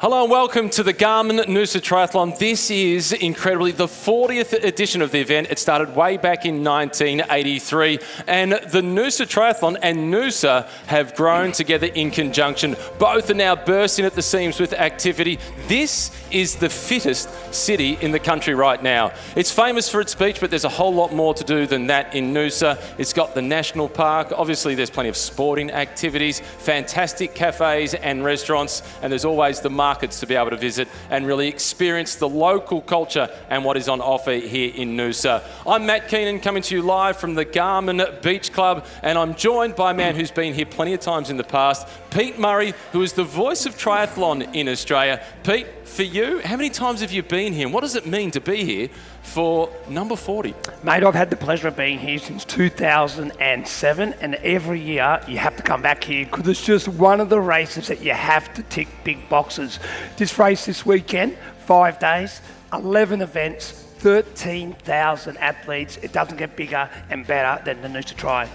Hello and welcome to the Noosa Triathlon. This is incredibly the 40th edition of the event. It started way back in 1983, and the Noosa Triathlon and Noosa have grown together in conjunction. Both are now bursting at the seams with activity. This is the fittest city in the country right now. It's famous for its beach, but there's a whole lot more to do than that in Noosa. It's got the national park. Obviously, there's plenty of sporting activities, fantastic cafes and restaurants, and there's always the markets to be able to visit and really experience the local culture and what is on offer here in Noosa. I'm Matt Keenan, coming to you live from the Garmin Beach Club, and I'm joined by a man who's been here plenty of times in the past, Pete Murray, who is the voice of triathlon in Australia. Pete, for you, how many times have you been here, and what does it mean to be here for number 40? Mate, I've had the pleasure of being here since 2007, and every year you have to come back here because it's just one of the races that you have to tick big boxes. This race this weekend, 5 days, 11 events, 13,000 athletes. It doesn't get bigger and better than the Noosa Tri.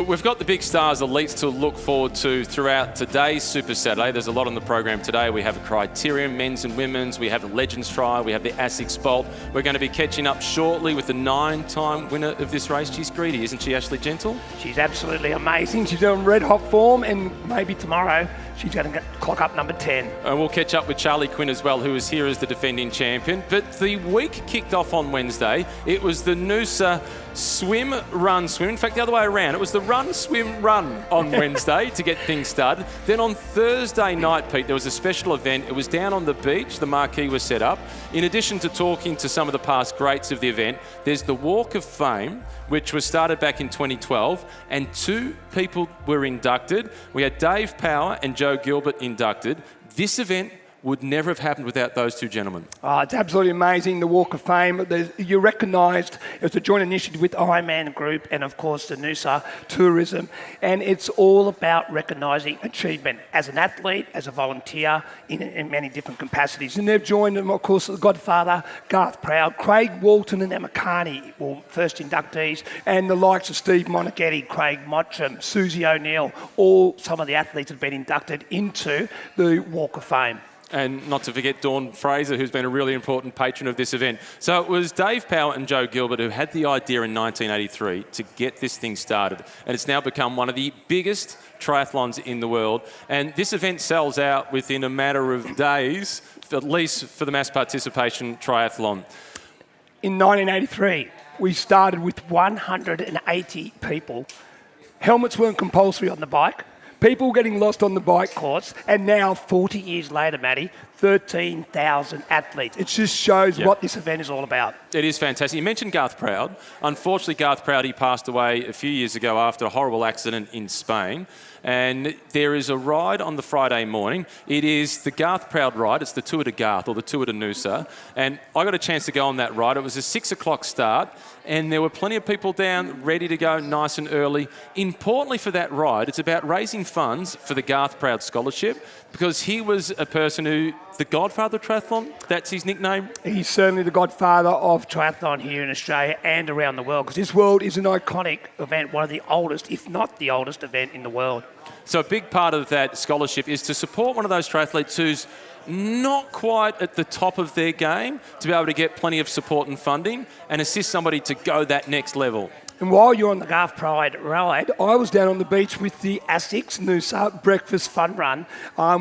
We've got the big stars elites to look forward to throughout today's Super Saturday. There's a lot on the program today. We have a criterium, men's and women's. We have a Legends Try. We have the ASICS Bolt. We're going to be catching up shortly with the 9-time winner of this race. She's greedy, isn't she, Ashley Gentle? She's absolutely amazing. She's on red hot form, and maybe tomorrow she's going to clock up number 10. And we'll catch up with Charlie Quinn as well, who is here as the defending champion. But the week kicked off on Wednesday. It was the Noosa swim, run, swim. In fact, the other way around. It was the run, swim, run on Wednesday to get things started. Then on Thursday night, Pete, there was a special event. It was down on the beach. The marquee was set up. In addition to talking to some of the past greats of the event, there's the Walk of Fame, which was started back in 2012, and 2 people were inducted. We had Dave Power and Joe Gilbert inducted. This event would never have happened without those 2 gentlemen. Oh, it's absolutely amazing, the Walk of Fame. You're recognised. It was a joint initiative with IRONMAN Group and, of course, the Noosa Tourism. And it's all about recognising achievement as an athlete, as a volunteer, in many different capacities. And they've joined them, of course, the Godfather, Garth Proud, Craig Walton and Emma Carney, first inductees, and the likes of Steve Monaghetti, Craig Mottram, Susie O'Neill, all some of the athletes have been inducted into the Walk of Fame. And not to forget Dawn Fraser, who's been a really important patron of this event. So it was Dave Power and Joe Gilbert who had the idea in 1983 to get this thing started. And it's now become one of the biggest triathlons in the world. And this event sells out within a matter of days, at least for the mass participation triathlon. In 1983, we started with 180 people. Helmets weren't compulsory on the bike. People getting lost on the bike course, and now 40 years later, Matty, 13,000 athletes. It just shows what this event is all about. It is fantastic. You mentioned Garth Proud. Unfortunately, Garth Proud, he passed away a few years ago after a horrible accident in Spain. And there is a ride on the Friday morning. It is the Garth Proud ride. It's the Tour de Garth, or the Tour de Noosa. And I got a chance to go on that ride. It was a 6 o'clock start, and there were plenty of people down, ready to go nice and early. Importantly for that ride, it's about raising funds for the Garth Proud Scholarship, because he was a person who, the Godfather of Triathlon, that's his nickname. He's certainly the godfather of triathlon here in Australia and around the world, because this world is an iconic event, one of the oldest, if not the oldest event in the world. So a big part of that scholarship is to support one of those triathletes who's not quite at the top of their game, to be able to get plenty of support and funding and assist somebody to go that next level. And while you're on the Garth Pride ride, I was down on the beach with the ASICS Noosa Breakfast Fun Run,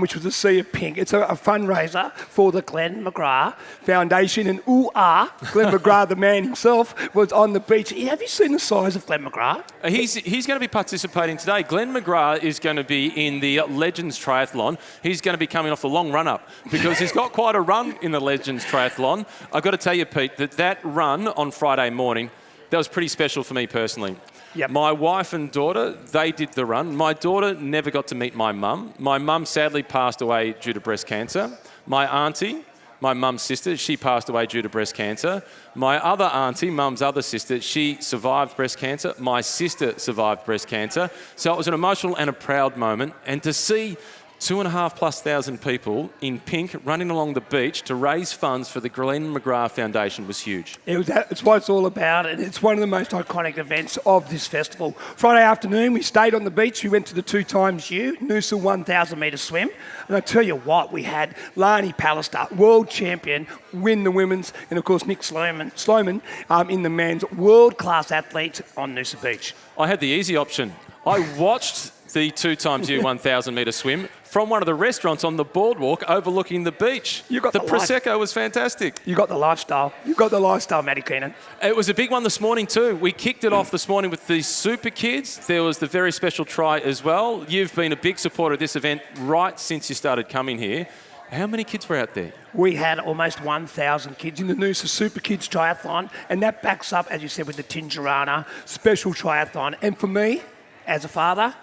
which was a Sea of Pink. It's a fundraiser for the Glenn McGrath Foundation. And Glenn McGrath, the man himself, was on the beach. Have you seen the size of Glenn McGrath? He's going to be participating today. Glenn McGrath is going to be in the Legends Triathlon. He's going to be coming off the long run-up because he's got quite a run in the Legends Triathlon. I've got to tell you, Pete, that run on Friday morning, that was pretty special for me personally. Yep. My wife and daughter, they did the run. My daughter never got to meet my mum. My mum sadly passed away due to breast cancer. My auntie, my mum's sister, she passed away due to breast cancer. My other auntie, mum's other sister, she survived breast cancer. My sister survived breast cancer. So it was an emotional and a proud moment. And to see 2,500+ people in pink running along the beach to raise funds for the Glenn McGrath Foundation was huge. It's what it's all about, and it's one of the most iconic events of this festival. Friday afternoon, we stayed on the beach. We went to the 2xU Noosa 1,000 metre swim. And I tell you what, we had Lani Pallister, world champion, win the women's, and of course Nick Sloman in the men's, world-class athletes on Noosa Beach. I had the easy option. I watched the 2xU 1,000 metre swim from one of the restaurants on the boardwalk overlooking the beach. The Prosecco was fantastic. You got the lifestyle. You got the lifestyle, Matty Keenan. It was a big one this morning too. We kicked it off this morning with the Super Kids. There was the very special try as well. You've been a big supporter of this event right since you started coming here. How many kids were out there? We had almost 1,000 kids in the Noosa Super Kids Triathlon, and that backs up, as you said, with the Tinjarana Special Triathlon. And for me, as a father,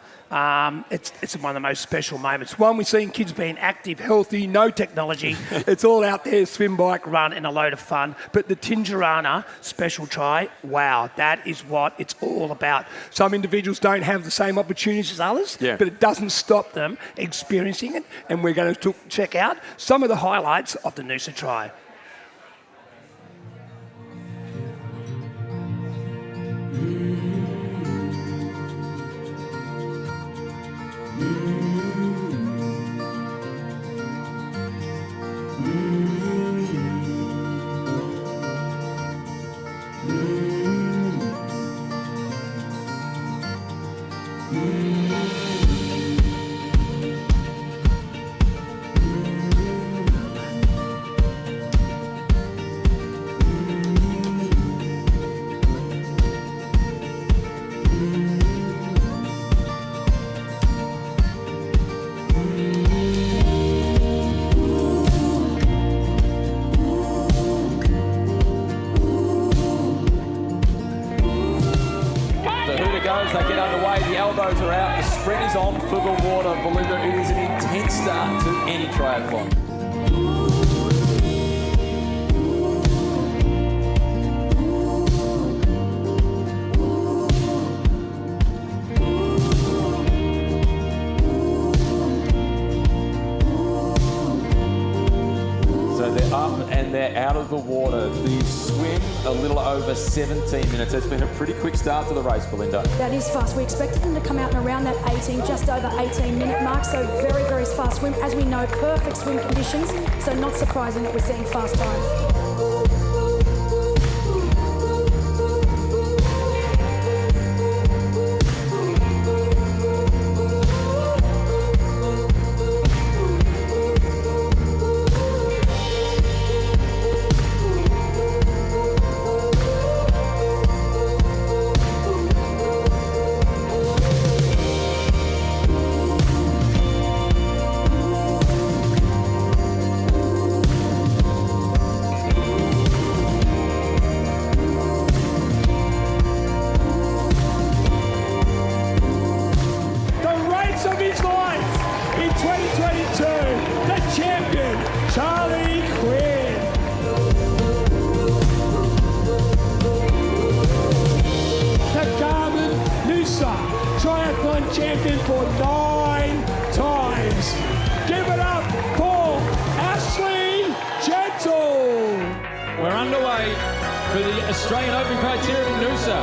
it's one of the most special moments. One, we're seeing kids being active, healthy, no technology. It's all out there, swim, bike, run, and a load of fun. But the Tinjarana Special Tri, wow, that is what it's all about. Some individuals don't have the same opportunities as others, but it doesn't stop them experiencing it. And we're going to check out some of the highlights of the Noosa Tri. They get underway, the elbows are out, the sprint is on for the water. Belinda, it is an intense start to any triathlon. So they're up and they're out of the water. The swim a little over 17 minutes. It's been a pretty quick start to the race, Belinda. That is fast. We expected them to come out and around that 18, just over 18-minute mark. So very, very fast swim. As we know, perfect swim conditions. So not surprising that we're seeing fast times. Triathlon champion for 9 times. Give it up for Ashley Gentle. We're underway for the Australian Open criteria in Noosa.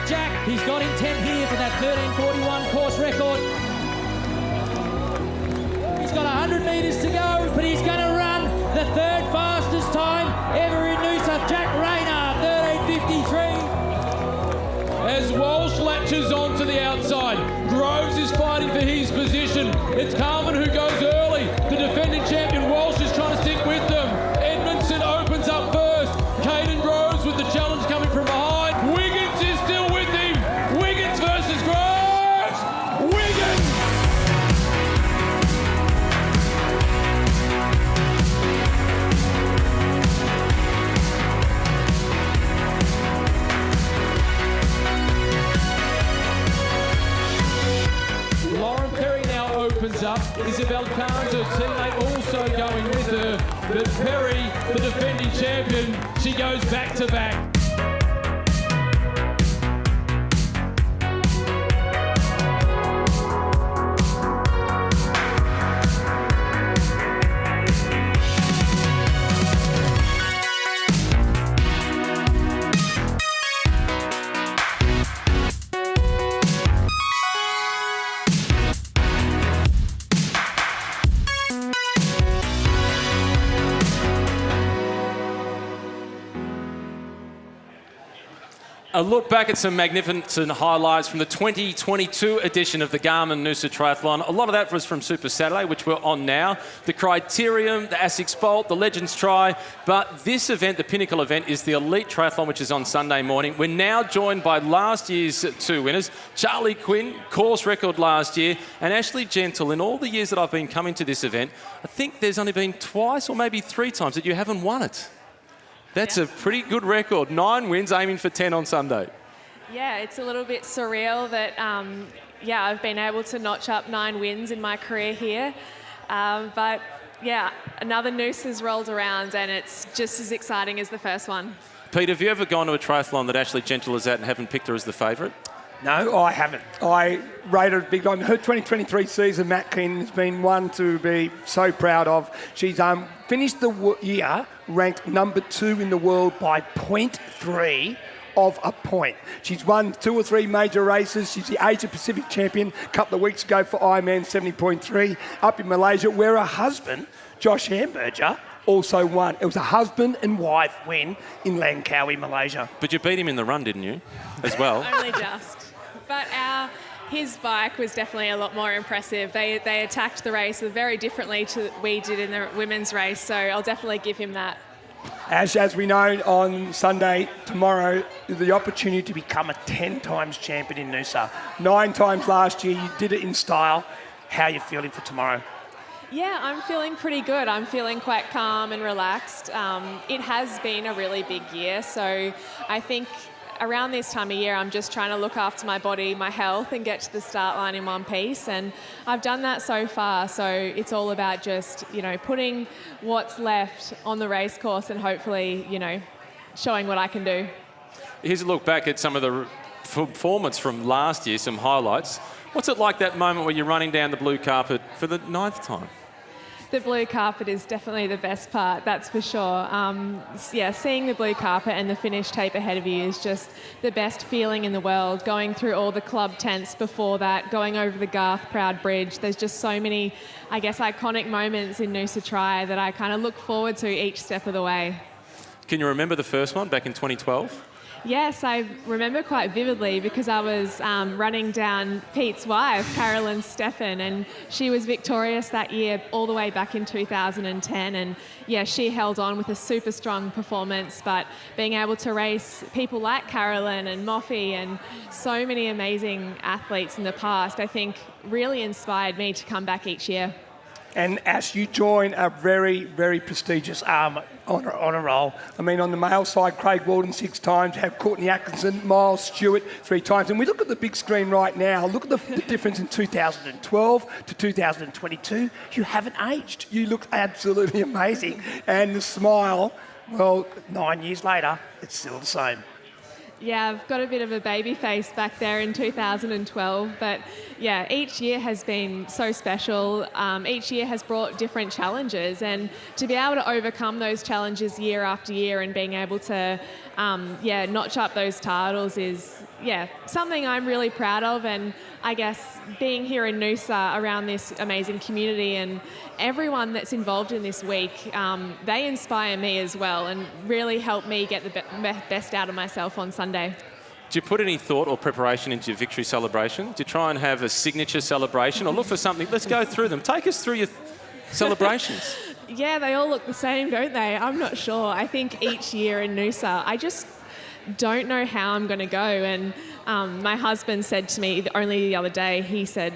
Jack, he's got intent here for that 13:41 course record. He's got 100 metres to go, but he's going to run the third fastest time ever in Noosa. Jack Rayner, 13:53. As Walsh latches on to the outside, Groves is fighting for his position. It's Carmen who goes early. The defending champion Walsh is trying to stick with them. Edmondson opens up first. Caden Groves with the challenge coming from behind. Wiggins is still with him. Wiggins versus Groves. Wiggins! Lauren Perry now opens up. Isabel Carnes, her teammate, also going with her. But Perry, the defending champion, she goes back to back. A look back at some magnificent highlights from the 2022 edition of the Garmin Noosa Triathlon. A lot of that was from Super Saturday, which we're on now. The Criterium, the Asics Bolt, the Legends Tri. But this event, the pinnacle event, is the Elite Triathlon, which is on Sunday morning. We're now joined by last year's two winners, Charlie Quinn, course record last year, and Ashley Gentle. In all the years that I've been coming to this event, I think there's only been twice or maybe 3 times that you haven't won it. That's a pretty good record. 9 wins, aiming for 10 on Sunday. Yeah, it's a little bit surreal that, I've been able to notch up 9 wins in my career here. But yeah, another Noosa's rolled around and it's just as exciting as the first one. Pete, have you ever gone to a triathlon that Ashley Gentle is at and haven't picked her as the favourite? No, I haven't. I rated her big on her 2023 season. Matt Keenan has been one to be so proud of. She's finished the year ranked number 2 in the world by 0.3 of a point. She's won 2 or 3 major races. She's the Asia Pacific champion a couple of weeks ago for IRONMAN 70.3 up in Malaysia, where her husband, Josh Hamburger, also won. It was a husband and wife win in Langkawi, Malaysia. But you beat him in the run, didn't you, as well? Only just. But his bike was definitely a lot more impressive. They attacked the race very differently to we did in the women's race, so I'll definitely give him that. As we know, on Sunday, tomorrow, the opportunity to become a 10 times champion in Noosa. 9 times last year, you did it in style. How are you feeling for tomorrow? Yeah, I'm feeling pretty good. I'm feeling quite calm and relaxed. It has been a really big year, so I think around this time of year, I'm just trying to look after my body, my health, and get to the start line in one piece. And I've done that so far. So it's all about just, putting what's left on the race course and hopefully, showing what I can do. Here's a look back at some of the performance from last year, some highlights. What's it like, that moment where you're running down the blue carpet for the 9th time? The blue carpet is definitely the best part, that's for sure. Seeing the blue carpet and the finish tape ahead of you is just the best feeling in the world. Going through all the club tents before that, going over the Garth Proud Bridge, there's just so many, iconic moments in Noosa Tri that I kind of look forward to each step of the way. Can you remember the first one back in 2012? Yes, I remember quite vividly because I was running down Pete's wife, Carolyn Steffen, and she was victorious that year all the way back in 2010. And yeah, she held on with a super strong performance, but being able to race people like Carolyn and Moffy and so many amazing athletes in the past, I think really inspired me to come back each year. And Ash, you join a very, very prestigious honour roll. On the male side, Craig Walden 6 times, have Courtney Atkinson, Miles Stewart 3 times. And we look at the big screen right now, look at the difference in 2012 to 2022. You haven't aged. You look absolutely amazing. And the smile, well, 9 years later, it's still the same. Yeah, I've got a bit of a baby face back there in 2012, but yeah, each year has been so special. Each year has brought different challenges, and to be able to overcome those challenges year after year and being able to, notch up those titles is, something I'm really proud of. And I guess being here in Noosa around this amazing community and everyone that's involved in this week, they inspire me as well and really help me get the best out of myself on Sunday. Do you put any thought or preparation into your victory celebration? Do you try and have a signature celebration or look for something? Let's go through them. Take us through your celebrations. Yeah, they all look the same, don't they? I'm not sure. I think each year in Noosa, I just don't know how I'm going to go. And my husband said to me only the other day, he said,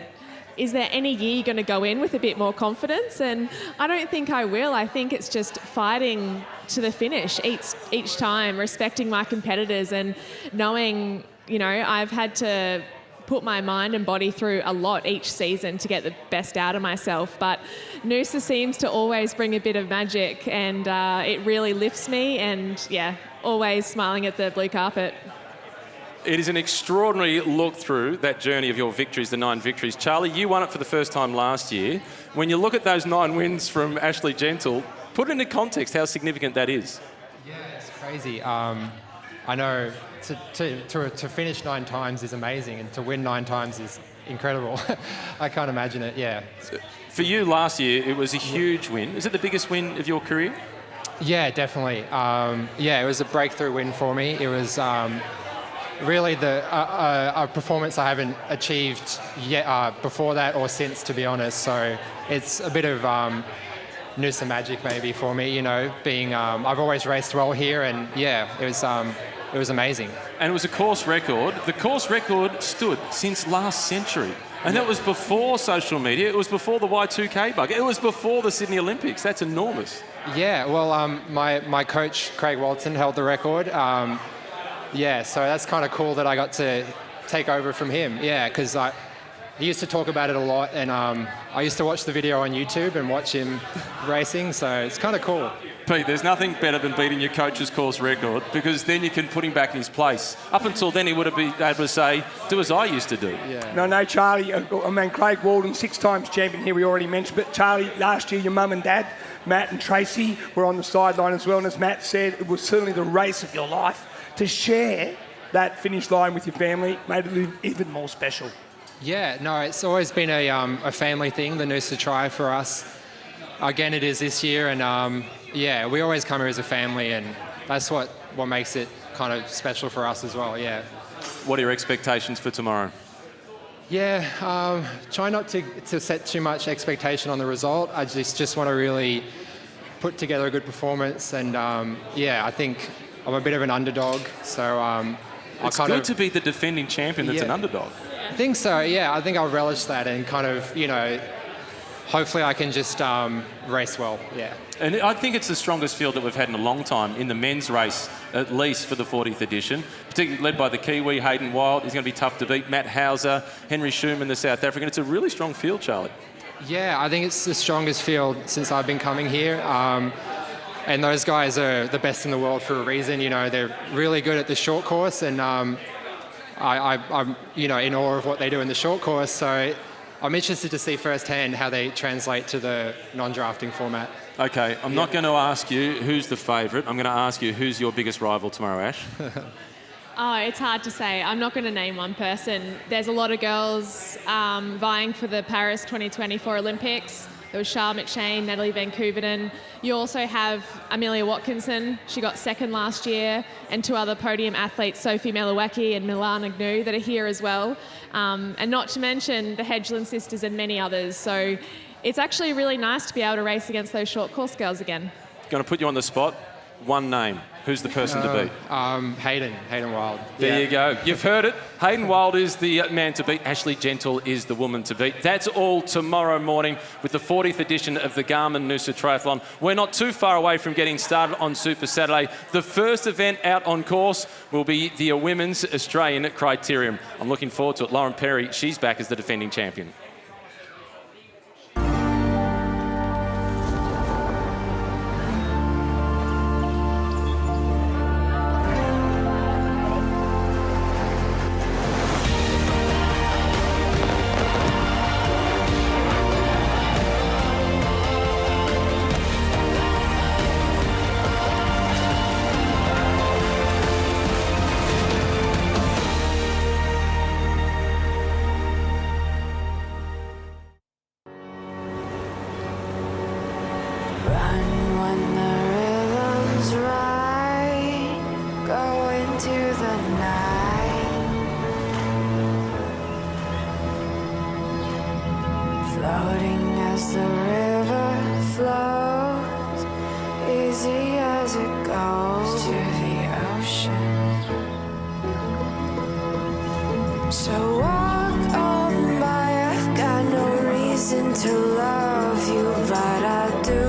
is there any year you're going to go in with a bit more confidence? And I don't think I will. I think it's just fighting to the finish each time, respecting my competitors and knowing, I've had to put my mind and body through a lot each season to get the best out of myself. But Noosa seems to always bring a bit of magic, and it really lifts me, and always smiling at the blue carpet. It is an extraordinary look through that journey of your victories, the 9 victories. Charlie, you won it for the first time last year. When you look at those 9 wins from Ashley Gentle, put it into context how significant that is. Yeah, it's crazy. I know to finish 9 times is amazing, and to win 9 times is incredible. I can't imagine it, yeah. For you last year, it was a huge win. Is it the biggest win of your career? Yeah, definitely. It was a breakthrough win for me. It was really a performance I haven't achieved yet before that or since, to be honest. So it's a bit of Noosa magic maybe for me, you know, being I've always raced well here, and yeah, it was amazing. And it was a course record. The course record stood since last century. And that was before social media. It was before the Y2K bug. It was before the Sydney Olympics. That's enormous. Yeah, well, my coach, Craig Walton, held the record. Yeah, so that's kind of cool that I got to take over from him. Yeah, because he used to talk about it a lot, and I used to watch the video on YouTube and watch him racing, so it's kind of cool. Pete, there's nothing better than beating your coach's course record, because then you can put him back in his place. Up until then, he would have been able to say, do as I used to do. Yeah. No, Charlie, I mean, Craig Walden, 6 times champion here, we already mentioned, but Charlie, last year your mum and dad, Matt and Tracy, were on the sideline as well, and as Matt said, it was certainly the race of your life. To share that finish line with your family made it even more special. Yeah, no, it's always been a family thing, the Noosa Tri for us. Again, it is this year, and yeah, we always come here as a family, and that's what makes it kind of special for us as well, yeah. What are your expectations for tomorrow? Yeah, try not to set too much expectation on the result. I just want to really put together a good performance, and yeah, I think I'm a bit of an underdog, so it's good to be the defending champion that's an underdog. I think so, yeah. I think I'll relish that and kind of, you know, hopefully I can just race well, yeah. And I think it's the strongest field that we've had in a long time in the men's race, at least for the 40th edition, particularly led by the Kiwi, Hayden Wild. He's going to be tough to beat. Matt Hauser, Henry Schumann, the South African. It's a really strong field, Charlie. Yeah, I think it's the strongest field since I've been coming here. And those guys are the best in the world for a reason. You know, they're really good at the short course, and I'm you know, in awe of what they do in the short course. So I'm interested to see firsthand how they translate to the non-drafting format. Okay, I'm not going to ask you who's the favourite. I'm going to ask you who's your biggest rival tomorrow, Ash. Oh, it's hard to say. I'm not going to name one person. There's a lot of girls vying for the Paris 2024 Olympics. There was Charles McShane, Natalie Van Koeverden. You also have Amelia Watkinson. She got second last year, and 2 other podium athletes, Sophie Melawecki and Milana Gnu, that are here as well. And not to mention the Hedgeland sisters and many others. So it's actually really nice to be able to race against those short course girls again. Going to put you on the spot. One name. Who's the person to beat? Hayden Wild. There you go. You've heard it. Hayden Wild is the man to beat. Ashley Gentle is the woman to beat. That's all tomorrow morning with the 40th edition of the Garmin Noosa Triathlon. We're not too far away from getting started on Super Saturday. The first event out on course will be the Women's Australian Criterium. I'm looking forward to it. Lauren Perry, she's back as the defending champion. Floating as the river flows, easy as it goes to the ocean. So walk on by, I've got no reason to love you, but I do.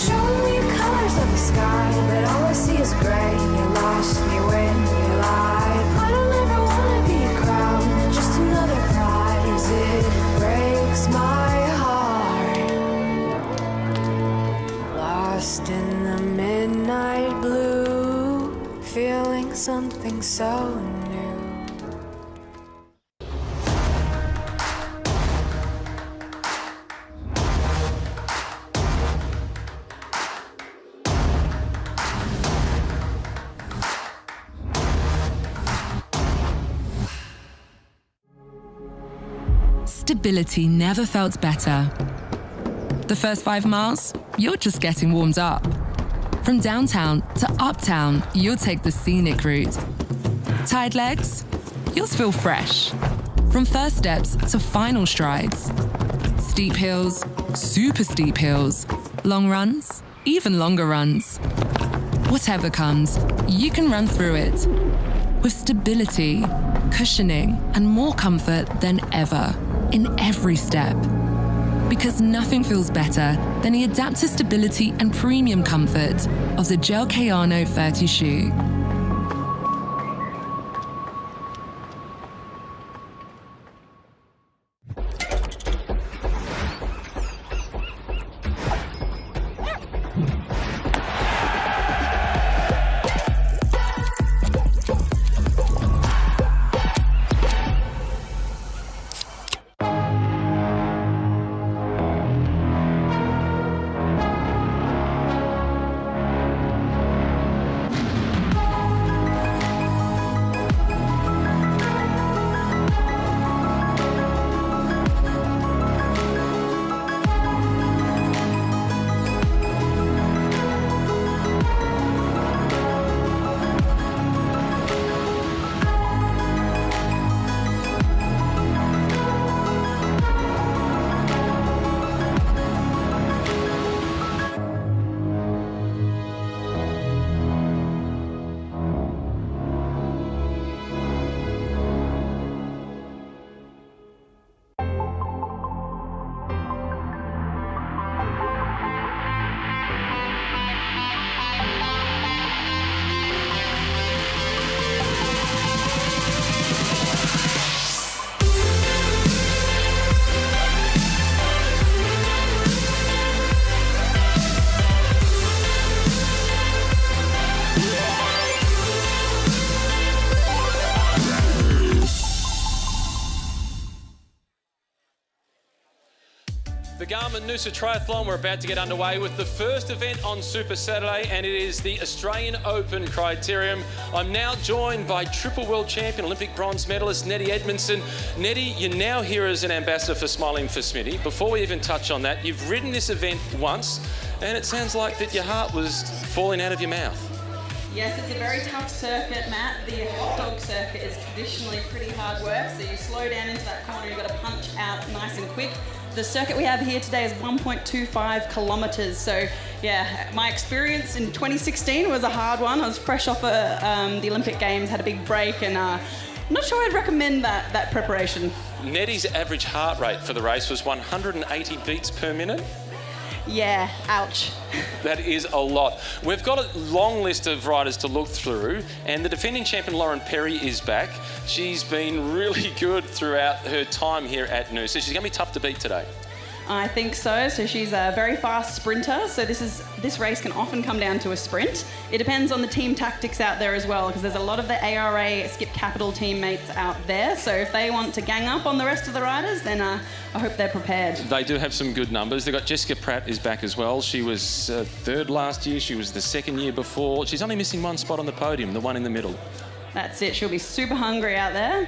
Show me colors of the sky, but all I see is gray. You lost me when you lied. I don't ever wanna be a crown, just another prize. It breaks my heart. Lost in the midnight blue, feeling something so new. Stability never felt better. The first 5 miles, you're just getting warmed up. From downtown to uptown, you'll take the scenic route. Tired legs? Yours feel fresh. From first steps to final strides. Steep hills, super steep hills. Long runs, even longer runs. Whatever comes, you can run through it. With stability, cushioning, and more comfort than ever in every step. Because nothing feels better than the adaptive stability and premium comfort of the Gel Kayano 30 shoe. The Garmin Noosa Triathlon, we're about to get underway with the first event on Super Saturday, and it is the Australian Open Criterium. I'm now joined by triple world champion, Olympic bronze medalist, Nettie Edmondson. Nettie, you're now here as an ambassador for Smiling for Smitty. Before we even touch on that, you've ridden this event once, and it sounds like that your heart was falling out of your mouth. Yes, it's a very tough circuit, Matt. The hot dog circuit is traditionally pretty hard work, so you slow down into that corner, you've got to punch out nice and quick. The circuit we have here today is 1.25 kilometres, so yeah, my experience in 2016 was a hard one. I was fresh off the Olympic Games, had a big break, and I'm not sure I'd recommend that preparation. Nettie's average heart rate for the race was 180 beats per minute. Yeah, ouch. That is a lot. We've got a long list of riders to look through, and the defending champion Lauren Perry is back. She's been really good throughout her time here at Noosa. She's going to be tough to beat today. I think so. So she's a very fast sprinter. So this race can often come down to a sprint. It depends on the team tactics out there as well, because there's a lot of the ARA Skip Capital teammates out there. So if they want to gang up on the rest of the riders, then I hope they're prepared. They do have some good numbers. They've got Jessica Pratt is back as well. She was third last year. She was the second year before. She's only missing one spot on the podium, the one in the middle. That's it. She'll be super hungry out there.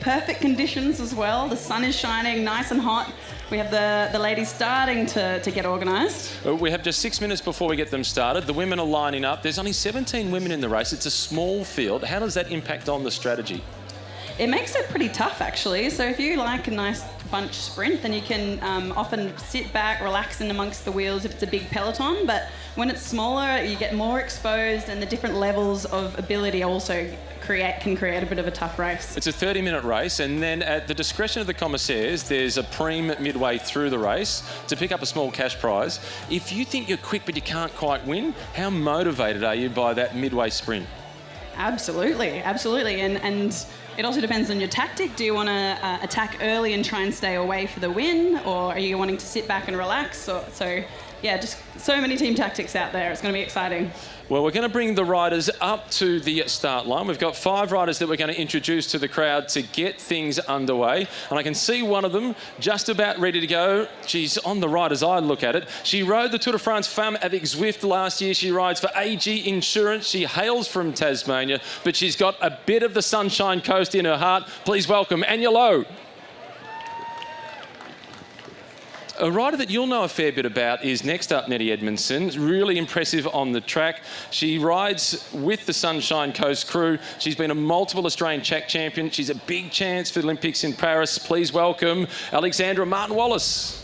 Perfect conditions as well. The sun is shining, nice and hot. We have the ladies starting to get organised. We have just 6 minutes before we get them started. The women are lining up. There's only 17 women in the race. It's a small field. How does that impact on the strategy? It makes it pretty tough, actually. So if you like a nice bunch sprint, then you can often sit back, relax in amongst the wheels if it's a big peloton. But when it's smaller, you get more exposed, and the different levels of ability also can create a bit of a tough race. It's a 30-minute race, and then at the discretion of the commissaires, there's a preem midway through the race to pick up a small cash prize. If you think you're quick but you can't quite win, how motivated are you by that midway sprint? Absolutely, absolutely. And it also depends on your tactic. Do you want to attack early and try and stay away for the win, or are you wanting to sit back and relax? So yeah, just so many team tactics out there. It's going to be exciting. Well, we're going to bring the riders up to the start line. We've got 5 riders that we're going to introduce to the crowd to get things underway. And I can see one of them just about ready to go. She's on the right as I look at it. She rode the Tour de France Femme avec Zwift last year. She rides for AG Insurance. She hails from Tasmania, but she's got a bit of the Sunshine Coast in her heart. Please welcome Anya Lowe. A rider that you'll know a fair bit about is next up, Nettie Edmondson. Really impressive on the track. She rides with the Sunshine Coast crew. She's been a multiple Australian track champion. She's a big chance for the Olympics in Paris. Please welcome Alexandra Martin-Wallace.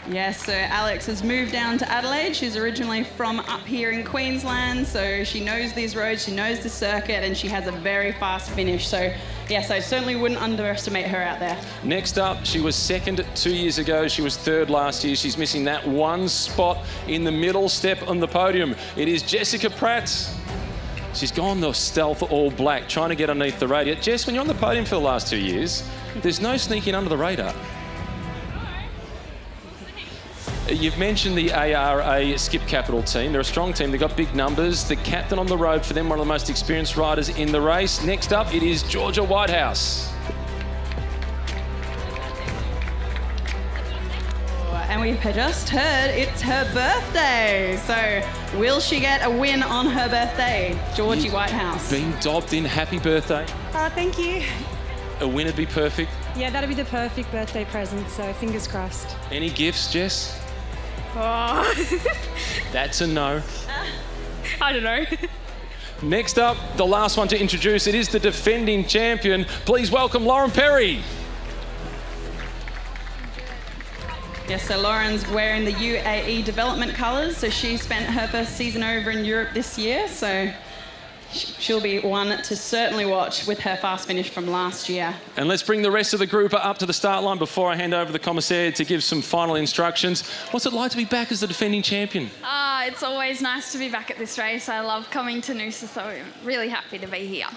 Yes, so Alex has moved down to Adelaide. She's originally from up here in Queensland, so she knows these roads, she knows the circuit, and she has a very fast finish. So, yes, I certainly wouldn't underestimate her out there. Next up, she was second 2 years ago. She was third last year. She's missing that one spot in the middle step on the podium. It is Jessica Pratt. She's gone the stealth all black, trying to get underneath the radar. Jess, when you're on the podium for the last 2 years, there's no sneaking under the radar. You've mentioned the ARA Skip Capital team. They're a strong team. They've got big numbers. The captain on the road for them, one of the most experienced riders in the race. Next up, it is Georgia Whitehouse. And we've just heard it's her birthday. So will she get a win on her birthday? Georgie Whitehouse. Been dobbed in. Happy birthday. Thank you. A win would be perfect. Yeah, that'd be the perfect birthday present, so fingers crossed. Any gifts, Jess? Oh. That's a no. I don't know. Next up, the last one to introduce, it is the defending champion. Please welcome Lauren Perry. Yes, so Lauren's wearing the UAE development colours, so she spent her first season over in Europe this year, so she'll be one to certainly watch with her fast finish from last year. And let's bring the rest of the group up to the start line before I hand over the commissaire to give some final instructions. What's it like to be back as the defending champion? It's always nice to be back at this race. I love coming to Noosa, so I'm really happy to be here.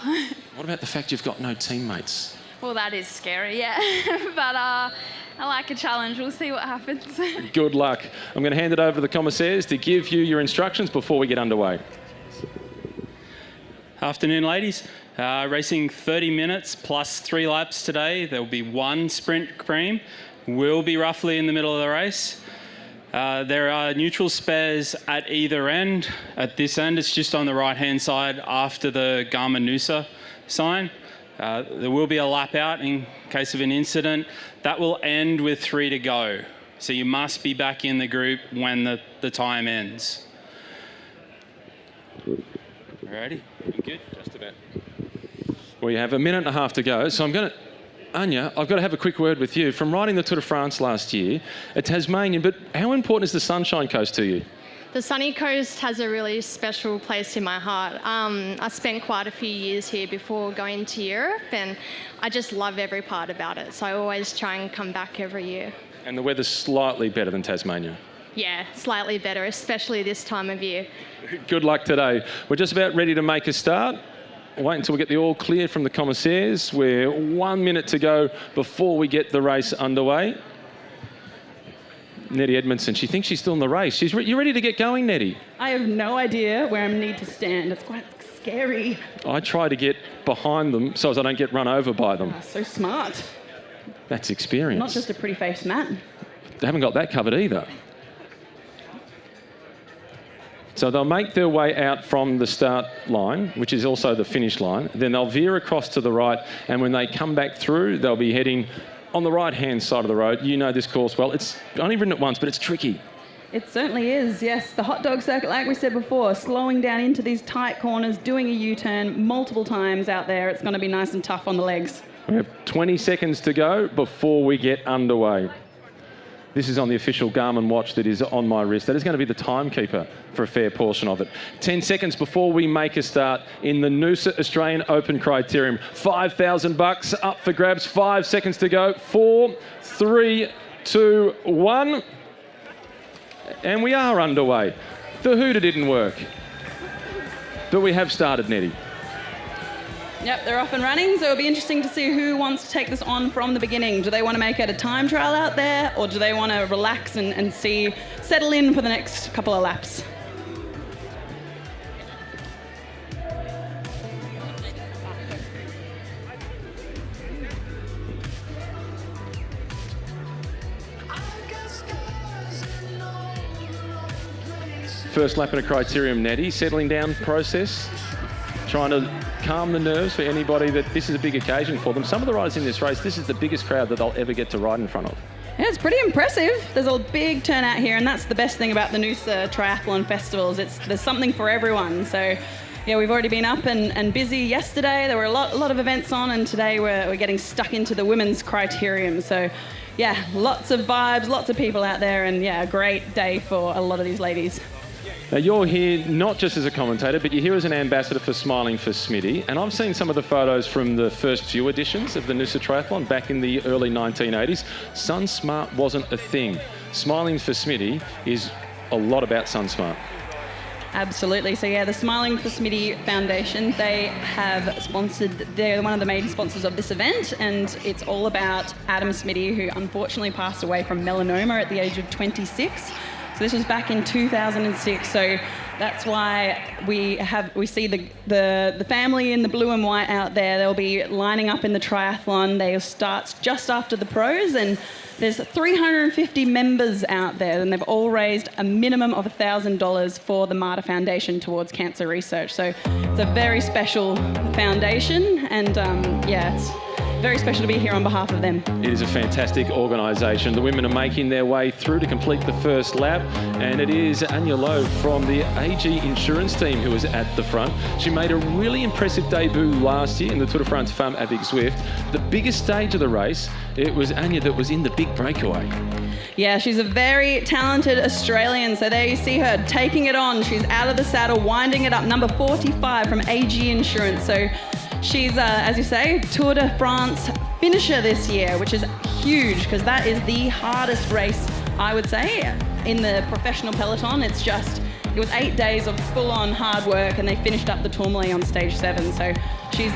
What about the fact you've got no teammates? Well, that is scary, yeah. But I like a challenge. We'll see what happens. Good luck. I'm going to hand it over to the commissaires to give you your instructions before we get underway. Afternoon, ladies. Racing 30 minutes plus 3 laps today. There will be 1 sprint cream. Will be roughly in the middle of the race. There are neutral spares at either end. At this end, it's just on the right-hand side after the Garmin Noosa sign. There will be a lap out in case of an incident. That will end with 3 to go. So you must be back in the group when the time ends. Alrighty, good? Just about. Well, you have a minute and a half to go, so Anya, I've got to have a quick word with you. From riding the Tour de France last year, a Tasmanian, but how important is the Sunshine Coast to you? The Sunny Coast has a really special place in my heart. I spent quite a few years here before going to Europe, and I just love every part about it, so I always try and come back every year. And the weather's slightly better than Tasmania? Yeah, slightly better, especially this time of year. Good luck today. We're just about ready to make a start. Wait until we get the all clear from the commissaires. We're 1 minute to go before we get the race underway. Nettie Edmondson, she thinks she's still in the race. You ready to get going, Nettie? I have no idea where I need to stand. It's quite scary. I try to get behind them so as I don't get run over by them. So smart. That's experience. Not just a pretty face, Matt. They haven't got that covered either. So they'll make their way out from the start line, which is also the finish line. Then they'll veer across to the right, and when they come back through, they'll be heading on the right-hand side of the road. You know this course well. It's only ridden it once, but it's tricky. It certainly is, yes. The hot dog circuit, like we said before, slowing down into these tight corners, doing a U-turn multiple times out there. It's going to be nice and tough on the legs. We have 20 seconds to go before we get underway. This is on the official Garmin watch that is on my wrist. That is going to be the timekeeper for a fair portion of it. 10 seconds before we make a start in the Noosa Australian Open Criterium. $5,000 up for grabs. 5 seconds to go. 4, 3, 2, 1. And we are underway. The hooter didn't work. But we have started, Nettie. Yep, they're off and running, so it'll be interesting to see who wants to take this on from the beginning. Do they want to make it a time trial out there, or do they want to relax and settle in for the next couple of laps? First lap in a criterium, Nettie. Settling down process? trying to calm the nerves for anybody that this is a big occasion for them. Some of the riders in this race, this is the biggest crowd that they'll ever get to ride in front of. Yeah, it's pretty impressive. There's a big turnout here, and that's the best thing about the Noosa Triathlon festivals. There's something for everyone. So, yeah, we've already been up and busy yesterday. There were a lot of events on, and today we're getting stuck into the women's criterium. So, yeah, lots of vibes, lots of people out there, and yeah, a great day for a lot of these ladies. Now, you're here not just as a commentator, but you're here as an ambassador for Smiling for Smitty. And I've seen some of the photos from the first few editions of the Noosa Triathlon back in the early 1980s. Sun Smart wasn't a thing. Smiling for Smitty is a lot about Sun Smart. Absolutely. So yeah, the Smiling for Smitty Foundation, they have sponsored, they're one of the main sponsors of this event, and it's all about Adam Smitty, who unfortunately passed away from melanoma at the age of 26. So this was back in 2006. So that's why we see the family in the blue and white out there. They'll be lining up in the triathlon. They start just after the pros, and there's 350 members out there, and they've all raised a minimum of $1,000 for the Marta Foundation towards cancer research. So it's a very special foundation, and yeah, it's very special to be here on behalf of them. It is a fantastic organisation. The women are making their way through to complete the first lap, and it is Anya Lowe from the AG Insurance team who is at the front. She made a really impressive debut last year in the Tour de France Femmes avec Zwift. The biggest stage of the race, it was Anya that was in the big breakaway. Yeah, she's a very talented Australian. So there you see her taking it on. She's out of the saddle, winding it up. Number 45 from AG Insurance. So she's, as you say, Tour de France finisher this year, which is huge because that is the hardest race, I would say, in the professional peloton. It was 8 days of full-on hard work, and they finished up the Tourmalet on stage 7. So she's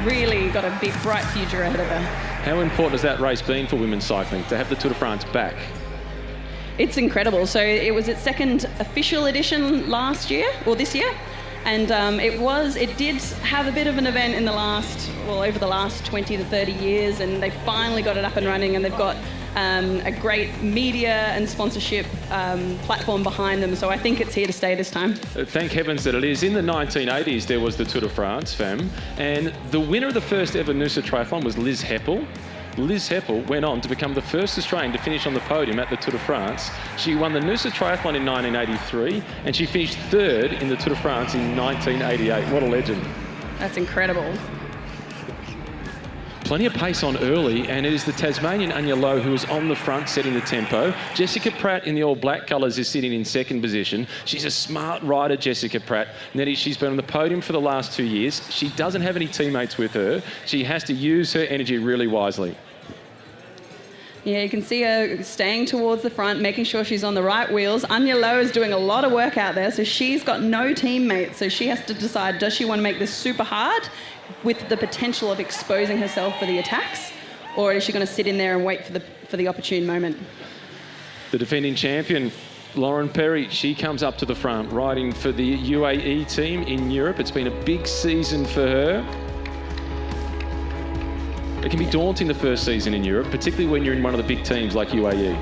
really got a big, bright future ahead of her. How important has that race been for women's cycling, to have the Tour de France back? It's incredible. So it was its second official edition this year. And it did have a bit of an event in over the last 20 to 30 years, and they finally got it up and running, and they've got a great media and sponsorship platform behind them. So I think it's here to stay this time. Thank heavens that it is. In the 1980s, there was the Tour de France Femme, and the winner of the first ever Noosa Triathlon was Liz Heppel. Liz Heppel went on to become the first Australian to finish on the podium at the Tour de France. She won the Noosa Triathlon in 1983, and she finished third in the Tour de France in 1988. What a legend. That's incredible. Plenty of pace on early, and it is the Tasmanian Anya Lowe who is on the front setting the tempo. Jessica Pratt in the all-black colours is sitting in second position. She's a smart rider, Jessica Pratt. Nettie, she's been on the podium for the last 2 years. She doesn't have any teammates with her. She has to use her energy really wisely. Yeah, you can see her staying towards the front, making sure she's on the right wheels. Anya Lowe is doing a lot of work out there, so she's got no teammates. So she has to decide, does she want to make this super hard with the potential of exposing herself for the attacks, or is she going to sit in there and wait for the opportune moment? The defending champion, Lauren Perry, she comes up to the front, riding for the UAE team in Europe. It's been a big season for her. It can be daunting the first season in Europe, particularly when you're in one of the big teams like UAE.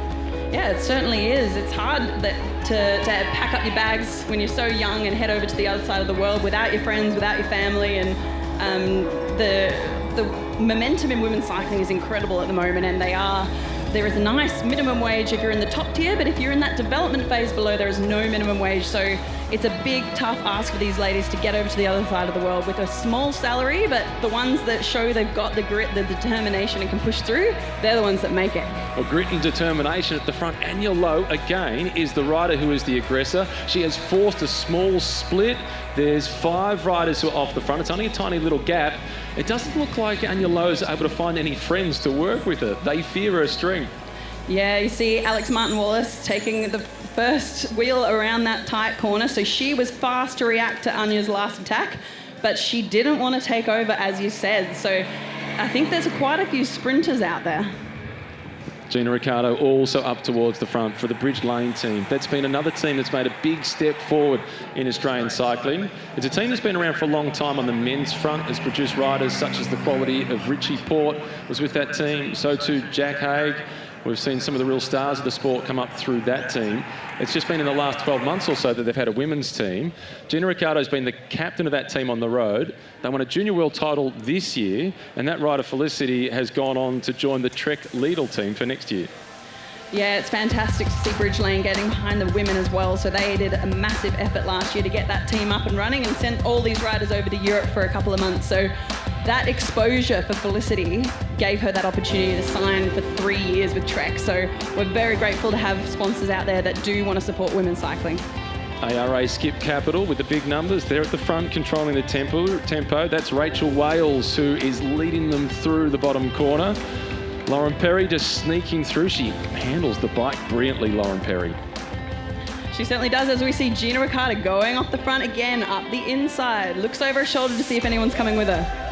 Yeah, it certainly is. It's hard to pack up your bags when you're so young and head over to the other side of the world without your friends, without your family, and the momentum in women's cycling is incredible at the moment, and there is a nice minimum wage if you're in the top tier, but if you're in that development phase below, there is no minimum wage. So it's a big, tough ask for these ladies to get over to the other side of the world with a small salary, but the ones that show they've got the grit, the determination, and can push through, they're the ones that make it. Well, grit and determination at the front. Anya Lowe, again, is the rider who is the aggressor. She has forced a small split. There's 5 riders who are off the front. It's only a tiny little gap. It doesn't look like Anya Lowe is able to find any friends to work with her. They fear her strength. Yeah, you see Alex Martin-Wallace taking the first wheel around that tight corner. So she was fast to react to Anya's last attack, but she didn't want to take over, as you said. So I think there's quite a few sprinters out there. Gina Ricciardo also up towards the front for the Bridge Lane team. That's been another team that's made a big step forward in Australian cycling. It's a team that's been around for a long time on the men's front, has produced riders such as the quality of Richie Port was with that team, so too Jack Haig. We've seen some of the real stars of the sport come up through that team. It's just been in the last 12 months or so that they've had a women's team. Gina Ricciardo's been the captain of that team on the road. They won a junior world title this year, and that rider Felicity has gone on to join the Trek Lidl team for next year. Yeah, it's fantastic to see Bridge Lane getting behind the women as well. So they did a massive effort last year to get that team up and running and sent all these riders over to Europe for a couple of months. So that exposure for Felicity gave her that opportunity to sign for 3 years with Trek. So we're very grateful to have sponsors out there that do want to support women's cycling. ARA Skip Capital with the big numbers. They're at the front controlling the tempo. That's Rachel Wales who is leading them through the bottom corner. Lauren Perry just sneaking through. She handles the bike brilliantly, Lauren Perry. She certainly does, as we see Gina Ricciardo going off the front again, up the inside. Looks over her shoulder to see if anyone's coming with her.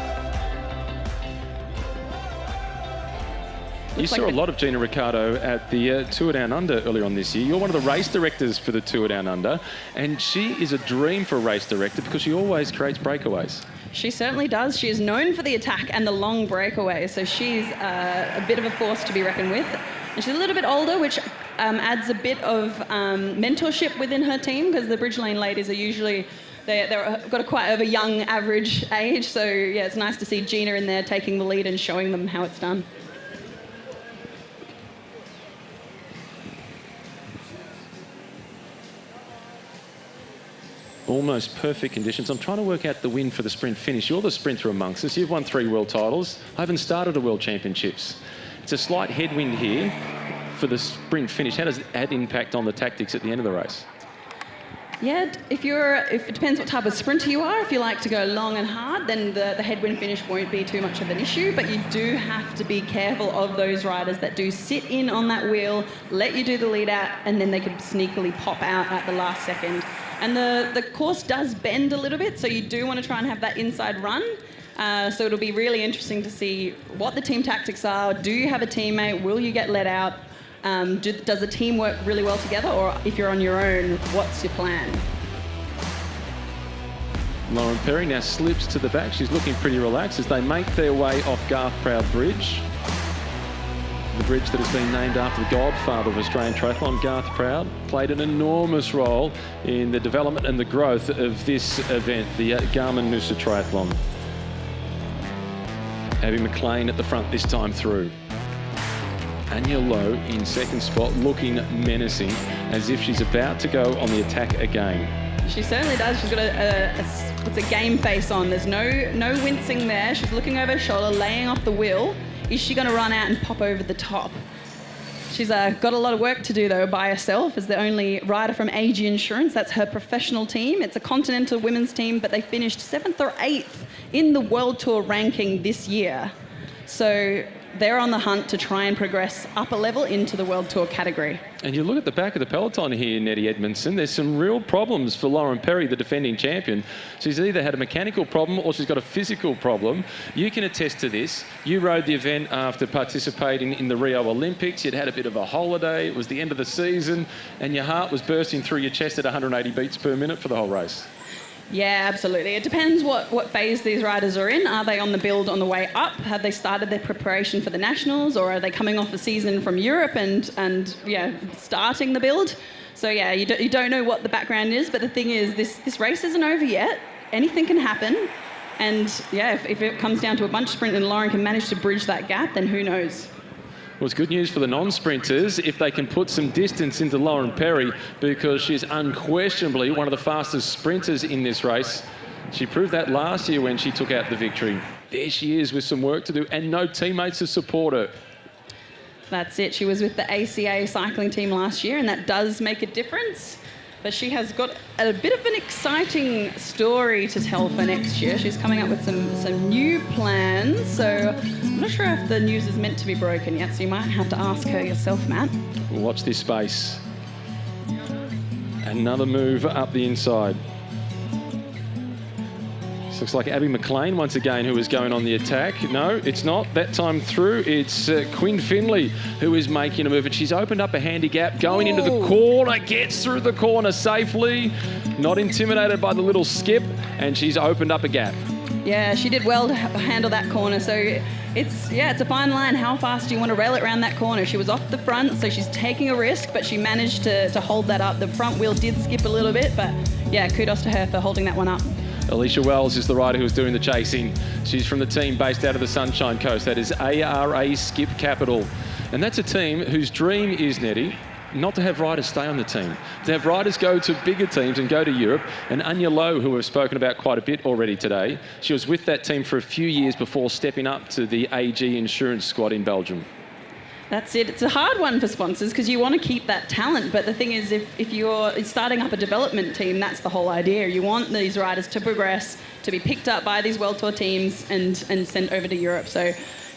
You saw a lot of Gina Ricciardo at the Tour Down Under earlier on this year. You're one of the race directors for the Tour Down Under, and she is a dream for a race director because she always creates breakaways. She certainly does. She is known for the attack and the long breakaway, so she's a bit of a force to be reckoned with. And she's a little bit older, which adds a bit of mentorship within her team, because the Bridge Lane ladies are usually, they've got a quite of a young average age, so yeah, it's nice to see Gina in there taking the lead and showing them how it's done. Almost perfect conditions. I'm trying to work out the win for the sprint finish. You're the sprinter amongst us. You've won 3 world titles. I haven't started a world championships. It's a slight headwind here for the sprint finish. How does that impact on the tactics at the end of the race? Yeah, if it depends what type of sprinter you are. If you like to go long and hard, then the headwind finish won't be too much of an issue, but you do have to be careful of those riders that do sit in on that wheel, let you do the lead out, and then they can sneakily pop out at the last second. And the course does bend a little bit, so you do want to try and have that inside run. So it'll be really interesting to see what the team tactics are. Do you have a teammate? Will you get let out? Does the team work really well together? Or if you're on your own, what's your plan? Lauren Perry now slips to the back. She's looking pretty relaxed as they make their way off Garth Proud Bridge. The bridge that has been named after the godfather of Australian triathlon, Garth Proud, played an enormous role in the development and the growth of this event, the Garmin Noosa Triathlon. Abby McLean at the front this time through. Anya Lowe in second spot, looking menacing, as if she's about to go on the attack again. She certainly does. She's got it's a game face on. There's no wincing there. She's looking over her shoulder, laying off the wheel. Is she going to run out and pop over the top? She's got a lot of work to do, though, by herself as the only rider from AG Insurance. That's her professional team. It's a continental women's team, but they finished 7th or 8th in the World Tour ranking this year. So they're on the hunt to try and progress up a level into the World Tour category. And you look at the back of the peloton here, Nettie Edmondson, there's some real problems for Lauren Perry, the defending champion. She's either had a mechanical problem or she's got a physical problem. You can attest to this. You rode the event after participating in the Rio Olympics. You'd had a bit of a holiday. It was the end of the season and your heart was bursting through your chest at 180 beats per minute for the whole race. Yeah, absolutely. It depends what phase these riders are in. Are they on the build on the way up? Have they started their preparation for the Nationals, or are they coming off a season from Europe and yeah, starting the build? So yeah, you don't know what the background is, but the thing is, this race isn't over yet. Anything can happen. And yeah, if it comes down to a bunch sprint and Lauren can manage to bridge that gap, then who knows? Well, it's good news for the non-sprinters if they can put some distance into Lauren Perry, because she's unquestionably one of the fastest sprinters in this race. She proved that last year when she took out the victory. There she is with some work to do and no teammates to support her. That's it. She was with the ACA cycling team last year, and that does make a difference. But she has got a bit of an exciting story to tell for next year. She's coming up with some new plans, so I'm not sure if the news is meant to be broken yet, so you might have to ask her yourself, Matt. Watch this space. Another move up the inside. This looks like Abby McLean once again who is going on the attack. No, it's not. That time through, it's Quinn Finley who is making a move. And she's opened up a handy gap, going into the corner, gets through the corner safely, not intimidated by the little skip, and she's opened up a gap. Yeah, she did well to handle that corner. So it's a fine line. How fast do you want to rail it around that corner? She was off the front, so she's taking a risk, but she managed to hold that up. The front wheel did skip a little bit, but yeah, kudos to her for holding that one up. Alicia Wells is the rider who's doing the chasing. She's from the team based out of the Sunshine Coast. That is ARA Skip Capital. And that's a team whose dream is, Nettie, not to have riders stay on the team, to have riders go to bigger teams and go to Europe. And Anya Lowe, who we've spoken about quite a bit already today, she was with that team for a few years before stepping up to the AG Insurance squad in Belgium. That's it. It's a hard one for sponsors because you want to keep that talent. But the thing is, if you're starting up a development team, that's the whole idea. You want these riders to progress, to be picked up by these World Tour teams and sent over to Europe. So,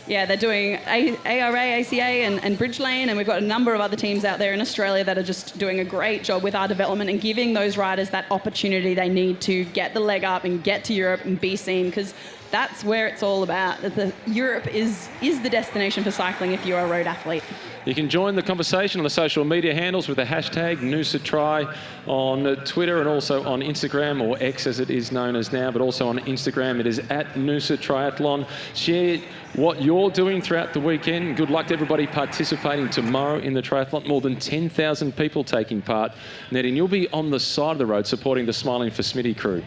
yeah, they're doing ARA, ACA and Bridgelane, and we've got a number of other teams out there in Australia that are just doing a great job with our development and giving those riders that opportunity they need to get the leg up and get to Europe and be seen, because that's where it's all about. Europe is the destination for cycling if you're a road athlete. You can join the conversation on the social media handles with the hashtag NoosaTri on Twitter and also on Instagram, or X as it is known as now, but also on Instagram it is at Noosa Triathlon. Share what you're doing throughout the weekend. Good luck to everybody participating tomorrow in the triathlon. More than 10,000 people taking part. Nettie, and you'll be on the side of the road supporting the Smiling for Smitty crew.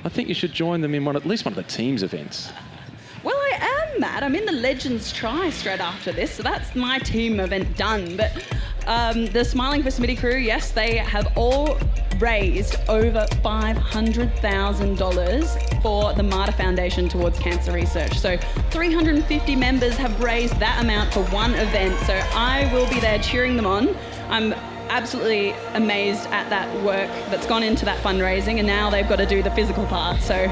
I think you should join them in at least one of the team's events. Well, I am, Matt. I'm in the Legends Tri straight after this, so that's my team event done. But the Smiling for Smitty crew, yes, they have all raised over $500,000 for the Marta Foundation towards cancer research. So 350 members have raised that amount for one event. So I will be there cheering them on. I'm absolutely amazed at that work that's gone into that fundraising, and now they've got to do the physical part. So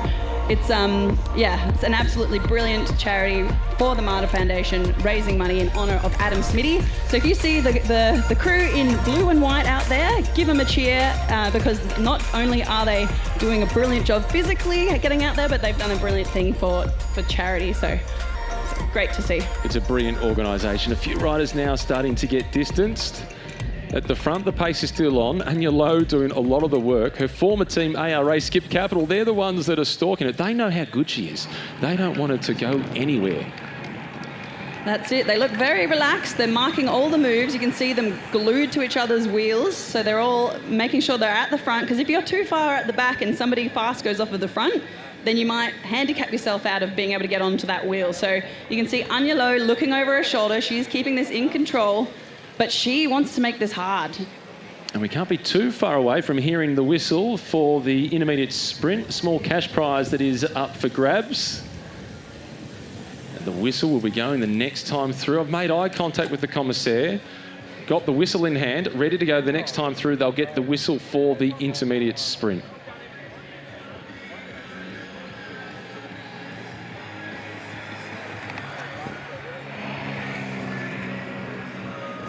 it's it's an absolutely brilliant charity for the Marta Foundation, raising money in honour of Adam Smitty. So if you see the crew in blue and white out there, give them a cheer, because not only are they doing a brilliant job physically getting out there, but they've done a brilliant thing for charity. So it's great to see. It's a brilliant organisation. A few riders now starting to get distanced. At the front, the pace is still on. Anya Lowe doing a lot of the work. Her former team, ARA Skip Capital, they're the ones that are stalking it. They know how good she is. They don't want it to go anywhere. That's it. They look very relaxed. They're marking all the moves. You can see them glued to each other's wheels. So they're all making sure they're at the front, because if you're too far at the back and somebody fast goes off of the front, then you might handicap yourself out of being able to get onto that wheel. So you can see Anya Lowe looking over her shoulder. She's keeping this in control, but she wants to make this hard. And we can't be too far away from hearing the whistle for the intermediate sprint. Small cash prize that is up for grabs. And the whistle will be going the next time through. I've made eye contact with the commissaire. Got the whistle in hand, ready to go the next time through. They'll get the whistle for the intermediate sprint.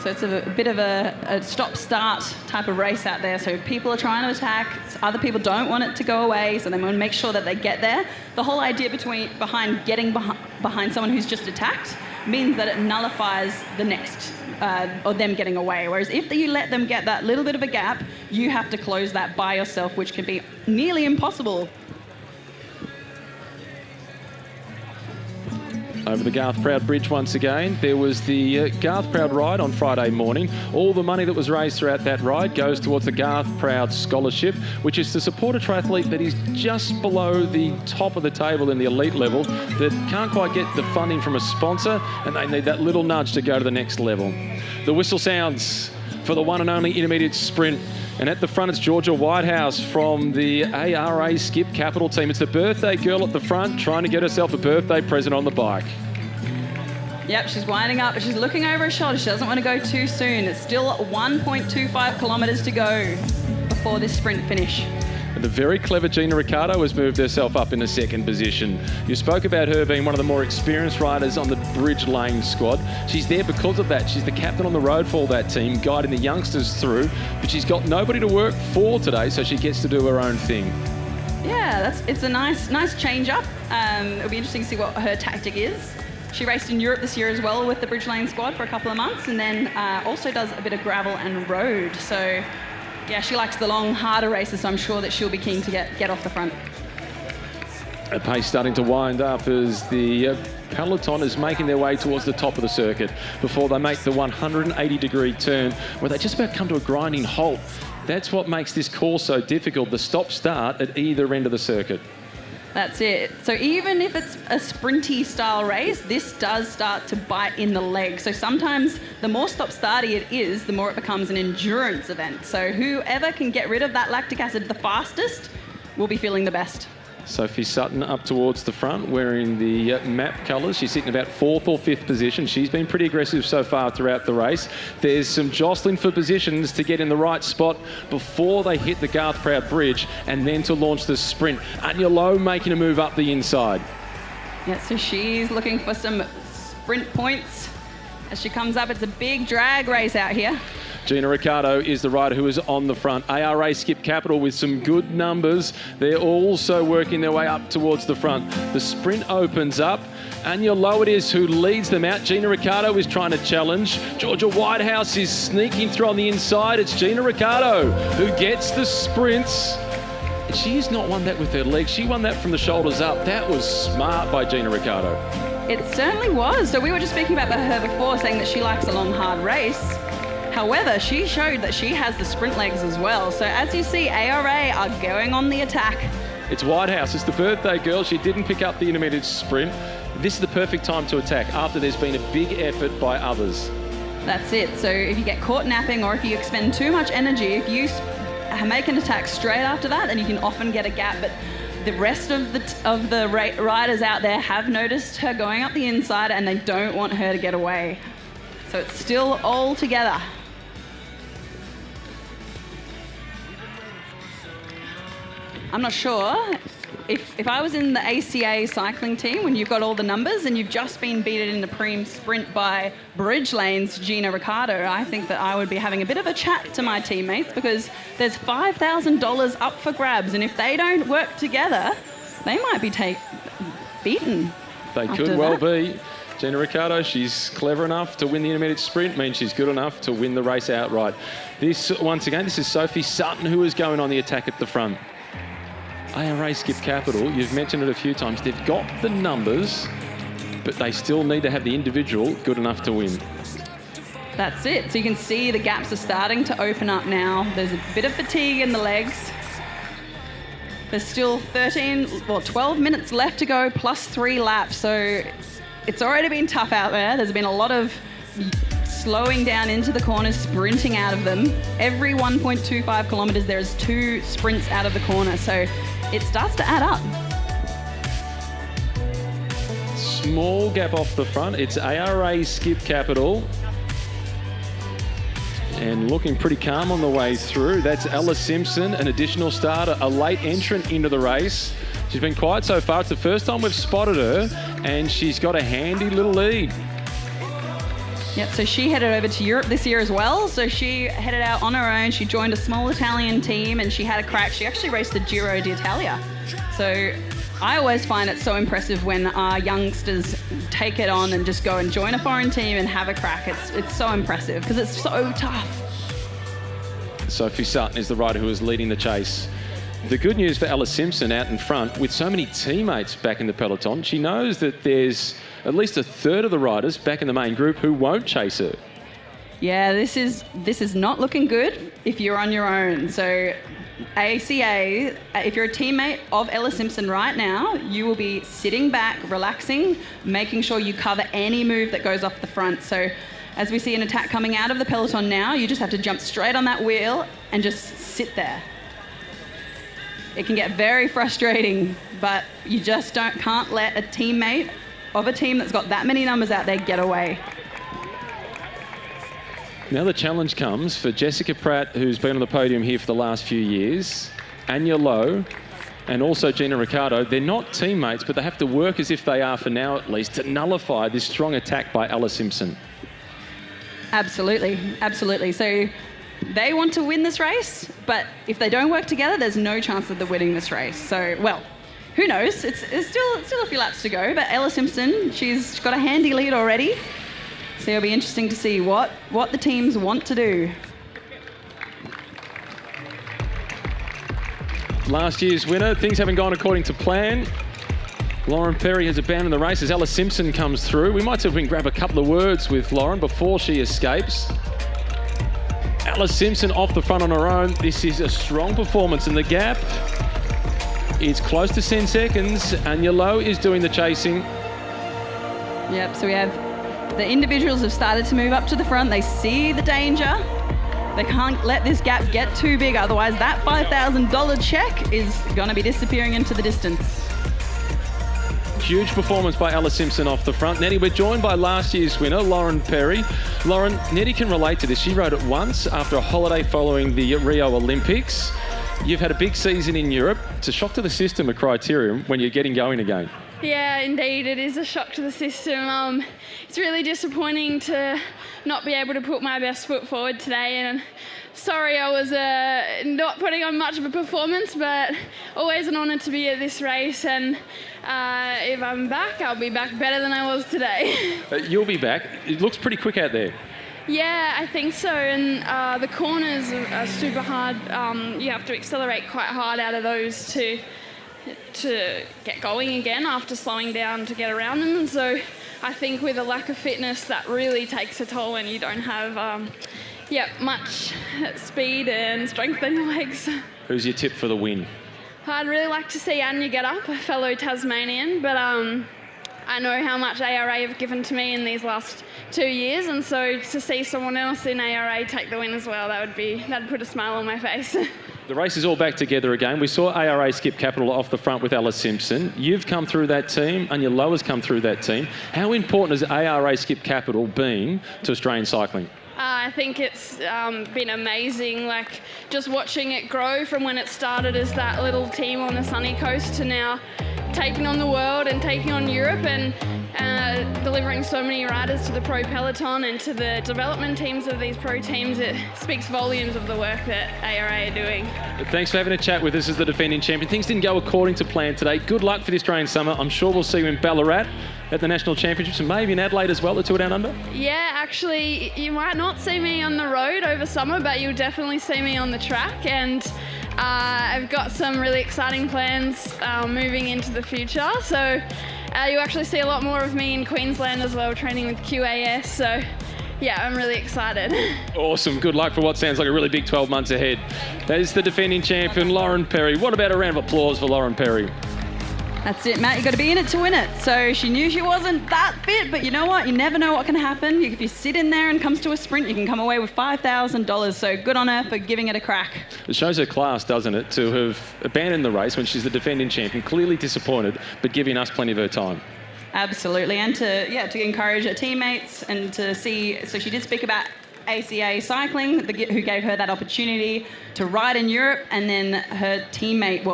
So it's a bit of a stop-start type of race out there. So people are trying to attack. Other people don't want it to go away, so they want to make sure that they get there. The whole idea behind getting behind someone who's just attacked means that it nullifies the next, or them getting away. Whereas if you let them get that little bit of a gap, you have to close that by yourself, which can be nearly impossible. Over the Garth Proud Bridge once again. There was the Garth Proud ride on Friday morning. All the money that was raised throughout that ride goes towards the Garth Proud Scholarship, which is to support a triathlete that is just below the top of the table in the elite level, that can't quite get the funding from a sponsor, and they need that little nudge to go to the next level. The whistle sounds for the one and only intermediate sprint. And at the front, it's Georgia Whitehouse from the ARA Skip Capital team. It's the birthday girl at the front trying to get herself a birthday present on the bike. Yep, she's winding up, but she's looking over her shoulder. She doesn't want to go too soon. It's still 1.25 kilometres to go before this sprint finish. And the very clever Gina Ricciardo has moved herself up in the second position. You spoke about her being one of the more experienced riders on the Bridgelane squad. She's there because of that. She's the captain on the road for that team, guiding the youngsters through. But she's got nobody to work for today, so she gets to do her own thing. Yeah, it's a nice change up. It'll be interesting to see what her tactic is. She raced in Europe this year as well with the Bridgelane squad for a couple of months, and then also does a bit of gravel and road. So yeah, she likes the long, harder races, so I'm sure that she'll be keen to get off the front. The pace starting to wind up as the peloton is making their way towards the top of the circuit before they make the 180-degree turn where they just about come to a grinding halt. That's what makes this course so difficult, the stop-start at either end of the circuit. That's it. So even if it's a sprinty style race, this does start to bite in the leg. So sometimes the more stop-starty it is, the more it becomes an endurance event. So whoever can get rid of that lactic acid the fastest will be feeling the best. Sophie Sutton up towards the front wearing the map colours. She's sitting about 4th or 5th position. She's been pretty aggressive so far throughout the race. There's some jostling for positions to get in the right spot before they hit the Garth Proud Bridge and then to launch the sprint. Anya Lowe making a move up the inside. Yeah, so she's looking for some sprint points as she comes up. It's a big drag race out here. Gina Ricciardo is the rider who is on the front. ARA Skip Capital with some good numbers. They're also working their way up towards the front. The sprint opens up. Anya Lowe it is who leads them out. Gina Ricciardo is trying to challenge. Georgia Whitehouse is sneaking through on the inside. It's Gina Ricciardo who gets the sprints. She has not won that with her legs. She won that from the shoulders up. That was smart by Gina Ricciardo. It certainly was. So we were just speaking about her before, saying that she likes a long, hard race. However, she showed that she has the sprint legs as well. So as you see, ARA are going on the attack. It's Whitehouse. It's the birthday girl. She didn't pick up the intermediate sprint. This is the perfect time to attack after there's been a big effort by others. That's it. So if you get caught napping or if you expend too much energy, if you make an attack straight after that, then you can often get a gap. But the rest of the riders out there have noticed her going up the inside and they don't want her to get away. So it's still all together. I'm not sure. If I was in the ACA cycling team, when you've got all the numbers and you've just been beaten in the preem sprint by Bridge Lane's Gina Ricciardo, I think that I would be having a bit of a chat to my teammates because there's $5,000 up for grabs, and if they don't work together, they might be beaten. They could well be. Gina Ricciardo, she's clever enough to win the intermediate sprint, means she's good enough to win the race outright. Once again, this is Sophie Sutton who is going on the attack at the front. ARA Skip Capital, you've mentioned it a few times, they've got the numbers, but they still need to have the individual good 12 to win. That's it. So you can see the gaps are starting to open up now. There's a bit of fatigue in the legs. There's still 12 minutes left to go, plus 3 laps. So it's already been tough out there. There's been a lot of slowing down into the corners, sprinting out of them. Every 1.25 kilometres, there's 2 sprints out of the corner. So it starts to add up. Small gap off the front. It's ARA Skip Capital. And looking pretty calm on the way through. That's Ella Simpson, an additional starter, a late entrant into the race. She's been quiet so far. It's the first time we've spotted her, and she's got a handy little lead. Yep, so she headed over to Europe this year as well. So she headed out on her own. She joined a small Italian team and she had a crack. She actually raced the Giro d'Italia. So I always find it so impressive when our youngsters take it on and just go and join a foreign team and have a crack. It's so impressive because it's so tough. Sophie Sutton is the rider who is leading the chase. The good news for Ella Simpson out in front, with so many teammates back in the peloton, she knows that there's at least a third of the riders back in the main group who won't chase her. Yeah, this is not looking good if you're on your own. So ACA, if you're a teammate of Ella Simpson right now, you will be sitting back, relaxing, making sure you cover any move that goes off the front. So as we see an attack coming out of the peloton now, you just have to jump straight on that wheel and just sit there. It can get very frustrating, but you just can't let a teammate of a team that's got that many numbers out there get away. Now the challenge comes for Jessica Pratt, who's been on the podium here for the last few years, Anya Lowe, and also Gina Ricciardo. They're not teammates, but they have to work as if they are for now at least to nullify this strong attack by Ella Simpson. Absolutely, absolutely. So they want to win this race, but if they don't work together, there's no chance of them winning this race. So, well, who knows? It's still a few laps to go, but Ella Simpson, she's got a handy lead already. So it'll be interesting to see what the teams want to do. Last year's winner, things haven't gone according to plan. Lauren Perry has abandoned the race as Ella Simpson comes through. We might see if we can grab a couple of words with Lauren before she escapes. Ella Simpson off the front on her own. This is a strong performance, and the gap is close to 10 seconds. Anya Lowe is doing the chasing. Yep, so we have the individuals have started to move up to the front. They see the danger. They can't let this gap get too big, otherwise that $5,000 check is going to be disappearing into the distance. Huge performance by Ella Simpson off the front. Nettie, we're joined by last year's winner, Lauren Perry. Lauren, Nettie can relate to this. She rode it once after a holiday following the Rio Olympics. You've had a big season in Europe. It's a shock to the system, a criterium, when you're getting going again. Yeah, indeed, it is a shock to the system. It's really disappointing to not be able to put my best foot forward today, and sorry I was not putting on much of a performance, but always an honour to be at this race, and if I'm back, I'll be back better than I was today. You'll be back. It looks pretty quick out there. Yeah, I think so, and the corners are super hard. You have to accelerate quite hard out of those to get going again after slowing down to get around them, and so I think with a lack of fitness that really takes a toll when you don't have much speed and strength in your legs. Who's your tip for the win? I'd really like to see Anya get up, a fellow Tasmanian, but I know how much ARA have given to me in these last 2 years, and so to see someone else in ARA take the win as well, that'd put a smile on my face. The race is all back together again. We saw ARA skip capital off the front with Ella Simpson. You've come through that team, and your Lowe's come through that team. How important has ARA skip capital been to Australian cycling? I think it's been amazing, like just watching it grow from when it started as that little team on the sunny coast to now taking on the world and taking on Europe and delivering so many riders to the pro peloton and to the development teams of these pro teams. It speaks volumes of the work that ARA are doing. Thanks for having a chat with us as the defending champion. Things didn't go according to plan today. Good luck for the Australian Summer. I'm sure we'll see you in Ballarat at the National Championships and maybe in Adelaide as well, the Tour Down Under. Yeah, actually, you might not see me on the road over summer, but you'll definitely see me on the track, and I've got some really exciting plans moving into the future. So you'll actually see a lot more of me in Queensland as well, training with QAS. So yeah, I'm really excited. Awesome. Good luck for what sounds like a really big 12 months ahead. That is the defending champion, Lauren Perry. What about a round of applause for Lauren Perry? That's it, Matt. You've got to be in it to win it. So she knew she wasn't that fit, but you know what? You never know what can happen. If you sit in there and comes to a sprint, you can come away with $5,000. So good on her for giving it a crack. It shows her class, doesn't it, to have abandoned the race when she's the defending champion, clearly disappointed, but giving us plenty of her time. Absolutely, and to encourage her teammates and to see. So she did speak about ACA Cycling, who gave her that opportunity to ride in Europe, and then her teammate,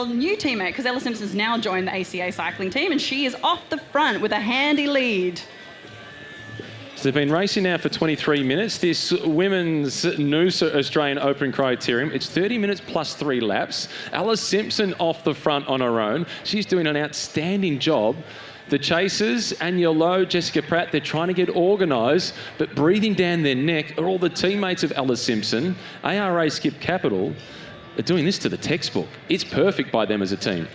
new teammate, because Ella Simpson's now joined the ACA Cycling team, and she is off the front with a handy lead. So they've been racing now for 23 minutes. This women's Noosa Australian Open criterium, it's 30 minutes plus 3 laps. Ella Simpson off the front on her own. She's doing an outstanding job. The chasers, Anya Lowe, Jessica Pratt, they're trying to get organised, but breathing down their neck are all the teammates of Ella Simpson. ARA Skip Capital are doing this to the textbook. It's perfect by them as a team.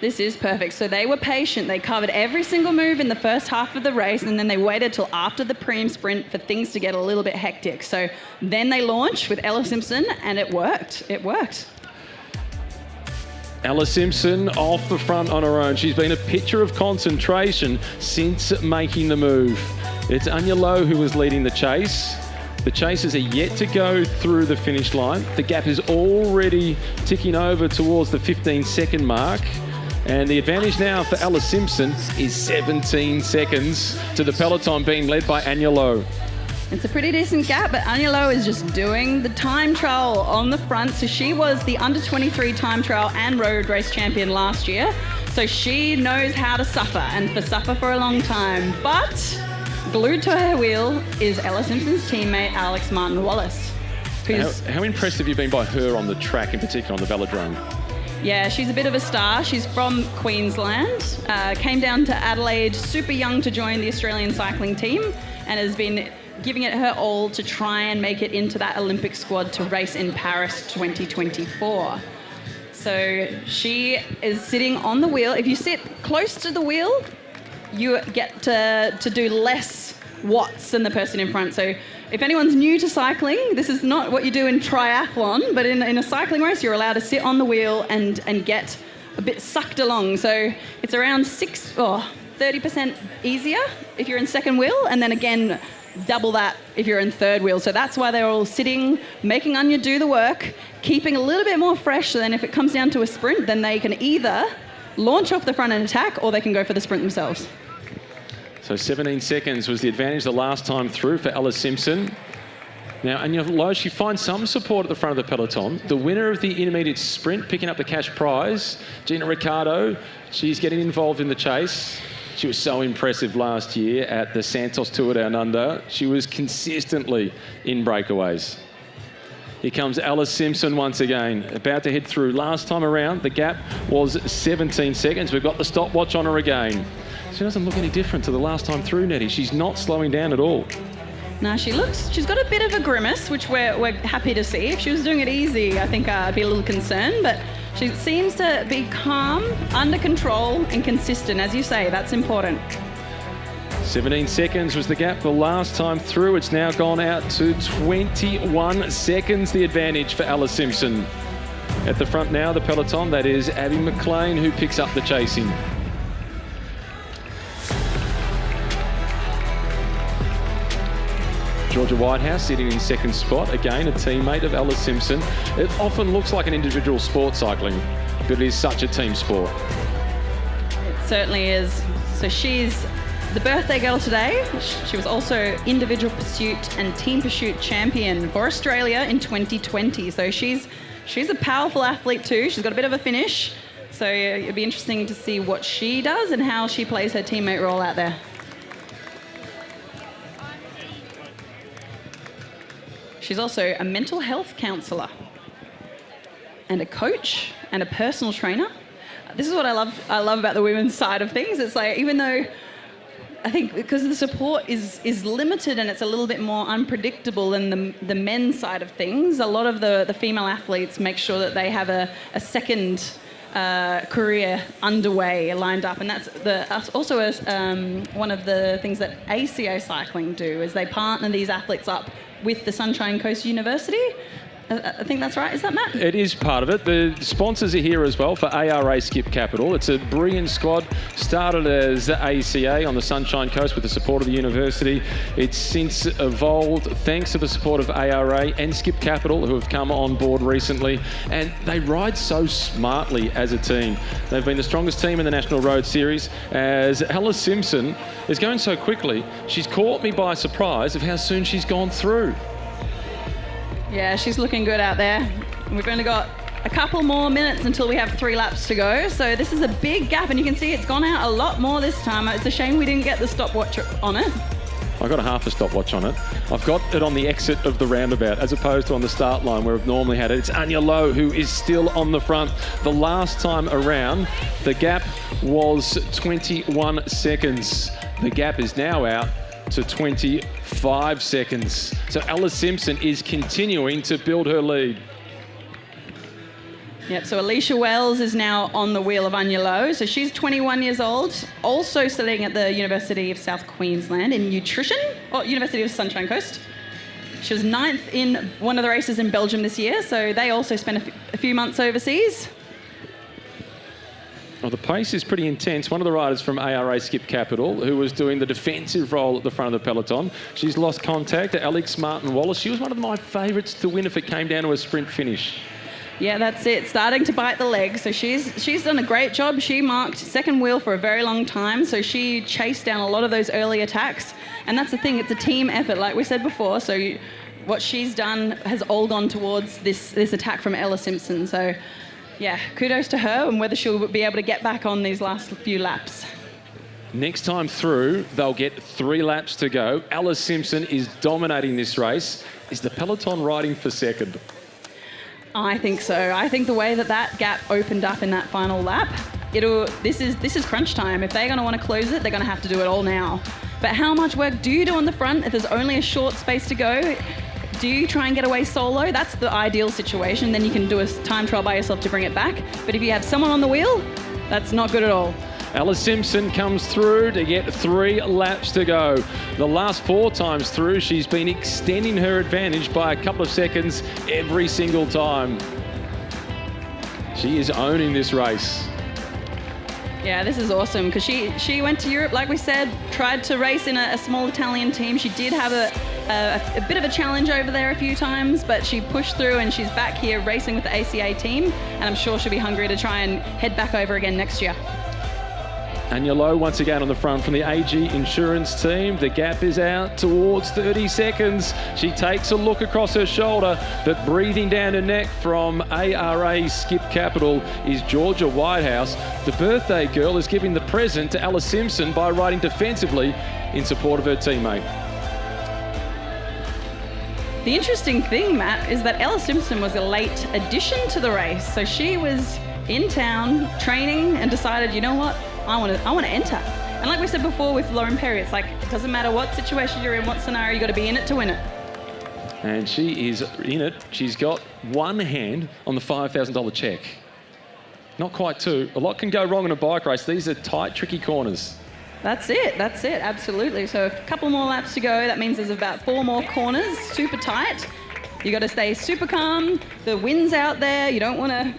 This is perfect. So they were patient. They covered every single move in the first half of the race, and then they waited till after the preem sprint for things to get a little bit hectic. So then they launched with Ella Simpson, and it worked. It worked. Ella Simpson off the front on her own. She's been a picture of concentration since making the move. It's Anya Lowe who was leading the chase. The chasers are yet to go through the finish line. The gap is already ticking over towards the 15-second mark. And the advantage now for Ella Simpson is 17 seconds to the peloton being led by Anya Lowe. It's a pretty decent gap, but Anya Lowe is just doing the time trial on the front. So she was the under-23 time trial and road race champion last year. So she knows how to suffer, and suffer for a long time. But glued to her wheel is Ella Simpson's teammate, Alex Martin-Wallace. How impressed have you been by her on the track, in particular on the velodrome? Yeah, she's a bit of a star. She's from Queensland, came down to Adelaide super young to join the Australian cycling team, and has been giving it her all to try and make it into that Olympic squad to race in Paris 2024. So she is sitting on the wheel. If you sit close to the wheel, you get to do less watts than the person in front. So if anyone's new to cycling, this is not what you do in triathlon, but in a cycling race, you're allowed to sit on the wheel and get a bit sucked along. So it's around 30% easier if you're in second wheel, and then again, double that if you're in third wheel. So that's why they're all sitting, making Anya do the work, keeping a little bit more fresh, so then if it comes down to a sprint, then they can either launch off the front and attack, or they can go for the sprint themselves. So 17 seconds was the advantage the last time through for Ella Simpson. Now, Anya Lowe, she finds some support at the front of the peloton. The winner of the intermediate sprint, picking up the cash prize, Gina Ricciardo, she's getting involved in the chase. She was so impressive last year at the Santos Tour Down Under. She was consistently in breakaways. Here comes Ella Simpson once again, about to head through. Last time around, the gap was 17 seconds. We've got the stopwatch on her again. She doesn't look any different to the last time through, Nettie. She's not slowing down at all. No, she's got a bit of a grimace, which we're happy to see. If she was doing it easy, I think I'd be a little concerned, but she seems to be calm, under control, and consistent. As you say, that's important. 17 seconds was the gap the last time through. It's now gone out to 21 seconds, the advantage for Ella Simpson. At the front now, the peloton, that is Abby McLean, who picks up the chasing. Georgia Whitehouse sitting in second spot, again a teammate of Ella Simpson. It often looks like an individual sport, cycling, but it is such a team sport. It certainly is. So she's the birthday girl today. She was also individual pursuit and team pursuit champion for Australia in 2020. So she's a powerful athlete too. She's got a bit of a finish. So it'd be interesting to see what she does and how she plays her teammate role out there. She's also a mental health counsellor and a coach and a personal trainer. This is what I love about the women's side of things. It's like, even though I think because the support is limited and it's a little bit more unpredictable than the men's side of things, a lot of the female athletes make sure that they have a second career underway, lined up, and that's also one of the things that ACO Cycling do, is they partner these athletes up with the Sunshine Coast University. I think that's right. Is that Matt? It is part of it. The sponsors are here as well for ARA Skip Capital. It's a brilliant squad. Started as ACA on the Sunshine Coast with the support of the university. It's since evolved thanks to the support of ARA and Skip Capital, who have come on board recently. And they ride so smartly as a team. They've been the strongest team in the National Road Series. As Ella Simpson is going so quickly, she's caught me by surprise of how soon she's gone through. Yeah, she's looking good out there. We've only got a couple more minutes until we have 3 laps to go. So this is a big gap, and you can see it's gone out a lot more this time. It's a shame we didn't get the stopwatch on it. I got a half a stopwatch on it. I've got it on the exit of the roundabout as opposed to on the start line where I've normally had it. It's Anya Lowe who is still on the front. The last time around, the gap was 21 seconds. The gap is now out to 25 seconds. So Ella Simpson is continuing to build her lead. Yep, so Alicia Wells is now on the wheel of Anya Lowe. So she's 21 years old, also studying at the University of South Queensland in nutrition, or University of Sunshine Coast. She was 9th in one of the races in Belgium this year, so they also spent a few months overseas. Well, the pace is pretty intense. One of the riders from ARA Skip Capital, who was doing the defensive role at the front of the peloton, she's lost contact to Alex Martin-Wallace. She was one of my favourites to win if it came down to a sprint finish. Yeah, that's it. Starting to bite the leg. So she's done a great job. She marked second wheel for a very long time. So she chased down a lot of those early attacks. And that's the thing. It's a team effort, like we said before. So what she's done has all gone towards this attack from Ella Simpson. So yeah, kudos to her, and whether she'll be able to get back on these last few laps. Next time through, they'll get 3 laps to go. Ella Simpson is dominating this race. Is the peloton riding for second? I think so. I think the way that gap opened up in that final lap, this is crunch time. If they're going to want to close it, they're going to have to do it all now. But how much work do you do on the front if there's only a short space to go? Do you try and get away solo? That's the ideal situation. Then you can do a time trial by yourself to bring it back. But if you have someone on the wheel, that's not good at all. Ella Simpson comes through to get 3 laps to go. The last 4 times through, she's been extending her advantage by a couple of seconds every single time. She is owning this race. Yeah, this is awesome because she went to Europe, like we said, tried to race in a small Italian team. She did have a bit of a challenge over there a few times, but she pushed through and she's back here racing with the ACA team, and I'm sure she'll be hungry to try and head back over again next year. Anya Lowe once again on the front from the AG Insurance team. The gap is out towards 30 seconds. She takes a look across her shoulder, but breathing down her neck from ARA Skip Capital is Georgia Whitehouse. The birthday girl is giving the present to Ella Simpson by riding defensively in support of her teammate. The interesting thing, Matt, is that Ella Simpson was a late addition to the race. So she was in town training and decided, you know what? I want to enter. And like we said before with Lauren Perry, it's like, it doesn't matter what situation you're in, what scenario, you got to be in it to win it. And she is in it. She's got one hand on the $5,000 check. Not quite two. A lot can go wrong in a bike race. These are tight, tricky corners. That's it, absolutely. So a couple more laps to go. That means there's about 4 more corners, super tight. You got to stay super calm. The wind's out there. You don't want to,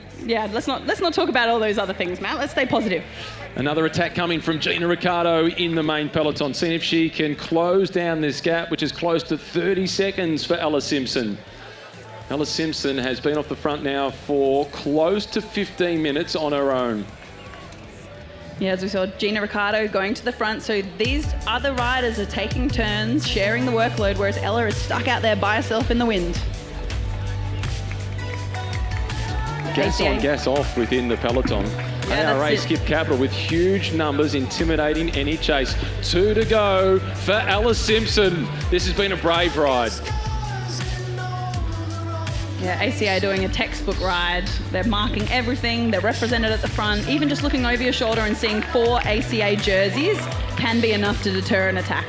let's not talk about all those other things, Matt. Let's stay positive. Another attack coming from Gina Ricciardo in the main peloton. Seeing if she can close down this gap, which is close to 30 seconds for Ella Simpson. Ella Simpson has been off the front now for close to 15 minutes on her own. Yeah, as we saw, Gina Ricciardo going to the front. So these other riders are taking turns, sharing the workload, whereas Ella is stuck out there by herself in the wind. Gas on, gas off within the peloton. ARA Skip Capital with huge numbers intimidating any chase. 2 to go for Ella Simpson. This has been a brave ride. Yeah, ACA doing a textbook ride. They're marking everything. They're represented at the front. Even just looking over your shoulder and seeing 4 ACA jerseys can be enough to deter an attack.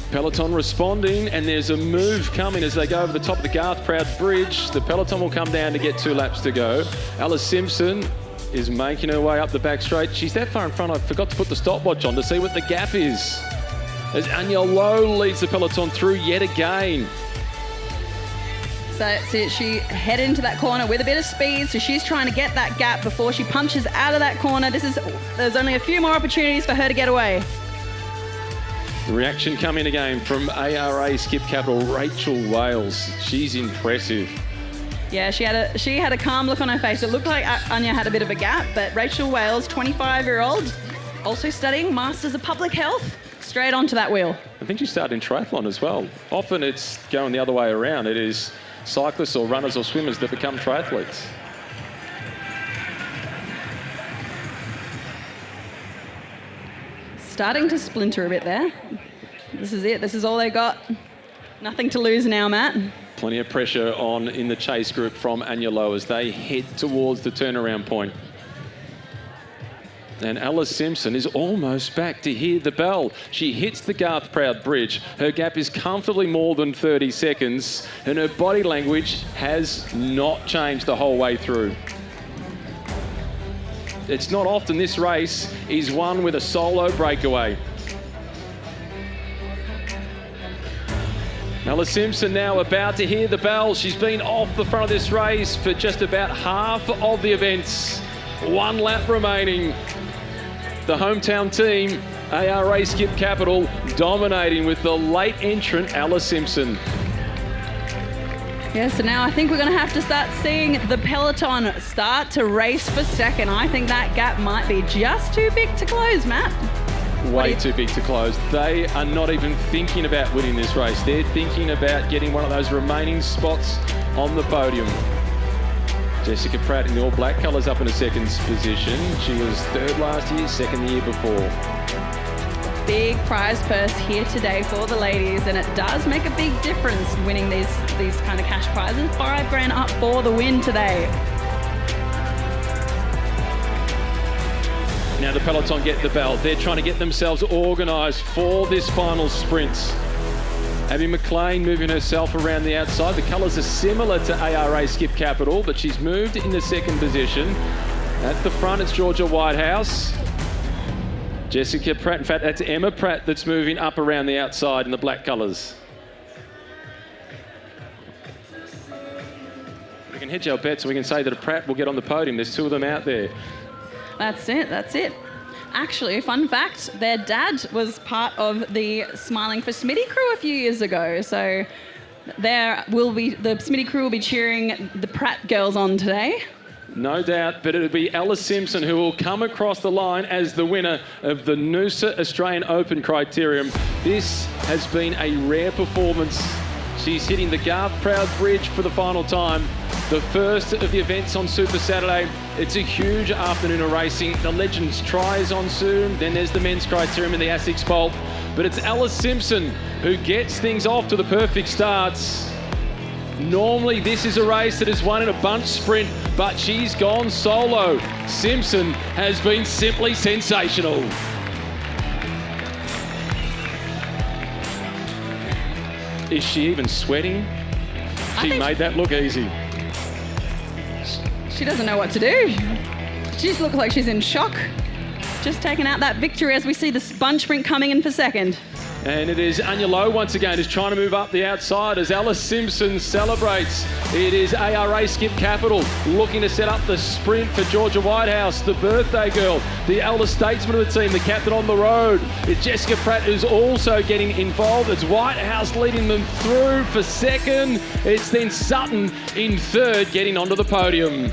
Peloton responding, and there's a move coming as they go over the top of the Garth Proud Bridge. The peloton will come down to get 2 laps to go. Ella Simpson is making her way up the back straight. She's that far in front, I forgot to put the stopwatch on to see what the gap is. As Anya Lowe leads the peloton through yet again. So she headed into that corner with a bit of speed, so she's trying to get that gap before she punches out of that corner. There's only a few more opportunities for her to get away. The reaction coming again from ARA Skip Capital, Rachel Wales. She's impressive. Yeah, she had a calm look on her face. It looked like Anya had a bit of a gap, but Rachel Wales, 25-year-old, also studying Masters of Public Health, straight onto that wheel. I think she started in triathlon as well. Often it's going the other way around. It is cyclists or runners or swimmers that become triathletes. Starting to splinter a bit there. This is it. This is all they got. Nothing to lose now, Matt. Plenty of pressure on in the chase group from Anya Lowe as they head towards the turnaround point. And Ella Simpson is almost back to hear the bell. She hits the Garth Proud Bridge. Her gap is comfortably more than 30 seconds, and her body language has not changed the whole way through. It's not often this race is won with a solo breakaway. Ella Simpson now about to hear the bell. She's been off the front of this race for just about half of the events. 1 lap remaining. The hometown team, ARA Skip Capital, dominating with the late entrant, Ella Simpson. Yeah, so now I think we're going to have to start seeing the peloton start to race for second. I think that gap might be just too big to close, Matt. Way too big to close. They are not even thinking about winning this race. They're thinking about getting one of those remaining spots on the podium. Jessica Pratt in the all black colours up in a second position. She was 3rd last year, 2nd the year before. Big prize purse here today for the ladies, and it does make a big difference winning these kind of cash prizes. $5 grand up for the win today. Now the peloton get the bell. They're trying to get themselves organised for this final sprint. Abby McLean moving herself around the outside. The colours are similar to ARA Skip Capital, but she's moved into second position. At the front, it's Georgia Whitehouse. Jessica Pratt, in fact, that's Emma Pratt that's moving up around the outside in the black colours. We can hedge our bets and we can say that a Pratt will get on the podium. There's two of them out there. That's it. Actually, fun fact, their dad was part of the Smiling for Smitty crew a few years ago. So the Smitty crew will be cheering the Pratt girls on today. No doubt, but it'll be Ella Simpson who will come across the line as the winner of the Noosa Australian Open Criterium. This has been a rare performance. She's hitting the Garth Proud Bridge for the final time. The first of the events on Super Saturday. It's a huge afternoon of racing. The Legends Try is on soon. Then there's the Men's Criterium and the ASICS Bolt. But it's Ella Simpson who gets things off to the perfect starts. Normally this is a race that is won in a bunch sprint, but she's gone solo. Simpson has been simply sensational. Is she even sweating? She made that look easy. She doesn't know what to do. She just looks like she's in shock. Just taking out that victory as we see the bunch sprint coming in for second. And it is Anya Lowe once again who's trying to move up the outside as Alice Simpson celebrates. It is ARA Skip Capital looking to set up the sprint for Georgia Whitehouse, the birthday girl, the elder statesman of the team, the captain on the road. It's Jessica Pratt who's also getting involved. It's Whitehouse leading them through for second. It's then Sutton in third getting onto the podium.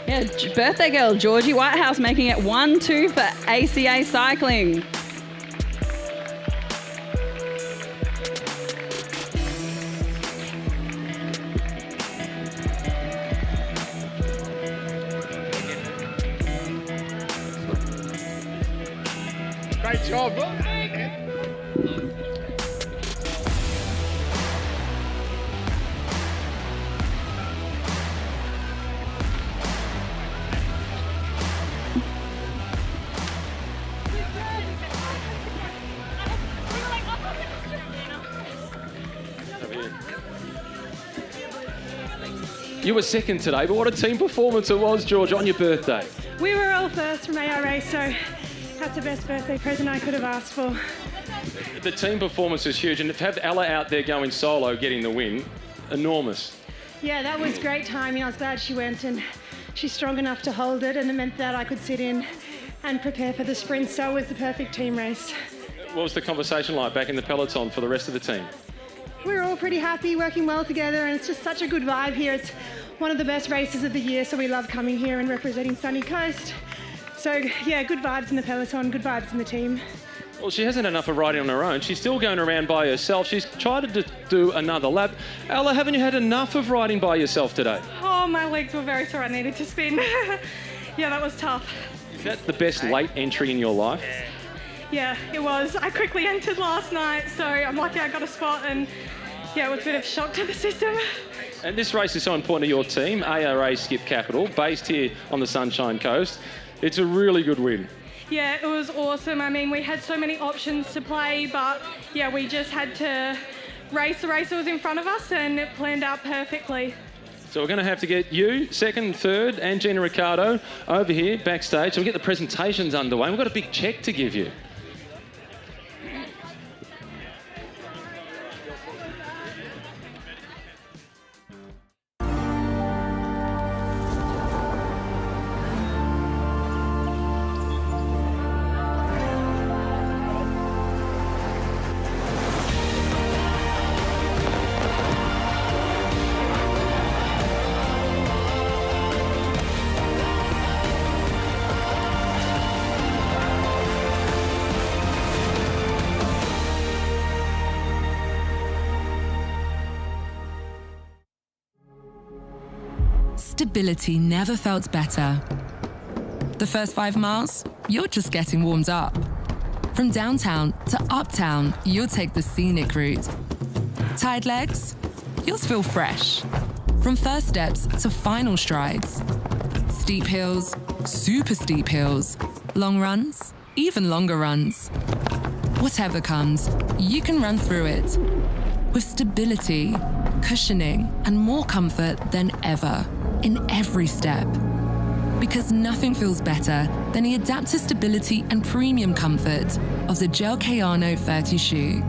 Yeah, birthday girl Georgie Whitehouse making it 1-2 for ACA Cycling. Great job. You were second today, but what a team performance it was, George, on your birthday. We were all first from ARA, so that's the best birthday present I could have asked for. The team performance is huge, and to have Ella out there going solo, getting the win, enormous. Yeah, that was great timing. I was glad she went, and she's strong enough to hold it, and it meant that I could sit in and prepare for the sprint, so it was the perfect team race. What was the conversation like back in the peloton for the rest of the team? We're all pretty happy, working well together, and it's just such a good vibe here. It's one of the best races of the year, so we love coming here and representing Sunny Coast. So, yeah, good vibes in the peloton, good vibes in the team. Well, she hasn't enough of riding on her own. She's still going around by herself. She's tried to do another lap. Ella, haven't you had enough of riding by yourself today? Oh, my legs were very sore. I needed to spin. Yeah, that was tough. Is that the best late entry in your life? Yeah, it was. I quickly entered last night, so I'm lucky I got a spot, and yeah, it was a bit of a shock to the system. And this race is so important to your team, ARA Skip Capital, based here on the Sunshine Coast. It's a really good win. Yeah, it was awesome. I mean, we had so many options to play, but yeah, we just had to race the race that was in front of us, and it planned out perfectly. So we're going to have to get you, second, third, and Gina Ricciardo over here backstage. So we'll get the presentations underway. We've got a big check to give you. Stability never felt better. The first 5 miles, you're just getting warmed up. From downtown to uptown, you'll take the scenic route. Tired legs? You'll feel fresh. From first steps to final strides. Steep hills, super steep hills, long runs, even longer runs. Whatever comes, you can run through it with stability, cushioning, and more comfort than ever in every step. Because nothing feels better than the adaptive stability and premium comfort of the Gel Kayano 30 shoe.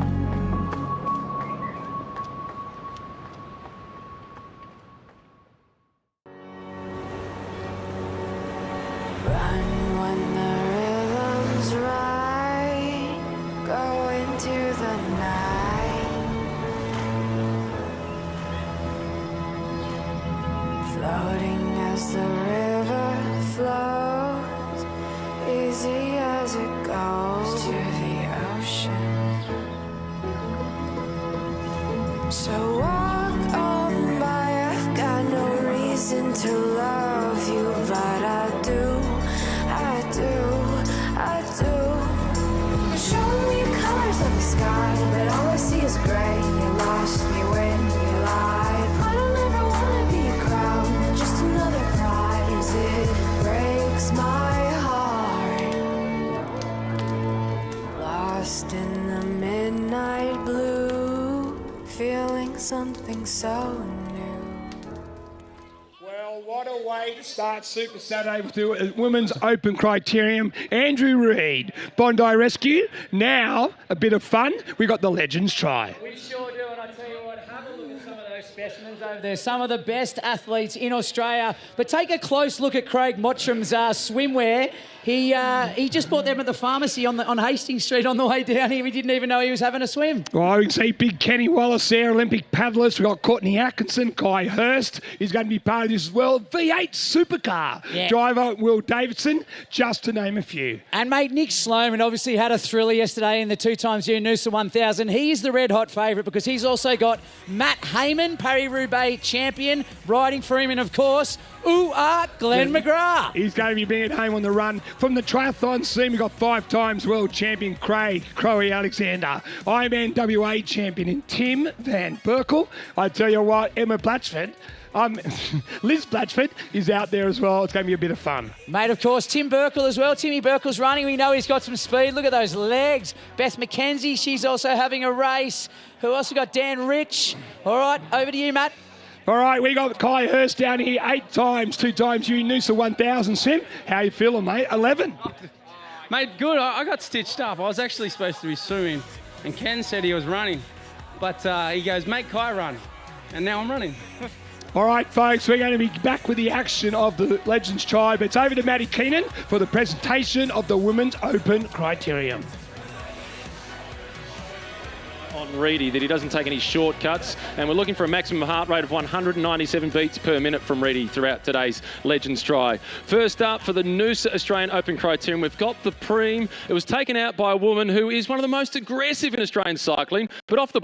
Run when the rhythm's right, go into the night, floating as the river flows, easy as it goes to the ocean. So walk on by, I've got no reason to love you, but I do. Show me colors of the sky, but all I see is gray. You lost me when you lied. I don't ever wanna be a crown, just another prize. It breaks my heart. Lost in the midnight blue, feeling something so new. Well, what a way to start Super Saturday with the Women's Open Criterium. Andrew Reid, Bondi Rescue. Now, a bit of fun. We got the Legends Try. We sure do, and I tell you what, have a look at some of those specimens over there. Some of the best athletes in Australia. But take a close look at Craig Mottram's swimwear. He just bought them at the pharmacy on Hastings Street on the way down here. We didn't even know he was having a swim. Well, we can see big Kenny Wallace there, Olympic paddlers. We've got Courtney Atkinson, Kai Hurst. He's going to be part of this as well. V8 supercar driver Will Davidson, just to name a few. And mate, Nick Sloman obviously had a thriller yesterday in the 2x Noosa 1000. He's the red-hot favourite because he's also got Matt Heyman, Paris-Roubaix champion, riding for him, and of course, Glenn McGrath. He's going to be bringing it home on the run. From the triathlon scene, we've got 5 times world champion Craig Crowe Alexander, Ironman WA champion in Tim Van Berkel. I tell you what, Emma Blatchford, Liz Blatchford is out there as well. It's going to be a bit of fun. Mate, of course, Tim Berkel as well. Timmy Berkel's running. We know he's got some speed. Look at those legs. Beth McKenzie, she's also having a race. Who else? We got Dan Rich. All right, over to you, Matt. All right, we got Kai Hurst down here 8 times, 2 times you Noosa 1000 sim. How you feeling, mate? 11. Mate, good. I got stitched up. I was actually supposed to be swimming, and Ken said he was running, but he goes, make Kai run, and now I'm running. All right, folks, we're going to be back with the action of the Legends Tribe. It's over to Maddie Keenan for the presentation of the Women's Open Criterium. On Reedy that he doesn't take any shortcuts, and we're looking for a maximum heart rate of 197 beats per minute from Reedy throughout today's Legends Try. First up for the Noosa Australian Open Criterium, we've got the Preem. It was taken out by a woman who is one of the most aggressive in Australian cycling, but off the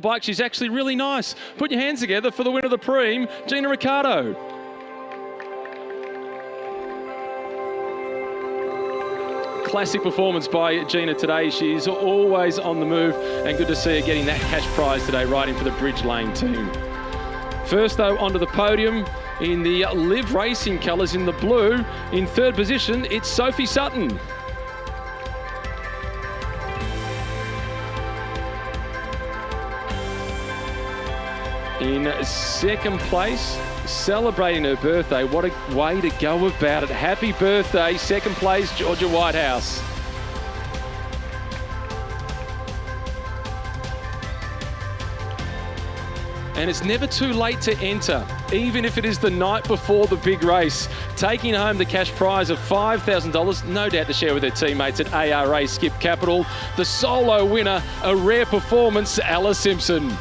bike she's actually really nice. Put your hands together for the winner of the Preem, Gina Ricciardo. Classic performance by Gina today. She's always on the move, and good to see her getting that cash prize today, riding for the Bridge Lane team. First, though, onto the podium in the Live Racing colours in the blue. In third position, it's Sophie Sutton. In second place, celebrating her birthday. What a way to go about it. Happy birthday, second place, Georgia Whitehouse. And it's never too late to enter, even if it is the night before the big race. Taking home the cash prize of $5,000, no doubt to share with her teammates at ARA Skip Capital. The solo winner, a rare performance, Ella Simpson.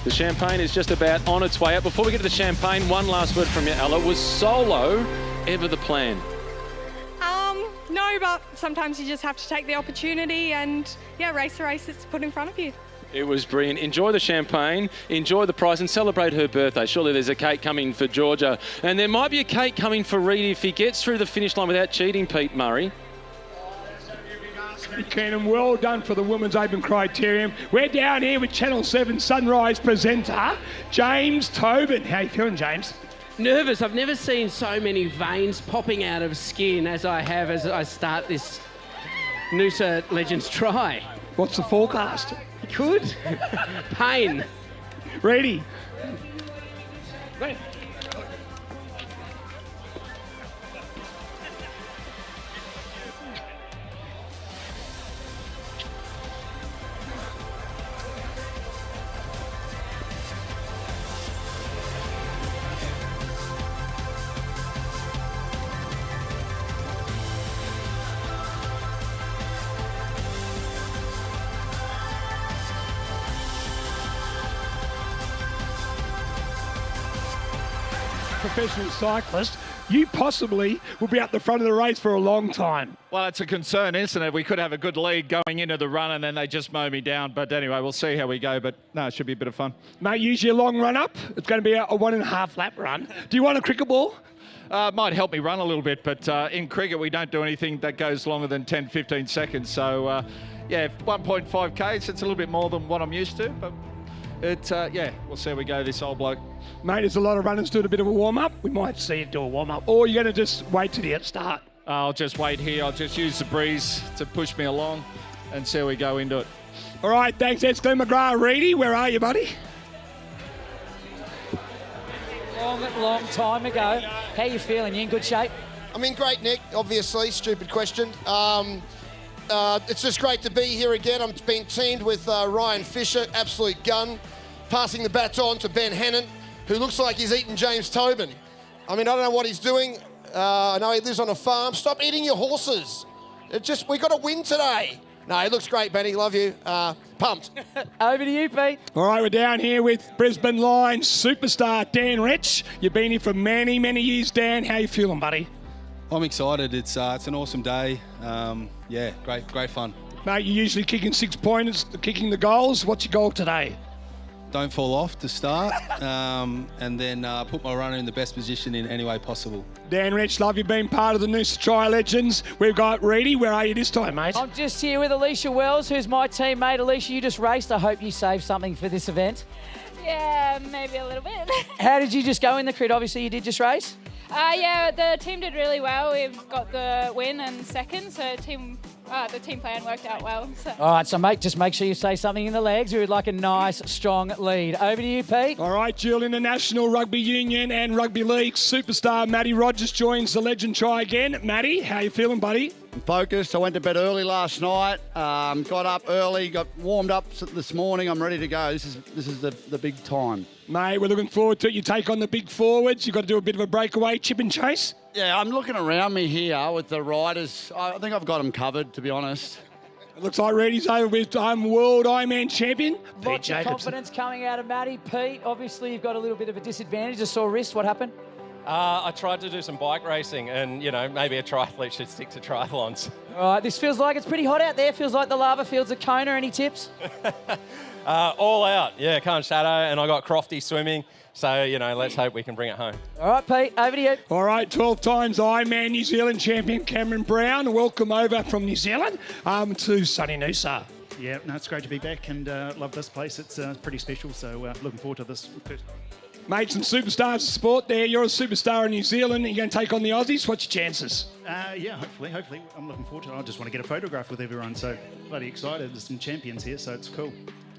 The champagne is just about on its way up. Before we get to the champagne, one last word from you, Ella. Was solo ever the plan? No, but sometimes you just have to take the opportunity and, race the race that's put in front of you. It was brilliant. Enjoy the champagne, enjoy the prize, and celebrate her birthday. Surely there's a cake coming for Georgia. And there might be a cake coming for Reed if he gets through the finish line without cheating, Pete Murray. Keenan, well done for the Women's Open Criterium. We're down here with Channel 7 Sunrise presenter, James Tobin. How you feeling, James? Nervous. I've never seen so many veins popping out of skin as I have as I start this Noosa Legends Try. What's the forecast? Good. Pain. Ready? Professional cyclist, you possibly will be at the front of the race for a long time. Well, it's a concern, isn't it? We could have a good lead going into the run and then they just mow me down. But anyway, we'll see how we go. But no, it should be a bit of fun. Mate, use your long run up. It's going to be a 1.5 lap run. Do you want a cricket ball? Might help me run a little bit, but in cricket we don't do anything that goes longer than 10, 15 seconds. So, 1.5 Ks, it's a little bit more than what I'm used to. But we'll see how we go, this old bloke. Mate, there's a lot of runners doing a bit of a warm-up. We might see you do a warm-up. Or you're going to just wait till the start. I'll just wait here. I'll just use the breeze to push me along and see how we go into it. All right, thanks. That's Glenn McGrath. Reedy, where are you, buddy? Long time ago. How you feeling? You in good shape? I'm in great nick, obviously. Stupid question. It's just great to be here again. I've been teamed with Ryan Fisher, absolute gun, passing the baton to Ben Hannon, who looks like he's eating James Tobin. I mean, I don't know what he's doing. I know he lives on a farm. Stop eating your horses. We got to win today. No, he looks great, Benny. Love you. Pumped. Over to you, Pete. All right, we're down here with Brisbane Lions superstar Dan Rich. You've been here for many, many years, Dan. How you feeling, buddy? I'm excited. It's an awesome day. Great fun. Mate, you're usually kicking 6 pointers, kicking the goals. What's your goal today? Don't fall off to start, and then put my runner in the best position in any way possible. Dan Rich, love you being part of the Noosa Tri Legends. We've got Reedy. Where are you this time, mate? I'm just here with Alicia Wells, who's my teammate. Alicia, you just raced. I hope you saved something for this event. Yeah, maybe a little bit. How did you just go in the crit? Obviously, you did just race. The team did really well. We've got the win and second, so the team plan worked out well. So. All right, so mate, just make sure you say something in the legs. We would like a nice, strong lead. Over to you, Pete. All right, dual international rugby union and rugby league superstar Matty Rogers joins the Legend Try again. Matty, how you feeling, buddy? I'm focused. I went to bed early last night. Got up early. Got warmed up this morning. I'm ready to go. This is the big time. Mate, we're looking forward to it. You take on the big forwards. You've got to do a bit of a breakaway, chip and chase. Yeah, I'm looking around me here with the riders. I think I've got them covered, to be honest. It looks like Reedy's over with World Ironman champion, Pete Lots of Jacobson. confidence coming out of Matty. Pete, obviously, you've got a little bit of a disadvantage. A sore wrist. What happened? I tried to do some bike racing, and, maybe a triathlete should stick to triathlons. All right, this feels like it's pretty hot out there. Feels like the lava fields of Kona. Any tips? All out. Yeah, can't shadow, and I got Crofty swimming. So, let's hope we can bring it home. All right, Pete, over to you. All right, 12 times Ironman New Zealand champion Cameron Brown. Welcome over from New Zealand to sunny Noosa. Yeah, no, it's great to be back and love this place. It's pretty special, so looking forward to this. Mate, some superstars of sport there. You're a superstar in New Zealand. You're going to take on the Aussies. What's your chances? Hopefully. I'm looking forward to it. I just want to get a photograph with everyone, so bloody excited. There's some champions here, so it's cool.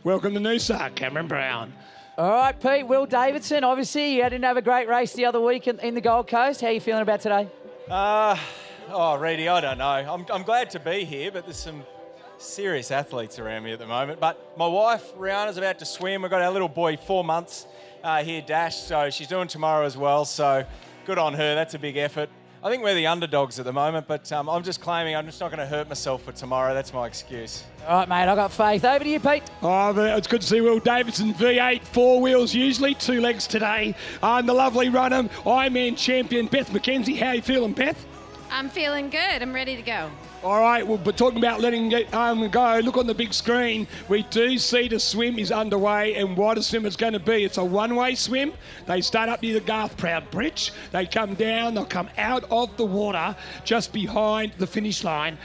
Welcome to Noosa, Cameron Brown. All right, Pete, Will Davidson, obviously you didn't have a great race the other week in the Gold Coast. How are you feeling about today? Reedy, I don't know. I'm glad to be here, but there's some serious athletes around me at the moment. But my wife, Rihanna's about to swim. We've got our little boy, 4 months, here, Dash, so she's doing tomorrow as well. So good on her. That's a big effort. I think we're the underdogs at the moment, but I'm just claiming I'm just not going to hurt myself for tomorrow. That's my excuse. All right, mate, I've got faith. Over to you, Pete. Oh, it's good to see Will Davidson, V8, 4 wheels usually, 2 legs today. And the lovely runner, Ironman champion, Beth McKenzie. How are you feeling, Beth? I'm feeling good. I'm ready to go. All right, well, but talking about letting it go, look on the big screen. We do see the swim is underway, and what a swim it's going to be. It's a one-way swim. They start up near the Garth Proud Bridge. They come down, they'll come out of the water just behind the finish line.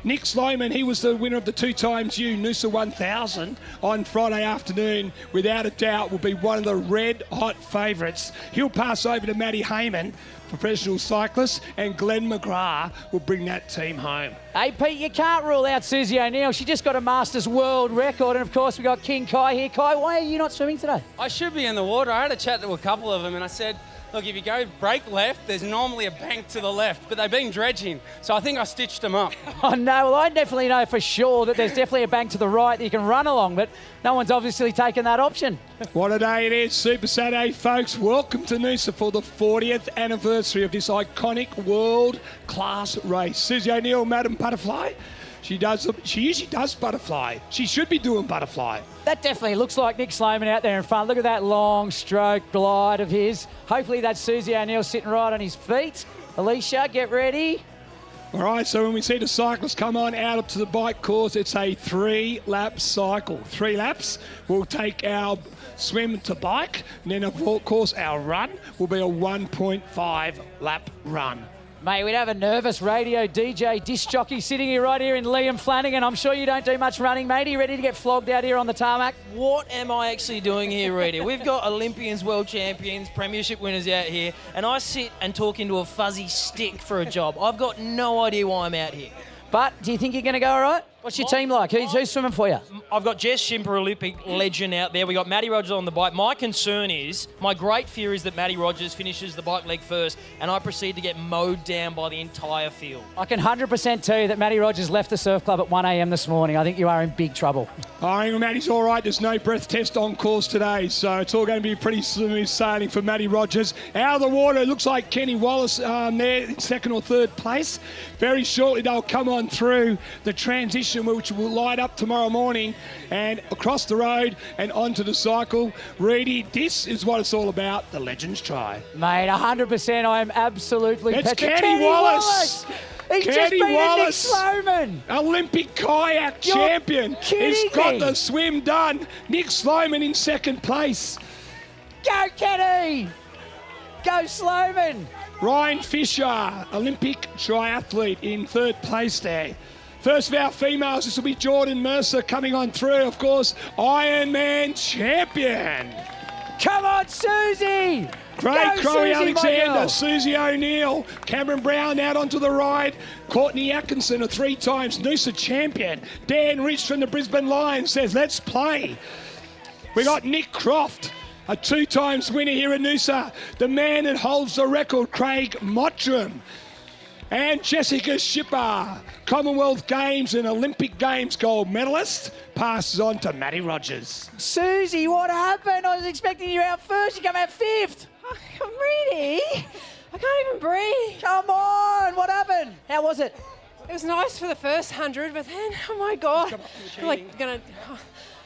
Nick Sloman, he was the winner of the 2xU Noosa 1000 on Friday afternoon. Without a doubt, will be one of the red-hot favourites. He'll pass over to Matty Heyman, professional cyclist, and Glenn McGrath will bring that team home. Hey, Pete, you can't rule out Susie O'Neill. She just got a Masters world record. And, of course, we've got King Kai here. Kai, why are you not swimming today? I should be in the water. I had a chat to a couple of them and I said, look, if you go break left, there's normally a bank to the left, but they've been dredging, so I think I stitched them up. Oh, no, well, I definitely know for sure that there's definitely a bank to the right that you can run along, but no one's obviously taken that option. What a day it is, Super Saturday, folks. Welcome to Noosa for the 40th anniversary of this iconic world-class race. Susie O'Neill, Madam Butterfly. She usually does butterfly. She should be doing butterfly. That definitely looks like Nick Sloman out there in front. Look at that long stroke glide of his. Hopefully that's Susie O'Neill sitting right on his feet. Alicia, get ready. All right, so when we see the cyclists come on out up to the bike course, it's a 3-lap cycle. 3 laps, we'll take our swim to bike, and then of course our run will be a 1.5-lap run. Mate, we'd have a nervous radio DJ disc jockey sitting here right here in Liam Flanagan. I'm sure you don't do much running, mate. Are you ready to get flogged out here on the tarmac? What am I actually doing here, Rita? We've got Olympians, world champions, premiership winners out here, and I sit and talk into a fuzzy stick for a job. I've got no idea why I'm out here. But do you think you're going to go all right? What's your team like? Who's swimming for you? I've got Jess Shimper, Olympic legend out there. We got Matty Rogers on the bike. My concern is, my great fear is that Matty Rogers finishes the bike leg first and I proceed to get mowed down by the entire field. I can 100% tell you that Matty Rogers left the surf club at 1 a.m. this morning. I think you are in big trouble. I think Matty's all right. There's no breath test on course today, so it's all going to be pretty smooth sailing for Matty Rogers. Out of the water, it looks like Kenny Wallace there in second or third place. Very shortly, they'll come on through the transition, which will light up tomorrow morning, and across the road and onto the cycle. Reedy, this is what it's all about, the Legends Try. Mate, 100%. I am absolutely It's petrified. Kenny Wallace. He's just beaten Nick Sloman. Olympic kayak champion. He's got the swim done. Nick Sloman in second place. Go, Kenny. Go, Sloman. Ryan Fisher, Olympic triathlete, in third place there. First of our females, this will be Jordan Mercer coming on through, of course, IRONMAN champion. Come on, Susie. Craig Go, Crowe Susie, Alexander, Susie O'Neill, Cameron Brown out onto the right, Courtney Atkinson, a 3-time Noosa champion. Dan Rich from the Brisbane Lions says, let's play. We got Nick Croft, a 2-time winner here in Noosa. The man that holds the record, Craig Mottram. And Jessica Schipper, Commonwealth Games and Olympic Games gold medalist, passes on to Matty Rogers. Susie, what happened? I was expecting you out first. You come out fifth. I'm ready. I can't even breathe. Come on, what happened? How was it? It was nice for the first 100, but then, oh my God, I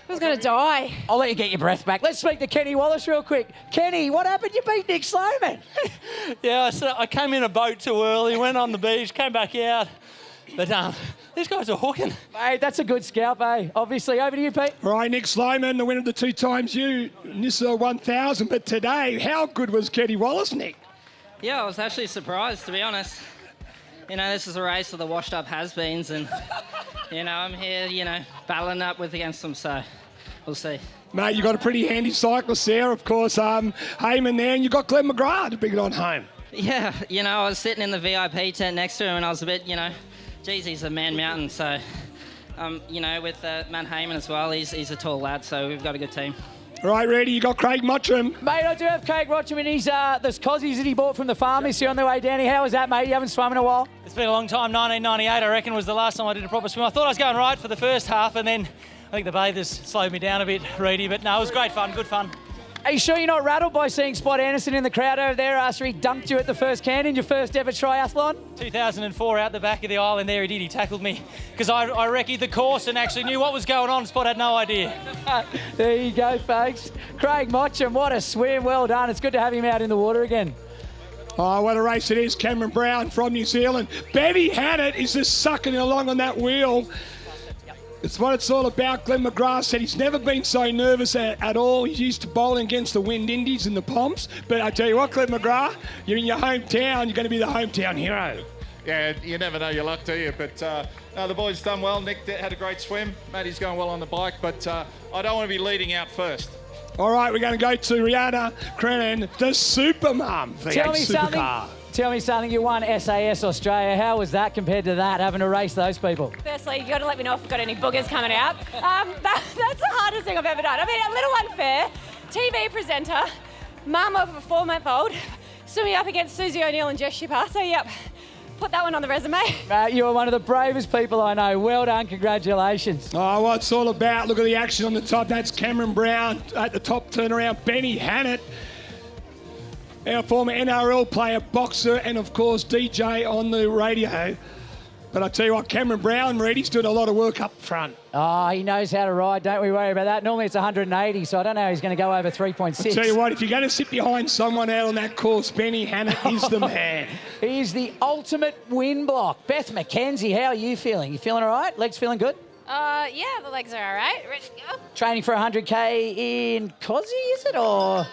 was going to die. I'll let you get your breath back. Let's speak to Kenny Wallace real quick. Kenny, what happened? You beat Nick Sloman. Yeah, I came in a boat too early, went on the beach, came back out. But these guys are hooking. Mate, that's a good scalp, eh? Obviously. Over to you, Pete. All right, Nick Sloman, the winner of the 2xU Noosa 1000. But today, how good was Kenny Wallace, Nick? Yeah, I was actually surprised, to be honest. You know, this is a race of the washed-up has-beens, and, you know, I'm here, battling up against them, so we'll see. Mate, you got a pretty handy cyclist there, of course, Heyman there, and you got Glenn McGrath to bring it on home. Yeah, I was sitting in the VIP tent next to him, and I was a bit, geez, he's a man mountain, so, with Matt Heyman as well, he's a tall lad, so we've got a good team. All right, ready, you got Craig Mottram. Mate, I do have Craig Mottram, and he's there's cozzies that he bought from the pharmacy on the way down. How was that, mate? You haven't swum in a while? It's been a long time. 1998, I reckon, was the last time I did a proper swim. I thought I was going right for the first half, and then I think the bathers slowed me down a bit, Reedy. But no, it was great fun, good fun. Are you sure you're not rattled by seeing Spot Anderson in the crowd over there after he dunked you at the first can in your first ever triathlon? 2004, out the back of the island there, he did. He tackled me because I recce'd the course and actually knew what was going on. Spot had no idea. There you go, folks. Craig Mottram, what a swim. Well done. It's good to have him out in the water again. Oh, what a race it is. Cameron Brown from New Zealand. Benny Hannett is just sucking along on that wheel. It's what it's all about. Glenn McGrath said he's never been so nervous at all. He's used to bowling against the Wind Indies and the Poms. But I tell you what, Glenn McGrath, you're in your hometown. You're going to be the hometown hero. Yeah, you never know your luck, do you? But no, the boys done well. Nick had a great swim. Matty's going well on the bike, but I don't want to be leading out first. All right, we're going to go to Rihanna Crennan, the super mum. Tell me something. You won SAS Australia. How was that compared to that, having to race those people? Firstly, you've got to let me know if you've got any boogers coming out. That's the hardest thing I've ever done. I mean, a little unfair. TV presenter, mum of a 4-month-old, swimming up against Susie O'Neill and Jess Shipper. So, yep, put that one on the resume. You are one of the bravest people I know. Well done. Congratulations. Oh, what it's all about. Look at the action on the top. That's Cameron Brown at the top turnaround. Benny Hannett, our former NRL player, boxer, and of course DJ on the radio. But I tell you what, Cameron Brown, he's doing a lot of work up front. Oh, he knows how to ride. Don't we worry about that. Normally it's 180, so I don't know how he's going to go over 3.6. I tell you what, if you're going to sit behind someone out on that course, Benny Hannett is the man. He's the ultimate win block. Beth McKenzie, how are you feeling? You feeling all right? Legs feeling good? Yeah, the legs are all right. Ready to go? Training for 100k in Cozzy, is it, or?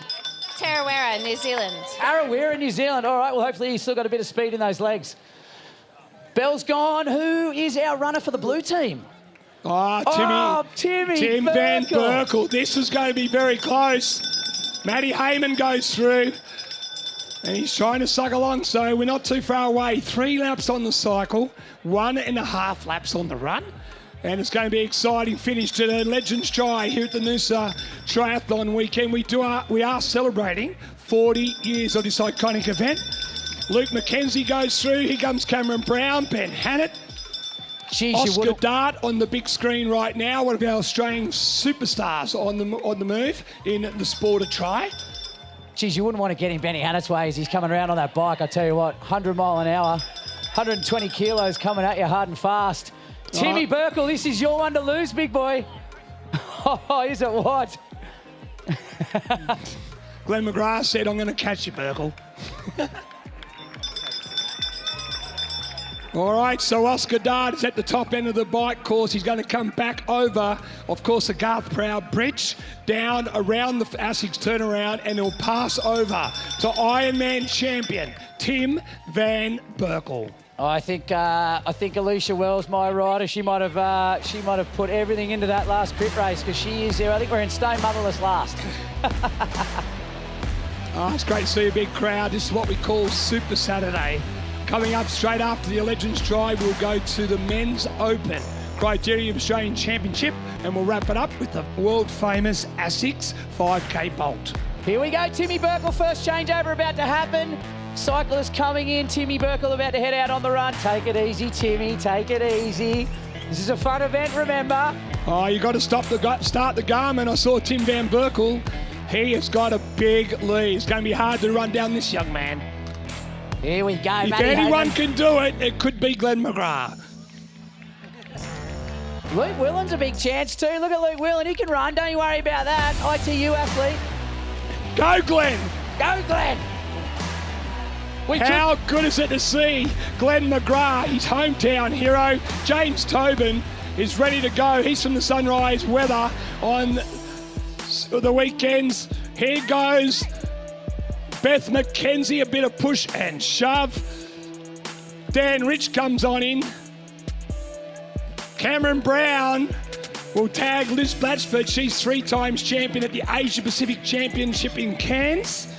Tarawera, New Zealand. Tarawera, New Zealand. All right, well, hopefully he's still got a bit of speed in those legs. Bell's gone. Who is our runner for the blue team? Tim Van Berkel. This is going to be very close. Matty Heyman goes through, and he's trying to suck along, so we're not too far away. 3 laps on the cycle, 1.5 laps on the run. And it's going to be an exciting finish to the Legends Try here at the Noosa Triathlon weekend. We are celebrating 40 years of this iconic event. Luke McKenzie goes through. Here comes Cameron Brown, Ben Hannett. Oscar Dart on the big screen right now. One of our Australian superstars on the move in the sport of try. Geez, you wouldn't want to get in Benny Hannett's way as he's coming around on that bike. I tell you what, 100 mile an hour, 120 kilos coming at you hard and fast. Timmy Berkel, this is your one to lose, big boy. Oh, is it what? Glenn McGrath said, I'm going to catch you, Berkel. All right, so Oscar Dart is at the top end of the bike course. He's going to come back over, of course, the Garth Proud Bridge, down around the Asics turnaround, and he'll pass over to Ironman champion Tim Van Berkel. I think Alicia Wells, my rider, she might have put everything into that last crit race because she is there. I think we're in Stone Motherless last. It's great to see a big crowd. This is what we call Super Saturday. Coming up straight after the Legends Try, we'll go to the Men's Open Criterium Australian Championship, and we'll wrap it up with the world-famous Asics 5K Bolt. Here we go, Timmy Berkel, first changeover about to happen. Cyclist coming in, Timmy Berkel about to head out on the run. Take it easy, Timmy, take it easy. This is a fun event, remember. Oh, you got to start the Garmin. I saw Tim Van Berkel. He has got a big lead. It's going to be hard to run down this young man. Here we go, If anyone can do it, it could be Glenn McGrath. Luke Willen's a big chance too. Look at Luke Willen, he can run, don't you worry about that. ITU athlete. Go Glenn! Go Glenn! How good is it to see Glenn McGrath, his hometown hero, James Tobin, is ready to go. He's from the Sunrise Weather on the weekends. Here goes Beth McKenzie, a bit of push and shove. Dan Rich comes on in. Cameron Brown will tag Liz Blatchford. She's 3 times champion at the Asia Pacific Championship in Cairns.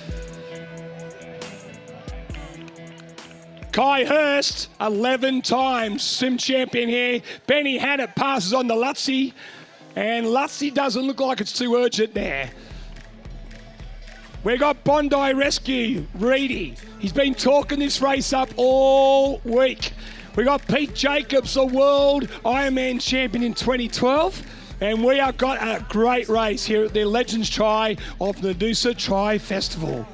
Kai Hurst, 11 times swim champion here. Benny Hannett passes on to Lutzy, and Lutzy doesn't look like it's too urgent there. We got Bondi Rescue, Reedy. He's been talking this race up all week. We got Pete Jacobs, the world Ironman champion in 2012. And we have got a great race here at the Legends Try of the Noosa Tri Festival.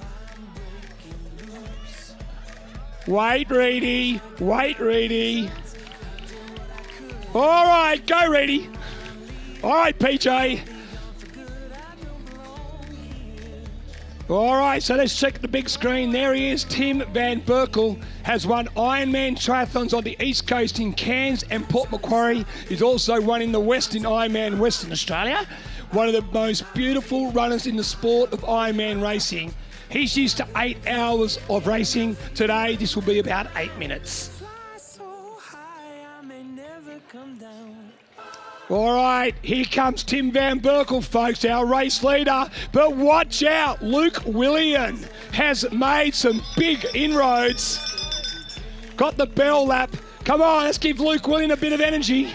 Wait, Reedy. Wait, Reedy. All right, go, Reedy. All right, PJ. All right, so let's check the big screen. There he is. Tim Van Berkel has won Ironman triathlons on the East Coast in Cairns and Port Macquarie. He's also won in the Western Ironman Western Australia. One of the most beautiful runners in the sport of Ironman racing. He's used to 8 hours of racing. Today, this will be about 8 minutes. All right, here comes Tim Van Berkel, folks, our race leader. But watch out, Luke Willian has made some big inroads. Got the bell lap. Come on, let's give Luke Willian a bit of energy.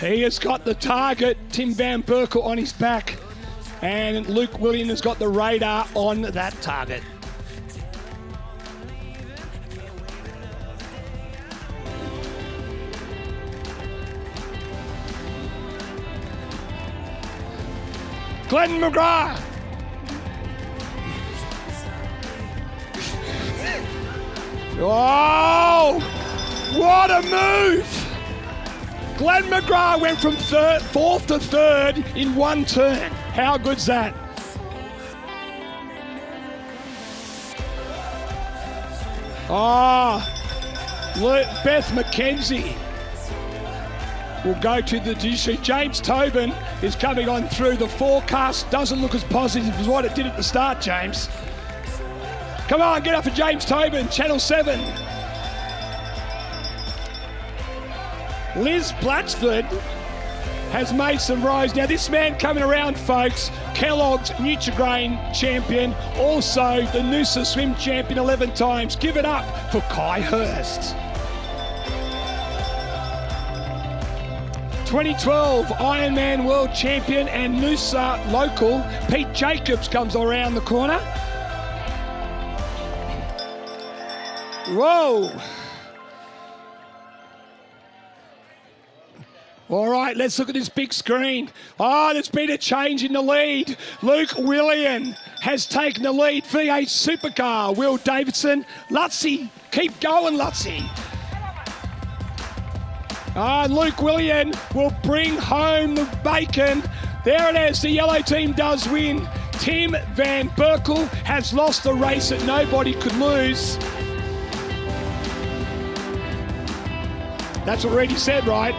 He has got the target, Tim Van Berkel, on his back. And Luke Willian has got the radar on that target. Glenn McGrath. Oh, what a move. Glenn McGrath went from fourth to third in one turn. How good's that? Beth McKenzie will go to the judiciary. James Tobin is coming on through. The forecast doesn't look as positive as what it did at the start, James. Come on, get up for James Tobin, Channel 7. Liz Blatchford has made some rise. Now, this man coming around, folks, Kellogg's Nutrigrain champion, also the Noosa swim champion 11 times. Give it up for Kai Hurst. 2012 Ironman World Champion and Noosa local, Pete Jacobs comes around the corner. Whoa! All right, let's look at this big screen. Oh, there's been a change in the lead. Luke Willian has taken the lead. V8 Supercar, Will Davidson. Lutzy, keep going, Lutzy. Luke Willian will bring home the bacon. There it is, the yellow team does win. Tim Van Berkel has lost the race that nobody could lose. That's what Reedy said, right?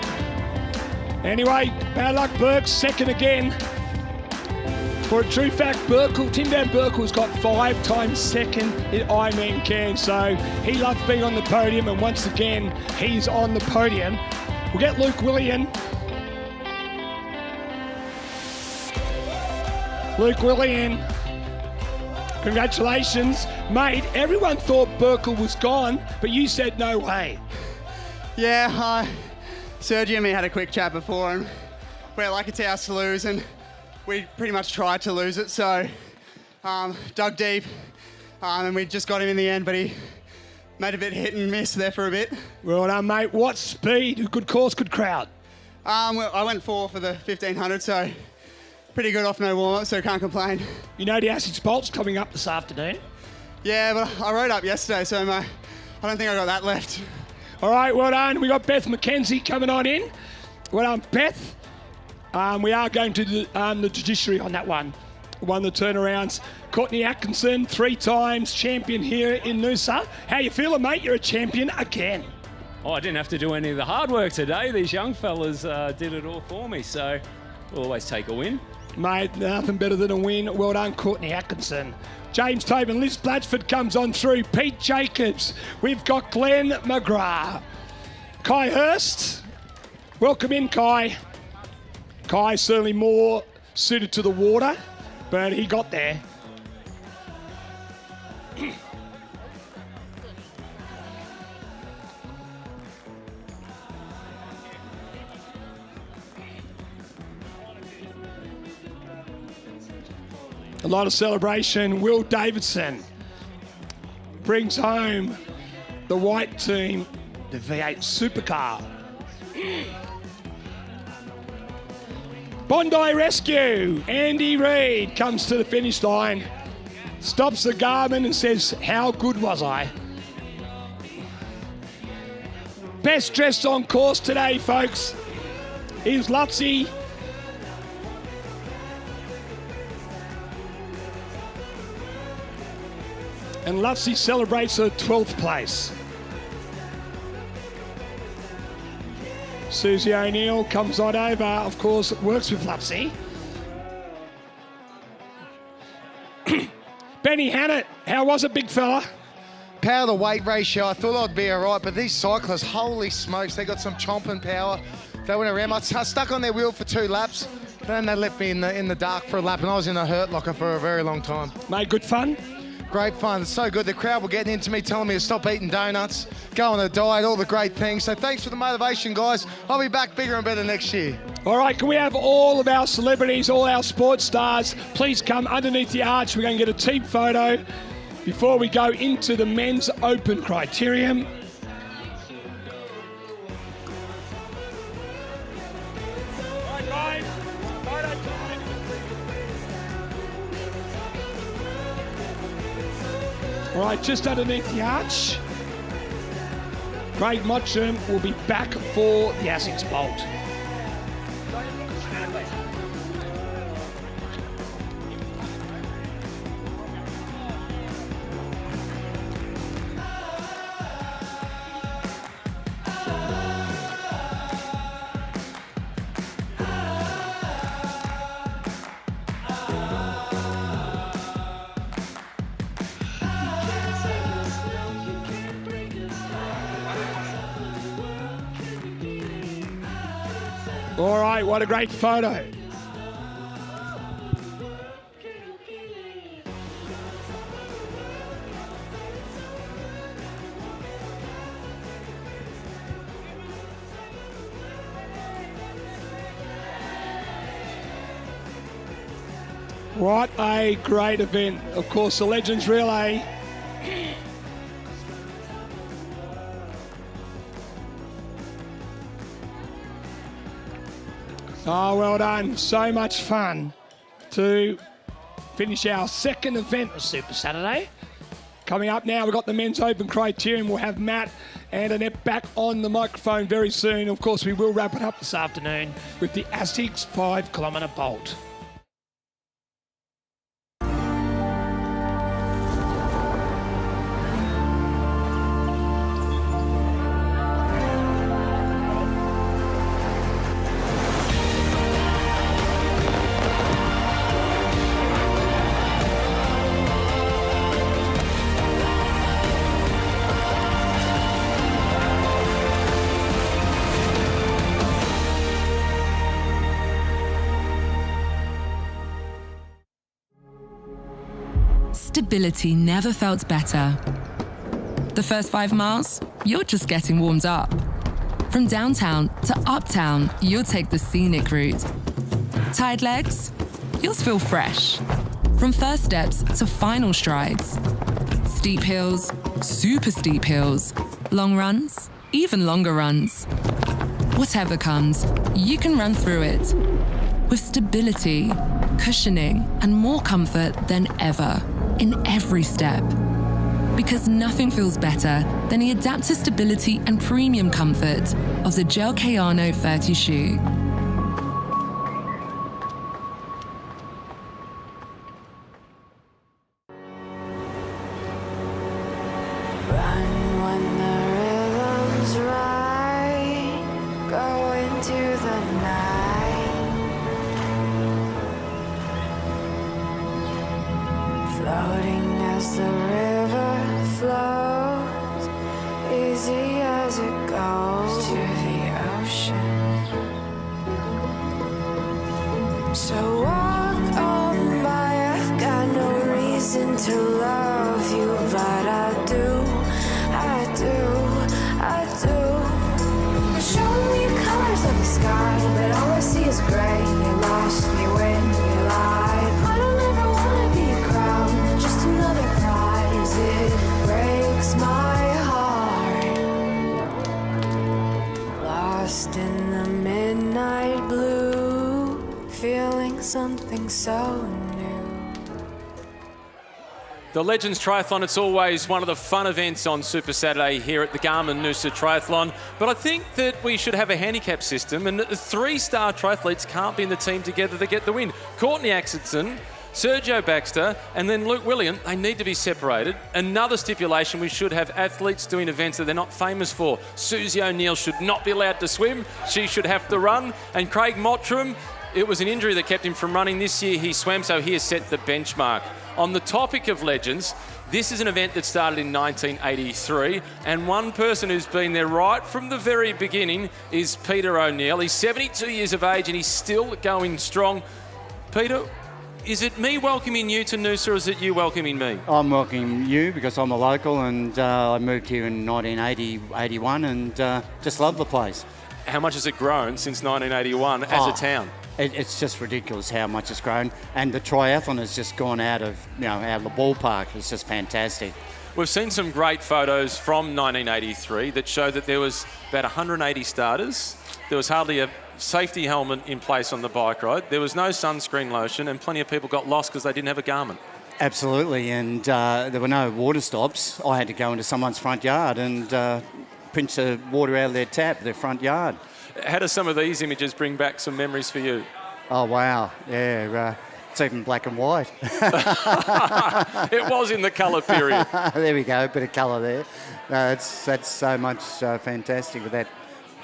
Anyway, bad luck, Burke, second again. For a true fact, Tim Van Berkel's got 5 times second in Ironman Cairns, so he loves being on the podium, and once again, he's on the podium. We'll get Luke Willian. Luke Willian, congratulations, mate. Everyone thought Berkel was gone, but you said no way. Yeah, Sergio and me had a quick chat before, and we're like it's ours to lose, and we pretty much tried to lose it, so dug deep, and we just got him in the end, but he made a bit hit and miss there for a bit. Well done, mate. What speed? Good course, good crowd. I went 4 for the 1500, so pretty good off no warm-up, so can't complain. You know the Acid Spolt's coming up this afternoon? Yeah, but I rode up yesterday, so I don't think I got that left. All right, well done. We got Beth McKenzie coming on in. Well done, Beth. We are going to the judiciary on that one. Won the turnarounds. Courtney Atkinson, 3 times champion here in Noosa. How you feeling, mate? You're a champion again. Oh, I didn't have to do any of the hard work today. These young fellas did it all for me, so we'll always take a win. Mate, nothing better than a win. Well done, Courtney Atkinson. James Tobin, Liz Blatchford comes on through. Pete Jacobs. We've got Glenn McGrath. Kai Hurst. Welcome in, Kai. Kai certainly more suited to the water, but he got there. A lot of celebration. Will Davidson brings home the white team, the V8 Supercar. Bondi Rescue. Andy Reid comes to the finish line, stops the Garmin and says, how good was I? Best dressed on course today, folks, is Lutzy. And Lutzy celebrates her 12th place. Susie O'Neill comes on over, of course, works with Lutzy. Benny Hannett, how was it, big fella? Power to weight ratio, I thought I'd be all right, but these cyclists, holy smokes, they got some chomping power. They went around. I stuck on their wheel for 2 laps, then they left me in the dark for a lap, and I was in a hurt locker for a very long time. Mate, good fun? Great fun. It's so good. The crowd were getting into me, telling me to stop eating donuts, go on a diet, all the great things. So thanks for the motivation, guys. I'll be back bigger and better next year. All right, can we have all of our celebrities, all our sports stars, please come underneath the arch. We're going to get a team photo before we go into the men's open criterium. All right, just underneath the arch. Craig Mottram will be back for the Asics Bolt. All right, what a great photo. What a great event. Of course, the Legends Relay. Oh, well done. So much fun to finish our second event of Super Saturday. Coming up now, we've got the men's open criterium. We'll have Matt and Annette back on the microphone very soon. Of course, we will wrap it up this afternoon with the ASICS 5 kilometre bolt. Stability never felt better. The first 5 miles, you're just getting warmed up. From downtown to uptown, you'll take the scenic route. Tired legs? You'll feel fresh. From first steps to final strides. Steep hills, super steep hills. Long runs, even longer runs. Whatever comes, you can run through it. With stability, cushioning, and more comfort than ever. In every step. Because nothing feels better than the adaptive stability and premium comfort of the Gel Kayano 30 shoe. Run when the rhythm's right. Go into the night. Floating as the river flows, easy as it goes to the ocean. So walk on by, I've got no reason to love you, but I do. Show me colors of the sky, but all I see is gray. You lost me when you lied. I don't ever wanna be a crown, just another prize. It breaks my heart. Lost in the midnight blue, feeling something so new. The Legends Triathlon, it's always one of the fun events on Super Saturday here at the Noosa Triathlon. But I think that we should have a handicap system, and the 3-star triathletes can't be in the team together to get the win. Courtney Axelson, Sergio Baxter and then Luke William, they need to be separated. Another stipulation, we should have athletes doing events that they're not famous for. Susie O'Neill should not be allowed to swim. She should have to run. And Craig Mottram, it was an injury that kept him from running. This year he swam, so he has set the benchmark. On the topic of legends, this is an event that started in 1983, and one person who's been there right from the very beginning is Peter O'Neill. He's 72 years of age and he's still going strong. Peter, is it me welcoming you to Noosa or is it you welcoming me? I'm welcoming you because I'm a local and I moved here in 1981 and just love the place. How much has it grown since 1981 as a town? It's just ridiculous how much it's grown, and the triathlon has just gone out of the ballpark. It's just fantastic. We've seen some great photos from 1983 that show that there was about 180 starters. There was hardly a safety helmet in place on the bike ride. There was no sunscreen lotion, and plenty of people got lost because they didn't have a Garmin. Absolutely, and there were no water stops. I had to go into someone's front yard and pinch the water out of their tap, their front yard. How do some of these images bring back some memories for you? Oh, wow. Yeah, it's even black and white. It was in the colour period. There we go, a bit of colour there. That's so much fantastic with that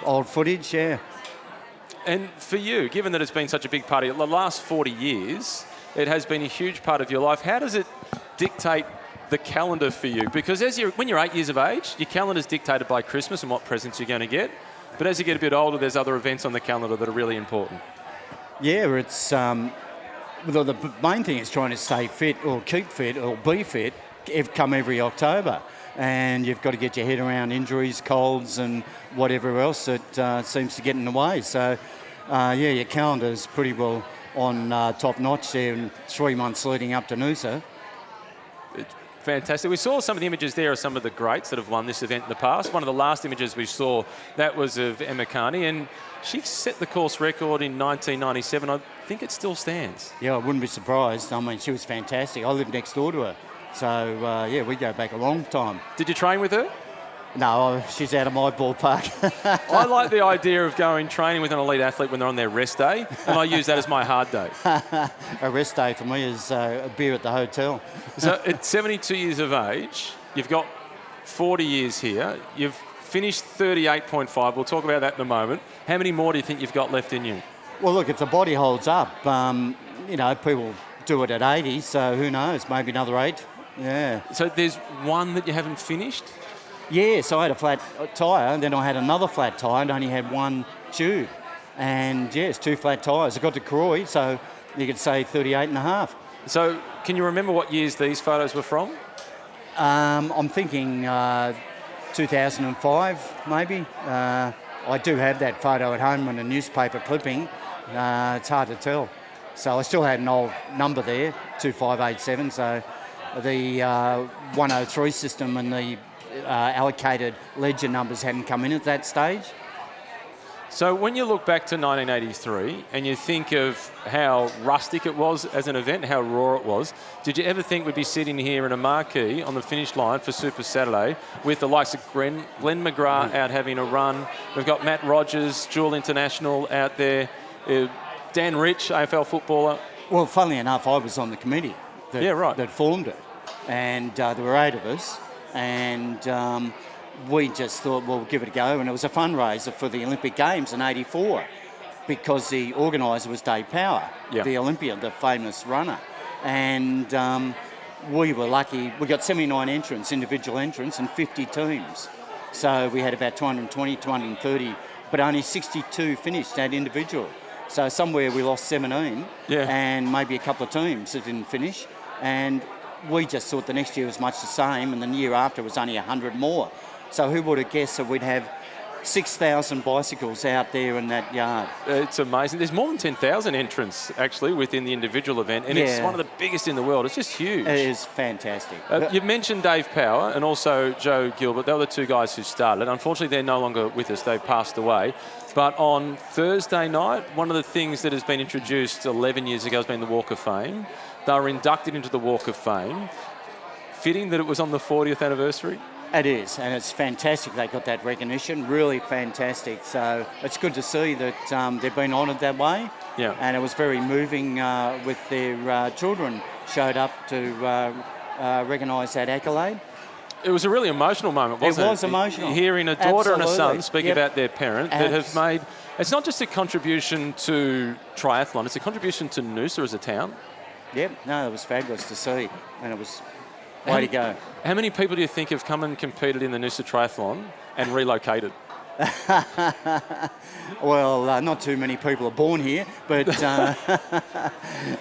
old footage, yeah. And for you, given that it's been such a big part of the last 40 years, it has been a huge part of your life. How does it dictate the calendar for you? Because when you're 8 years of age, your calendar's dictated by Christmas and what presents you're going to get. But as you get a bit older, there's other events on the calendar that are really important. Yeah, it's the main thing is trying to stay fit or keep fit or be fit come every October. And you've got to get your head around injuries, colds and whatever else that seems to get in the way. So, your calendar's pretty well on top notch there in 3 months leading up to Noosa. Fantastic. We saw some of the images there of some of the greats that have won this event in the past. One of the last images we saw, that was of Emma Carney, and she set the course record in 1997. I think it still stands. Yeah, I wouldn't be surprised. I mean, she was fantastic. I lived next door to her. So, we go back a long time. Did you train with her? No, she's out of my ballpark. I like the idea of training with an elite athlete when they're on their rest day, and I use that as my hard day. A rest day for me is a beer at the hotel. So at 72 years of age, you've got 40 years here. You've finished 38.5. We'll talk about that in a moment. How many more do you think you've got left in you? Well, look, if the body holds up, people do it at 80, so who knows, maybe another 8. Yeah. So there's one that you haven't finished? Yeah, so I had a flat tyre, and then I had another flat tyre and only had one tube. And, it's 2 flat tyres. I got to Croy, so you could say 38 and a half. So can you remember what years these photos were from? I'm thinking 2005, maybe. I do have that photo at home on a newspaper clipping. It's hard to tell. So I still had an old number there, 2587, so the 103 system and the allocated ledger numbers hadn't come in at that stage. So when you look back to 1983 and you think of how rustic it was as an event, how raw it was, did you ever think we'd be sitting here in a marquee on the finish line for Super Saturday with the likes of Glenn McGrath out having a run? We've got Matt Rogers, dual international out there, Dan Rich, AFL footballer. Well, funnily enough, I was on the committee that formed it, and there were 8 of us. And we just thought, well, we'll give it a go. And it was a fundraiser for the Olympic Games in '84 because the organiser was Dave Power, the Olympian, the famous runner. And we were lucky. We got 79 entrants, individual entrants, and 50 teams. So we had about 220, 230, but only 62 finished at individual. So somewhere we lost 17 and maybe a couple of teams that didn't finish. And we just thought the next year was much the same, and the year after was only 100 more. So who would have guessed that we'd have 6,000 bicycles out there in that yard? It's amazing. There's more than 10,000 entrants, actually, within the individual event, and it's one of the biggest in the world. It's just huge. It is fantastic. You've mentioned Dave Power and also Joe Gilbert. They were the 2 guys who started. Unfortunately, they're no longer with us. They've passed away. But on Thursday night, one of the things that has been introduced 11 years ago has been the Walk of Fame. They were inducted into the Walk of Fame. Fitting that it was on the 40th anniversary. It is, and it's fantastic they got that recognition, really fantastic. So it's good to see that they've been honoured that way. Yeah. And it was very moving with their children showed up to recognise that accolade. It was a really emotional moment, wasn't it? It was emotional. Hearing a daughter and a son Absolutely. speak Yep. about their parent that have made, it's not just a contribution to triathlon, it's a contribution to Noosa as a town. Yep, no, it was fabulous to see, and it was way to go. How many people do you think have come and competed in the Noosa Triathlon and relocated? Well, not too many people are born here, but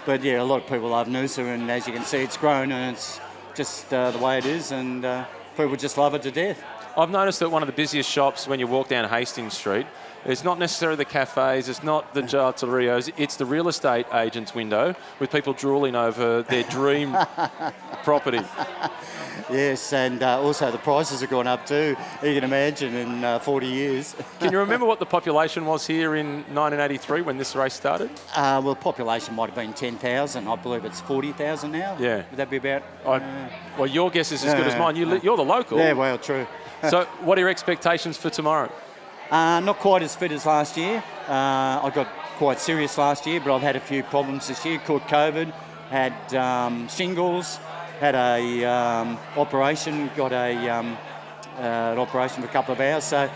but yeah, a lot of people love Noosa, and as you can see, it's grown, and it's just the way it is, and people just love it to death. I've noticed that one of the busiest shops when you walk down Hastings Street, it's not necessarily the cafes, it's not the gelaterios, it's the real estate agent's window with people drooling over their dream property. Yes, and also the prices have gone up too, you can imagine, in 40 years. Can you remember what the population was here in 1983 when this race started? Well, population might have been 10,000. I believe it's 40,000 now. Yeah. Would that be about? Well, your guess is as good as mine. You're the local. Yeah, well, true. So what are your expectations for tomorrow? Not quite as fit as last year. I got quite serious last year, but I've had a few problems this year. Caught COVID, had shingles, had a operation, got an operation for a couple of hours. So,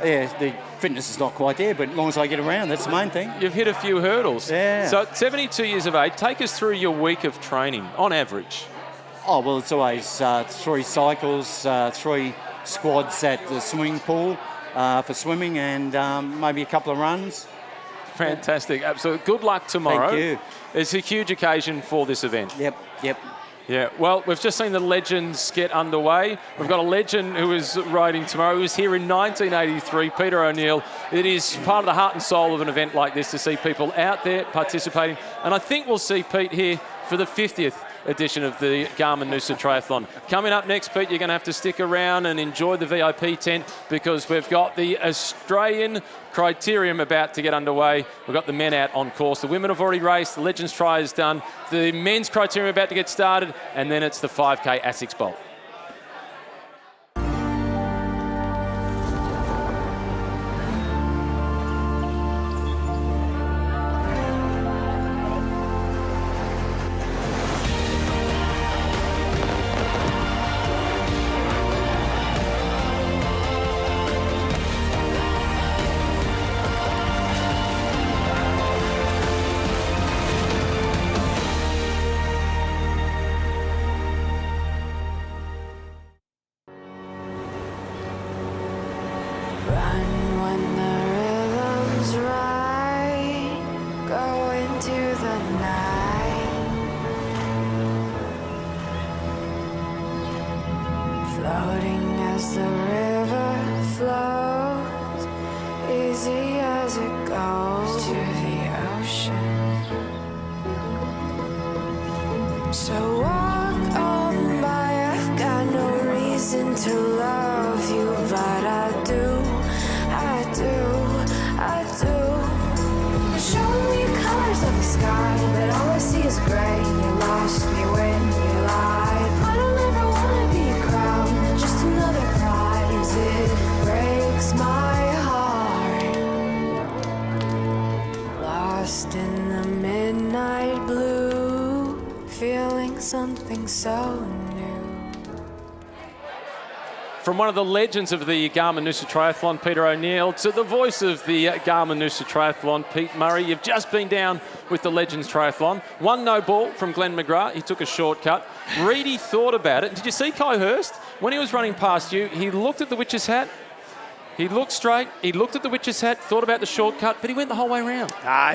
yeah, the fitness is not quite there, but as long as I get around, that's the main thing. You've hit a few hurdles. Yeah. So at 72 years of age, take us through your week of training, on average. Oh, well, it's always 3 cycles, 3 squads at the swimming pool for swimming, and maybe a couple of runs. Fantastic, absolutely. Good luck tomorrow. Thank you. It's a huge occasion for this event. Yep. Yeah, well, we've just seen the legends get underway. We've got a legend who is riding tomorrow. He was here in 1983, Peter O'Neill. It is part of the heart and soul of an event like this to see people out there participating. And I think we'll see Pete here for the 50th edition of the Garmin Noosa Triathlon. Coming up next, Pete, you're going to have to stick around and enjoy the VIP tent because we've got the Australian Criterium about to get underway. We've got the men out on course. The women have already raced. The Legends Tri is done. The men's Criterium about to get started, and then it's the 5K ASICS Bolt. Floating as the river flows, easy as it goes to the ocean. So walk on by, I've got no reason to love you, but I do. Show me colors of the sky, but all I see is gray. You lost me when you lied. I don't ever wanna be a crown, just another prize. It breaks my heart. Lost in the midnight blue, feeling something so new. From one of the legends of the Garmin Noosa Triathlon, Peter O'Neill, to the voice of the Garmin Noosa Triathlon, Pete Murray. You've just been down with the Legends Triathlon. One no ball from Glenn McGrath. He took a shortcut. Reedy thought about it. Did you see Kai Hurst? When he was running past you, he looked at the witch's hat. He looked straight. He looked at the witch's hat, thought about the shortcut, but he went the whole way around.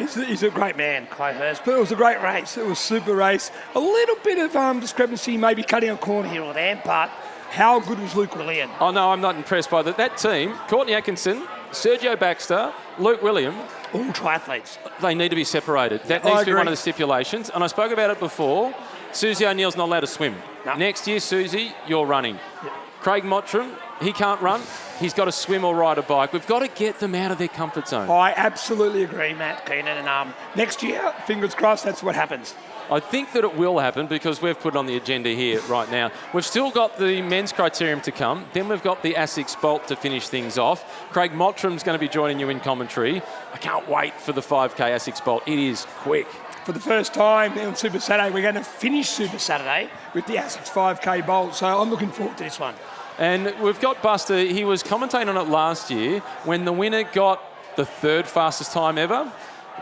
He's a great man, Kai Hurst. But it was a great race. It was a super race. A little bit of discrepancy, maybe cutting a corner here or there, but how good was Luke William? Oh, no, I'm not impressed by that. That team, Courtney Atkinson, Sergio Baxter, Luke William. All triathletes. They need to be separated. That needs to be one of the stipulations. And I spoke about it before. Susie O'Neill's not allowed to swim. No. Next year, Susie, you're running. Yep. Craig Mottram, he can't run. He's got to swim or ride a bike. We've got to get them out of their comfort zone. I absolutely agree, Matt Keenan. And next year, fingers crossed, that's what happens. I think that it will happen because we've put it on the agenda here right now. We've still got the men's criterium to come. Then we've got the ASICS Bolt to finish things off. Craig Mottram's going to be joining you in commentary. I can't wait for the 5K ASICS Bolt. It is quick. For the first time on Super Saturday, we're going to finish Super Saturday with the ASICS 5K Bolt. So I'm looking forward to this one. And we've got Buster. He was commentating on it last year when the winner got the 3rd fastest time ever.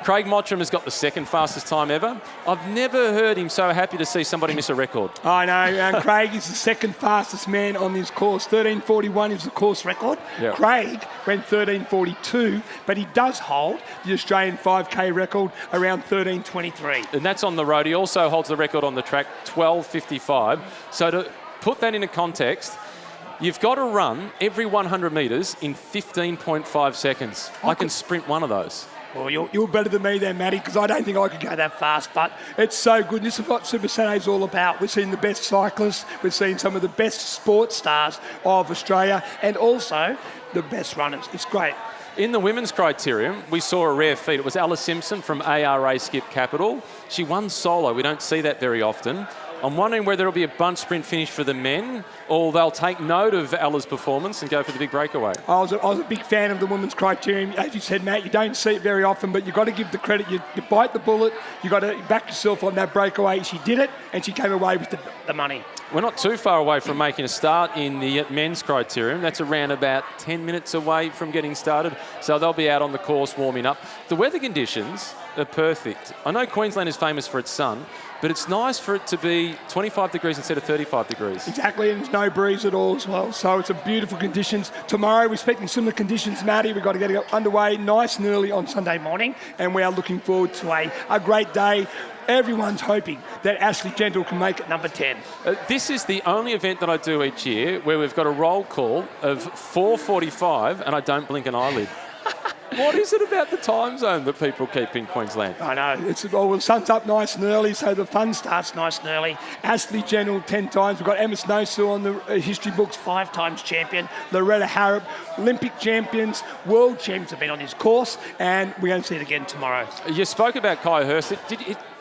Craig Mottram has got the 2nd fastest time ever. I've never heard him so happy to see somebody miss a record. I know, and Craig is the 2nd fastest man on this course. 13:41 is the course record. Yep. Craig went 13:42, but he does hold the Australian 5K record around 13:23. And that's on the road. He also holds the record on the track, 12:55. So to put that into context, you've got to run every 100 metres in 15.5 seconds. I can sprint one of those. Well, you're better than me then, Matty, because I don't think I could go that fast, but it's so good. This is what Super Saturday's all about. We've seen the best cyclists, we've seen some of the best sports stars of Australia, and also the best runners. It's great. In the women's criterium, we saw a rare feat. It was Alice Simpson from ARA Skip Capital. She won solo. We don't see that very often. I'm wondering whether it'll be a bunch sprint finish for the men or they'll take note of Ella's performance and go for the big breakaway. I was a big fan of the women's criterium. As you said, Matt, you don't see it very often, but you've got to give the credit. You bite the bullet. You've got to back yourself on that breakaway. She did it, and she came away with the money. We're not too far away from making a start in the men's criterium. That's around about 10 minutes away from getting started. So they'll be out on the course warming up. The weather conditions are perfect. I know Queensland is famous for its sun, but it's nice for it to be 25 degrees instead of 35 degrees. Exactly, and there's no breeze at all as well. So it's a beautiful conditions. Tomorrow we're expecting similar conditions, Matty. We've got to get underway nice and early on Sunday morning, and we are looking forward to a great day. Everyone's hoping that Ashley Gentle can make it number 10. This is the only event that I do each year where we've got a roll call of 4:45 and I don't blink an eyelid. What is it about the time zone that people keep in Queensland? I know. The sun's up nice and early, so the fun starts nice and early. Ashley Gentle 10 times. We've got Emma Noosa on the history books, 5 times champion. Loretta Harrop, Olympic champions, world champions have been on this course, and we're going to see it again tomorrow. You spoke about Kai Hurst.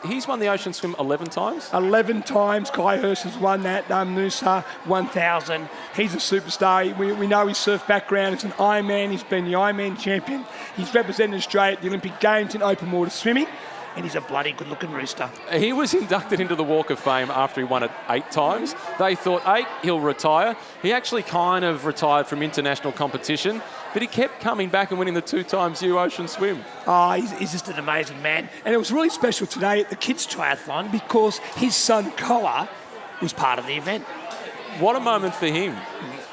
He's won the Ocean Swim 11 times? 11 times Kai Hurst has won that Noosa 1000. He's a superstar. We know his surf background. It's an Ironman. He's been the Ironman champion. He's represented Australia at the Olympic Games in open water swimming, and he's a bloody good-looking rooster. He was inducted into the Walk of Fame after he won it 8 times. They thought 8, he'll retire. He actually kind of retired from international competition, but he kept coming back and winning the 2 times U Ocean Swim. Oh, he's just an amazing man. And it was really special today at the Kids Triathlon because his son, Koa, was part of the event. What a moment for him.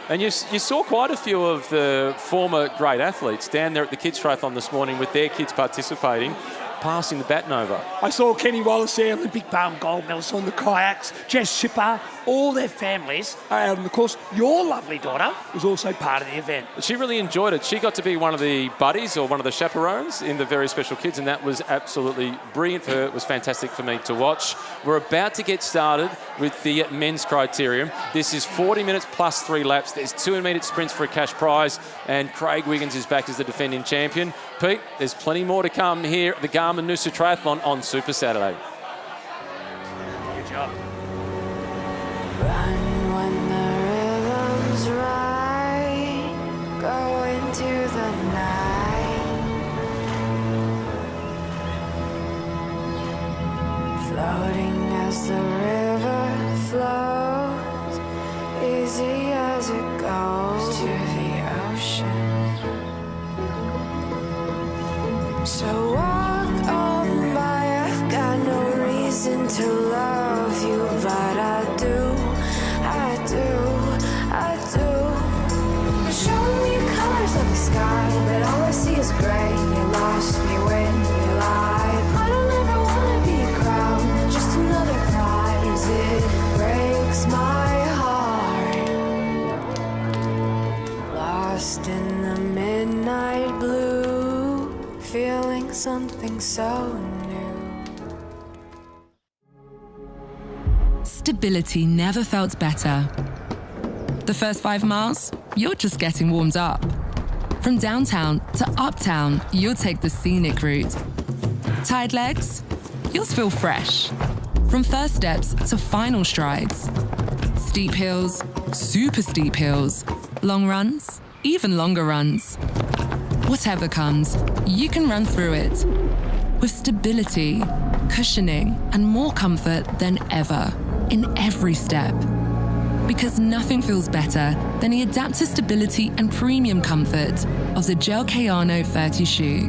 And you saw quite a few of the former great athletes down there at the Kids Triathlon this morning with their kids participating, passing the baton over. I saw Kenny Wallace there, Olympic gold medalist on the kayaks, Jess Shipper, all their families are out on the course. Your lovely daughter was also part of the event. She really enjoyed it. She got to be one of the buddies or one of the chaperones in the Very Special Kids, and that was absolutely brilliant for her. It was fantastic for me to watch. We're about to get started with the men's criterium. This is 40 minutes plus 3 laps. There's 2 immediate sprints for a cash prize, and Craig Wiggins is back as the defending champion. Pete, there's plenty more to come here at the Garmin Noosa Triathlon on Super Saturday. Good job. Run when the rhythm's right, go into the night, floating as the river flows, easy as it goes to the ocean. So walk on by, I've got no reason to love you, but I do. Show me colors of the sky, but all I see is gray. You lost me when you lied. I don't ever wanna be a crowd, just another prize. It breaks my heart. Lost in the midnight blue, feeling something so new. Stability never felt better. The first 5 miles, you're just getting warmed up. From downtown to uptown, you'll take the scenic route. Tired legs? Yours feel fresh. From first steps to final strides. Steep hills, super steep hills, long runs, even longer runs. Whatever comes, you can run through it with stability, cushioning, and more comfort than ever in every step. Because nothing feels better than the adaptive stability and premium comfort of the Gel Kayano 30 shoe.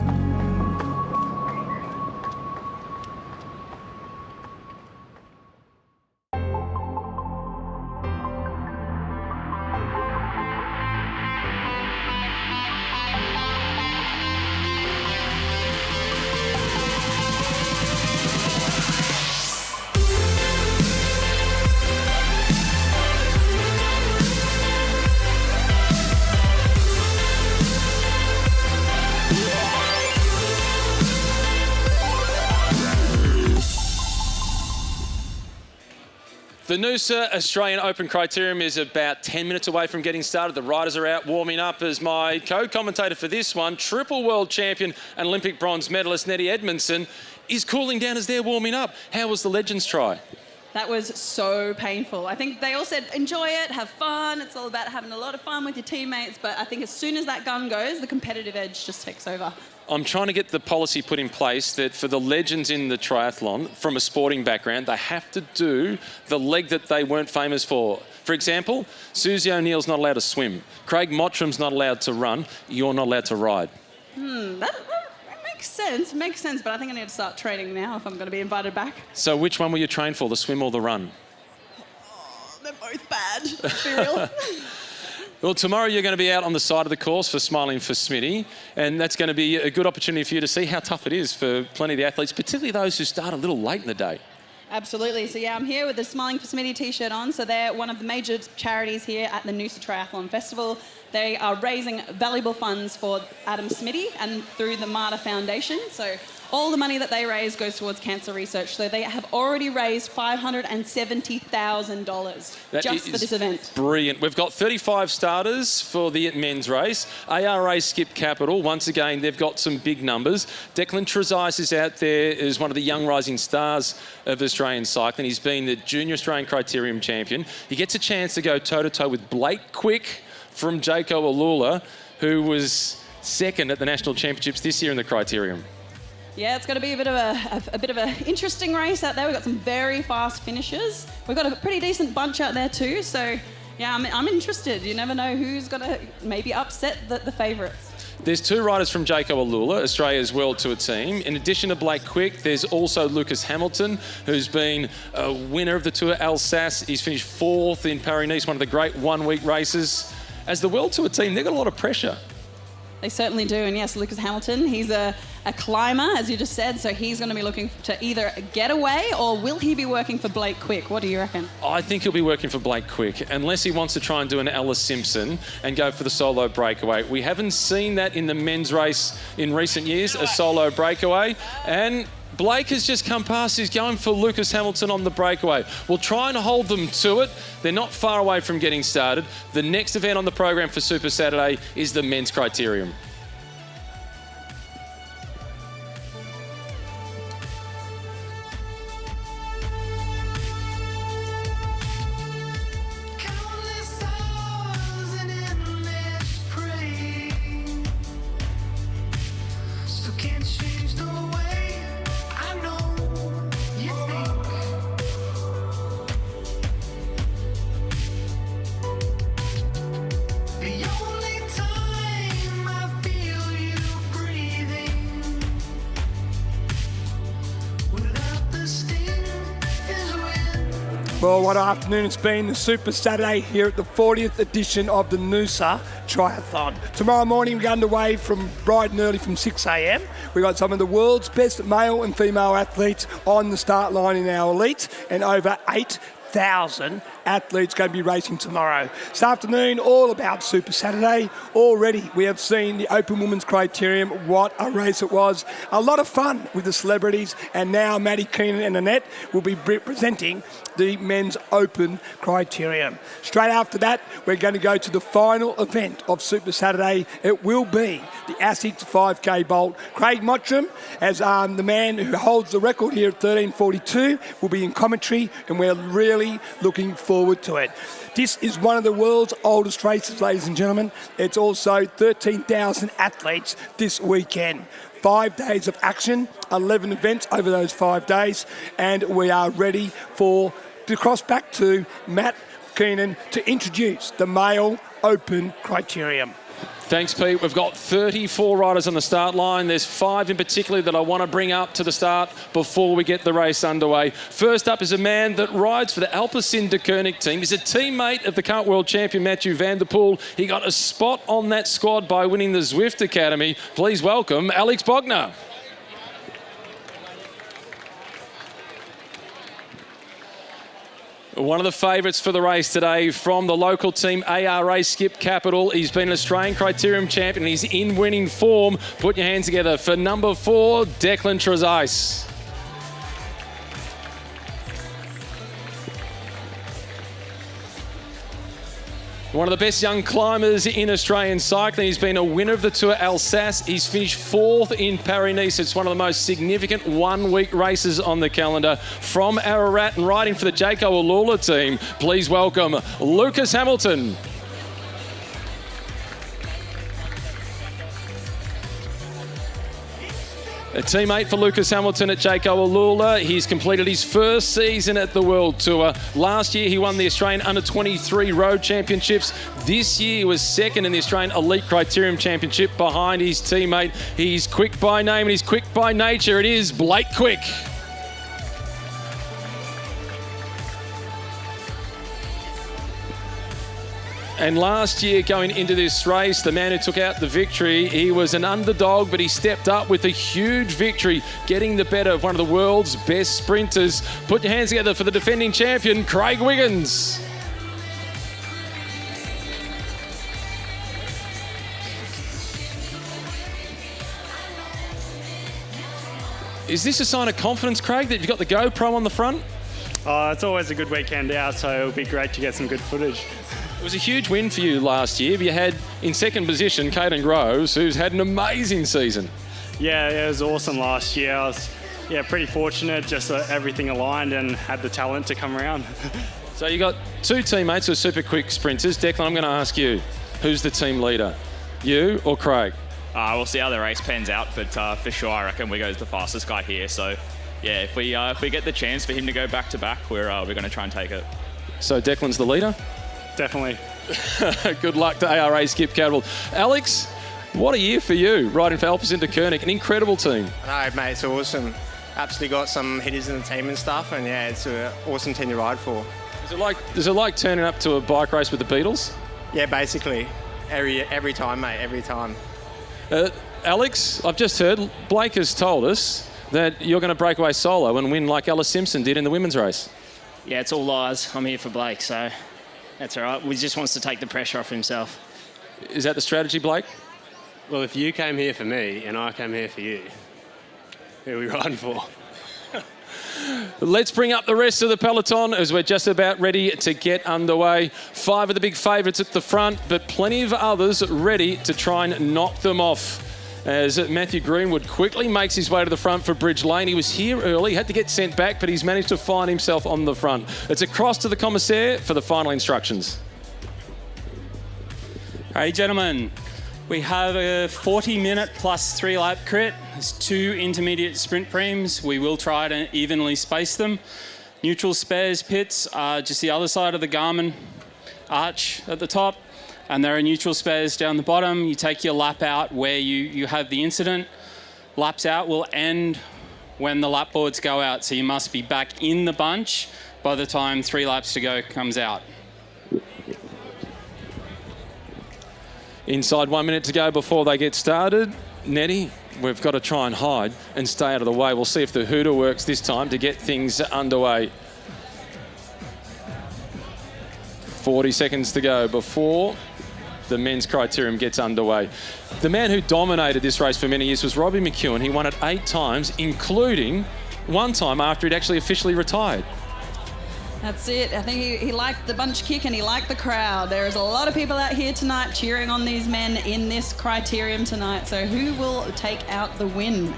The Noosa Australian Open Criterium is about 10 minutes away from getting started. The riders are out warming up as my co-commentator for this one, triple world champion and Olympic bronze medalist Nettie Edmondson, is cooling down as they're warming up. How was the Legends try? That was so painful. I think they all said, enjoy it, have fun. It's all about having a lot of fun with your teammates. But I think as soon as that gun goes, the competitive edge just takes over. I'm trying to get the policy put in place that for the legends in the triathlon, from a sporting background, they have to do the leg that they weren't famous for. For example, Susie O'Neill's not allowed to swim. Craig Mottram's not allowed to run. You're not allowed to ride. That makes sense, but I think I need to start training now if I'm going to be invited back. So which one will you train for, the swim or the run? They're both bad, let's be real. Well, tomorrow you're going to be out on the side of the course for Smiling for Smitty, and that's going to be a good opportunity for you to see how tough it is for plenty of the athletes, particularly those who start a little late in the day. Absolutely. So yeah, I'm here with the Smiling for Smitty t-shirt on. So they're one of the major charities here at the Noosa Triathlon Festival. They are raising valuable funds for Adam Smitty and through the Marta Foundation. So all the money that they raise goes towards cancer research. So they have already raised $570,000 just for this event. Brilliant. We've got 35 starters for the men's race. ARA Skip Capital, once again, they've got some big numbers. Declan Trezise is out there as one of the young rising stars of Australian cycling. He's been the Junior Australian Criterium champion. He gets a chance to go toe-to-toe with Blake Quick from Jaco Alula, who was second at the National Championships this year in the Criterium. Yeah, it's going to be a bit of an interesting race out there. We've got some very fast finishers. We've got a pretty decent bunch out there too. So, yeah, I'm interested. You never know who's going to maybe upset the favourites. There's two riders from Jaco Alula, Australia's World Tour team. In addition to Blake Quick, there's also Lucas Hamilton, who's been a winner of the Tour Alsace. He's finished 4th in Paris-Nice, one of the great one-week races. As the World Tour team, they've got a lot of pressure. They certainly do. And yes, Lucas Hamilton, he's a climber, as you just said, so he's going to be looking to either get away or will he be working for Blake Quick? What do you reckon? I think he'll be working for Blake Quick, unless he wants to try and do an Alice Simpson and go for the solo breakaway. We haven't seen that in the men's race in recent years, a solo breakaway. And Blake has just come past. He's going for Lucas Hamilton on the breakaway. We'll try and hold them to it. They're not far away from getting started. The next event on the program for Super Saturday is the men's criterium. Well, what afternoon it's been, the Super Saturday here at the 40th edition of the Noosa Triathlon. Tomorrow morning we get underway from bright and early from 6 a.m. We've got some of the world's best male and female athletes on the start line in our elite and over 8,000 athletes going to be racing tomorrow. This afternoon, all about Super Saturday. Already we have seen the Open Women's Criterium. What a race it was. A lot of fun with the celebrities, and now Maddie Keenan and Annette will be presenting the Men's Open Criterium. Straight after that, we're going to go to the final event of Super Saturday. It will be the ASICS 5K Bolt. Craig Mottram, as the man who holds the record here at 13:42, will be in commentary, and we're really looking forward to it. This is one of the world's oldest races, ladies and gentlemen. It's also 13,000 athletes this weekend. 5 days of action, 11 events over those 5 days, and we are ready to cross back to Matt Keenan to introduce the Male Open Criterium. Thanks, Pete. We've got 34 riders on the start line. There's 5 in particular that I want to bring up to the start before we get the race underway. First up is a man that rides for the Alpecin de Koning team. He's a teammate of the current world champion, Mathieu van der Poel. He got a spot on that squad by winning the Zwift Academy. Please welcome Alex Bogner. One of the favourites for the race today from the local team, ARA Skip Capital. He's been an Australian Criterium champion. He's in winning form. Put your hands together for number 4, Declan Trezise. One of the best young climbers in Australian cycling. He's been a winner of the Tour Alsace. He's finished 4th in Paris-Nice. It's one of the most significant one-week races on the calendar. From Ararat and riding for the Jayco Alula team, please welcome Lucas Hamilton. A teammate for Lucas Hamilton at Jayco Alula. He's completed his first season at the World Tour. Last year, he won the Australian Under-23 Road Championships. This year, he was second in the Australian Elite Criterium Championship behind his teammate. He's quick by name and he's quick by nature. It is Blake Quick. And last year, going into this race, the man who took out the victory, he was an underdog, but he stepped up with a huge victory, getting the better of one of the world's best sprinters. Put your hands together for the defending champion, Craig Wiggins. Is this a sign of confidence, Craig, that you've got the GoPro on the front? It's always a good weekend out, so it'll be great to get some good footage. It was a huge win for you last year. You had in second position Caden Groves, who's had an amazing season. Yeah, it was awesome last year. I was pretty fortunate, just everything aligned and had the talent to come around. So you got 2 teammates who are super quick sprinters. Declan, I'm going to ask you, who's the team leader? You or Craig? We'll see how the race pans out, but for sure I reckon we go as the fastest guy here. So yeah, if we get the chance for him to go back to back, we're going to try and take it. So Declan's the leader? Definitely. Good luck to ARA Skip Capital. Alex, what a year for you, riding for Alpecin de Koning, an incredible team. I know, mate, it's awesome. Absolutely got some hitters in the team and stuff, and yeah, it's an awesome team to ride for. Is it like turning up to a bike race with the Beatles? Yeah, basically. Every time, mate, every time. Alex, I've just heard Blake has told us that you're going to break away solo and win like Ella Simpson did in the women's race. Yeah, it's all lies. I'm here for Blake, so that's all right. He just wants to take the pressure off himself. Is that the strategy, Blake? Well, if you came here for me and I came here for you, who are we riding for? Let's bring up the rest of the peloton as we're just about ready to get underway. 5 of the big favourites at the front, but plenty of others ready to try and knock them off. As Matthew Greenwood quickly makes his way to the front for Bridge Lane. He was here early, had to get sent back, but he's managed to find himself on the front. It's across to the commissaire for the final instructions. Hey, gentlemen. We have a 40-minute plus 3-lap crit. There's 2 intermediate sprint prems. We will try to evenly space them. Neutral spares pits are just the other side of the Garmin arch at the top. And there are neutral spares down the bottom. You take your lap out where you have the incident. Laps out will end when the lap boards go out. So you must be back in the bunch by the time 3 laps to go comes out. Inside 1 minute to go before they get started. Nettie, we've got to try and hide and stay out of the way. We'll see if the hooter works this time to get things underway. 40 seconds to go before the men's criterium gets underway. The man who dominated this race for many years was Robbie McEwen. He won it 8 times, including one time after he'd actually officially retired. That's it. I think he liked the bunch kick and he liked the crowd. There is a lot of people out here tonight cheering on these men in this criterium tonight. So who will take out the win?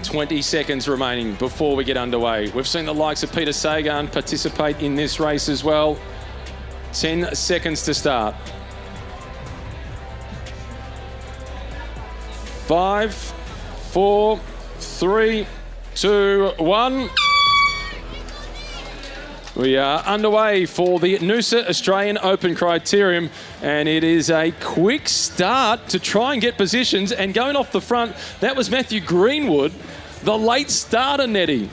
20 seconds remaining before we get underway. We've seen the likes of Peter Sagan participate in this race as well. 10 seconds to start. 5, 4, 3, 2, 1. We are underway for the Noosa Australian Open Criterium, and it is a quick start to try and get positions. And going off the front, that was Matthew Greenwood, the late starter, Nettie.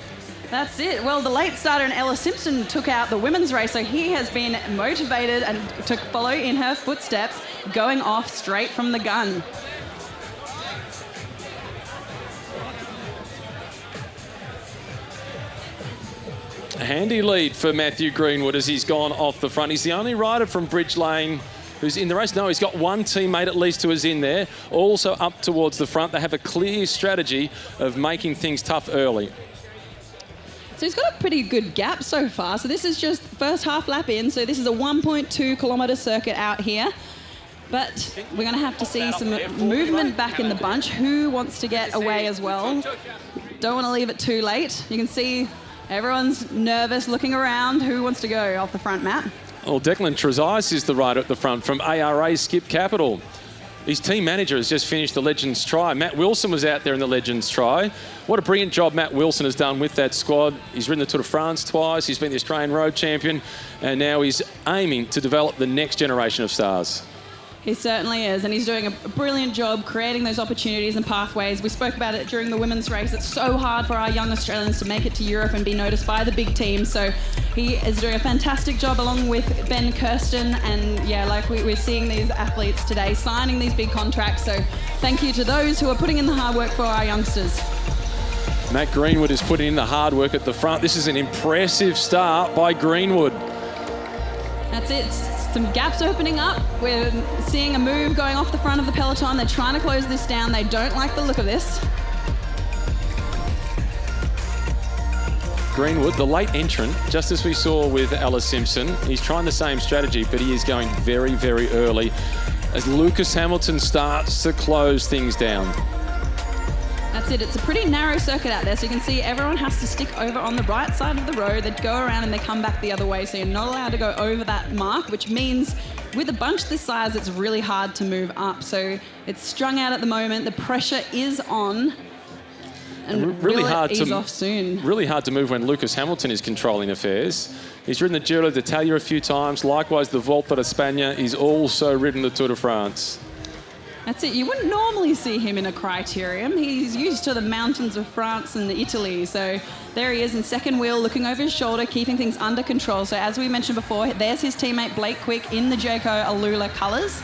That's it. Well, the late starter and Ella Simpson took out the women's race, so he has been motivated and to follow in her footsteps, going off straight from the gun. A handy lead for Matthew Greenwood as he's gone off the front. He's the only rider from Bridge Lane who's in the race. No, he's got one teammate at least who is in there, also up towards the front. They have a clear strategy of making things tough early. So he's got a pretty good gap so far. So this is just first half lap in. So this is a 1.2 kilometre circuit out here. But we're going to have to see some movement back in the bunch. Who wants to get away as well? Don't want to leave it too late. You can see everyone's nervous, looking around. Who wants to go off the front, Matt? Well, Declan Trezise is the rider at the front from ARA Skip Capital. His team manager has just finished the Legends Try. Matt Wilson was out there in the Legends Try. What a brilliant job Matt Wilson has done with that squad. He's ridden the Tour de France twice. He's been the Australian Road Champion. And now he's aiming to develop the next generation of stars. He certainly is, and he's doing a brilliant job creating those opportunities and pathways. We spoke about it during the women's race. It's so hard for our young Australians to make it to Europe and be noticed by the big teams. So he is doing a fantastic job along with Ben Kirsten. And yeah, like we're seeing these athletes today signing these big contracts. So thank you to those who are putting in the hard work for our youngsters. Matt Greenwood is putting in the hard work at the front. This is an impressive start by Greenwood. That's it. Some gaps opening up. We're seeing a move going off the front of the peloton. They're trying to close this down. They don't like the look of this. Greenwood, the late entrant, just as we saw with Ella Simpson, he's trying the same strategy, but he is going very, very early as Lucas Hamilton starts to close things down. That's it. It's a pretty narrow circuit out there, so you can see everyone has to stick over on the right side of the road. They go around and they come back the other way, so you're not allowed to go over that mark, which means with a bunch this size, it's really hard to move up. So it's strung out at the moment. The pressure is on, and really will hard it ease to off soon. Really hard to move when Lucas Hamilton is controlling affairs. He's ridden the Giro d'Italia a few times. Likewise, the Volta d'Espagna. He's also ridden the Tour de France. That's it. You wouldn't normally see him in a criterium. He's used to the mountains of France and Italy. So there he is in second wheel, looking over his shoulder, keeping things under control. So as we mentioned before, there's his teammate Blake Quick in the Jayco Alula colours.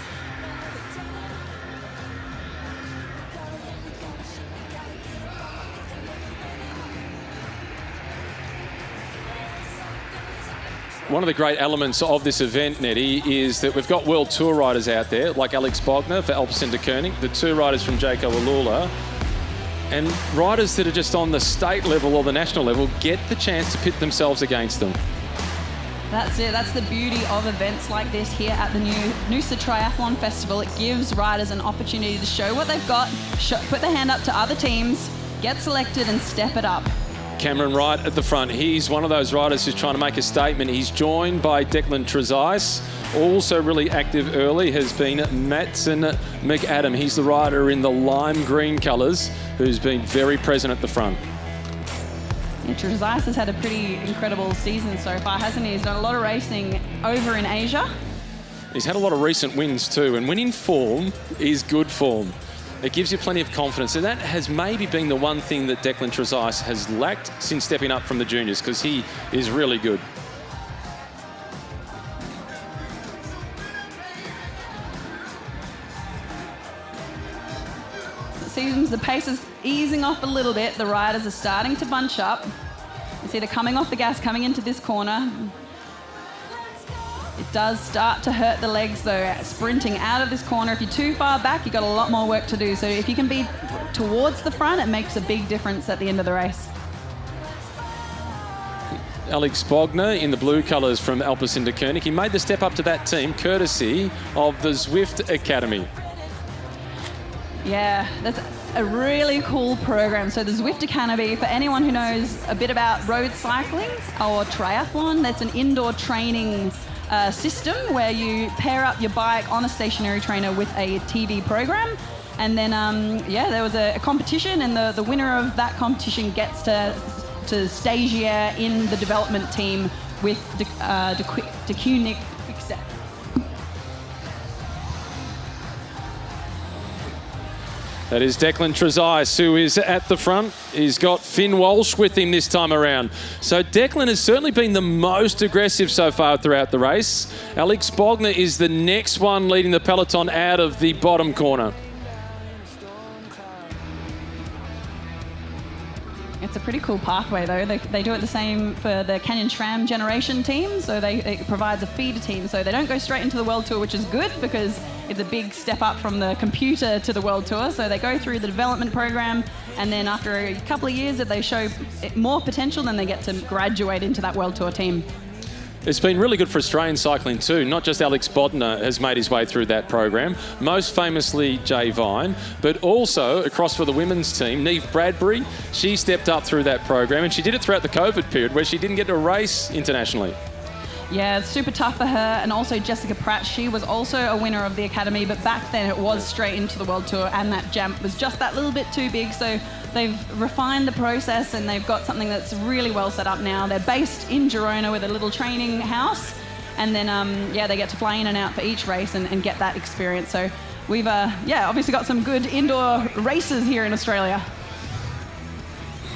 One of the great elements of this event, Nettie, is that we've got World Tour riders out there, like Alex Bogner for Alpecin-de-Koning, the 2 riders from Jayco Alula, and riders that are just on the state level or the national level get the chance to pit themselves against them. That's it. That's the beauty of events like this here at the new Noosa Triathlon Festival. It gives riders an opportunity to show what they've got, put their hand up to other teams, get selected and step it up. Cameron Wright at the front. He's one of those riders who's trying to make a statement. He's joined by Declan Trezise. Also really active early has been Matson McAdam. He's the rider in the lime green colours who's been very present at the front. Yeah, Trezise has had a pretty incredible season so far, hasn't he? He's done a lot of racing over in Asia. He's had a lot of recent wins too, and when in form is good form. It gives you plenty of confidence, and that has maybe been the one thing that Declan Trezise has lacked since stepping up from the juniors, because he is really good. It seems the pace is easing off a little bit. The riders are starting to bunch up. You see they're coming off the gas, coming into this corner. It does start to hurt the legs though, sprinting out of this corner. If you're too far back, you've got a lot more work to do. So if you can be towards the front, it makes a big difference at the end of the race. Alex Bogner in the blue colours from Alpecin-Deceuninck. He made the step up to that team courtesy of the Zwift Academy. Yeah, that's a really cool program. So the Zwift Academy, for anyone who knows a bit about road cycling or triathlon, that's an indoor training system where you pair up your bike on a stationary trainer with a TV program. And then, there was a competition, and the winner of that competition gets to stagiaire in the development team with Deceuninck Quickstep. That is Declan Trezise, who is at the front. He's got Finn Walsh with him this time around. So Declan has certainly been the most aggressive so far throughout the race. Alex Bogner is the next one leading the peloton out of the bottom corner. It's a pretty cool pathway though. They do it the same for the Canyon SRAM generation team, so it provides a feeder team. So they don't go straight into the World Tour, which is good because it's a big step up from the computer to the World Tour. So they go through the development program, and then after a couple of years, if they show more potential, then they get to graduate into that World Tour team. It's been really good for Australian cycling too. Not just Alex Bogner has made his way through that program, most famously Jay Vine, but also across for the women's team, Neve Bradbury. She stepped up through that program, and she did it throughout the COVID period where she didn't get to race internationally. Yeah, it's super tough for her. And also Jessica Pratt, she was also a winner of the Academy, but back then it was straight into the World Tour, and that jump was just that little bit too big. So they've refined the process, and they've got something that's really well set up now. They're based in Girona with a little training house, and then they get to fly in and out for each race and get that experience. So we've obviously got some good indoor races here in Australia.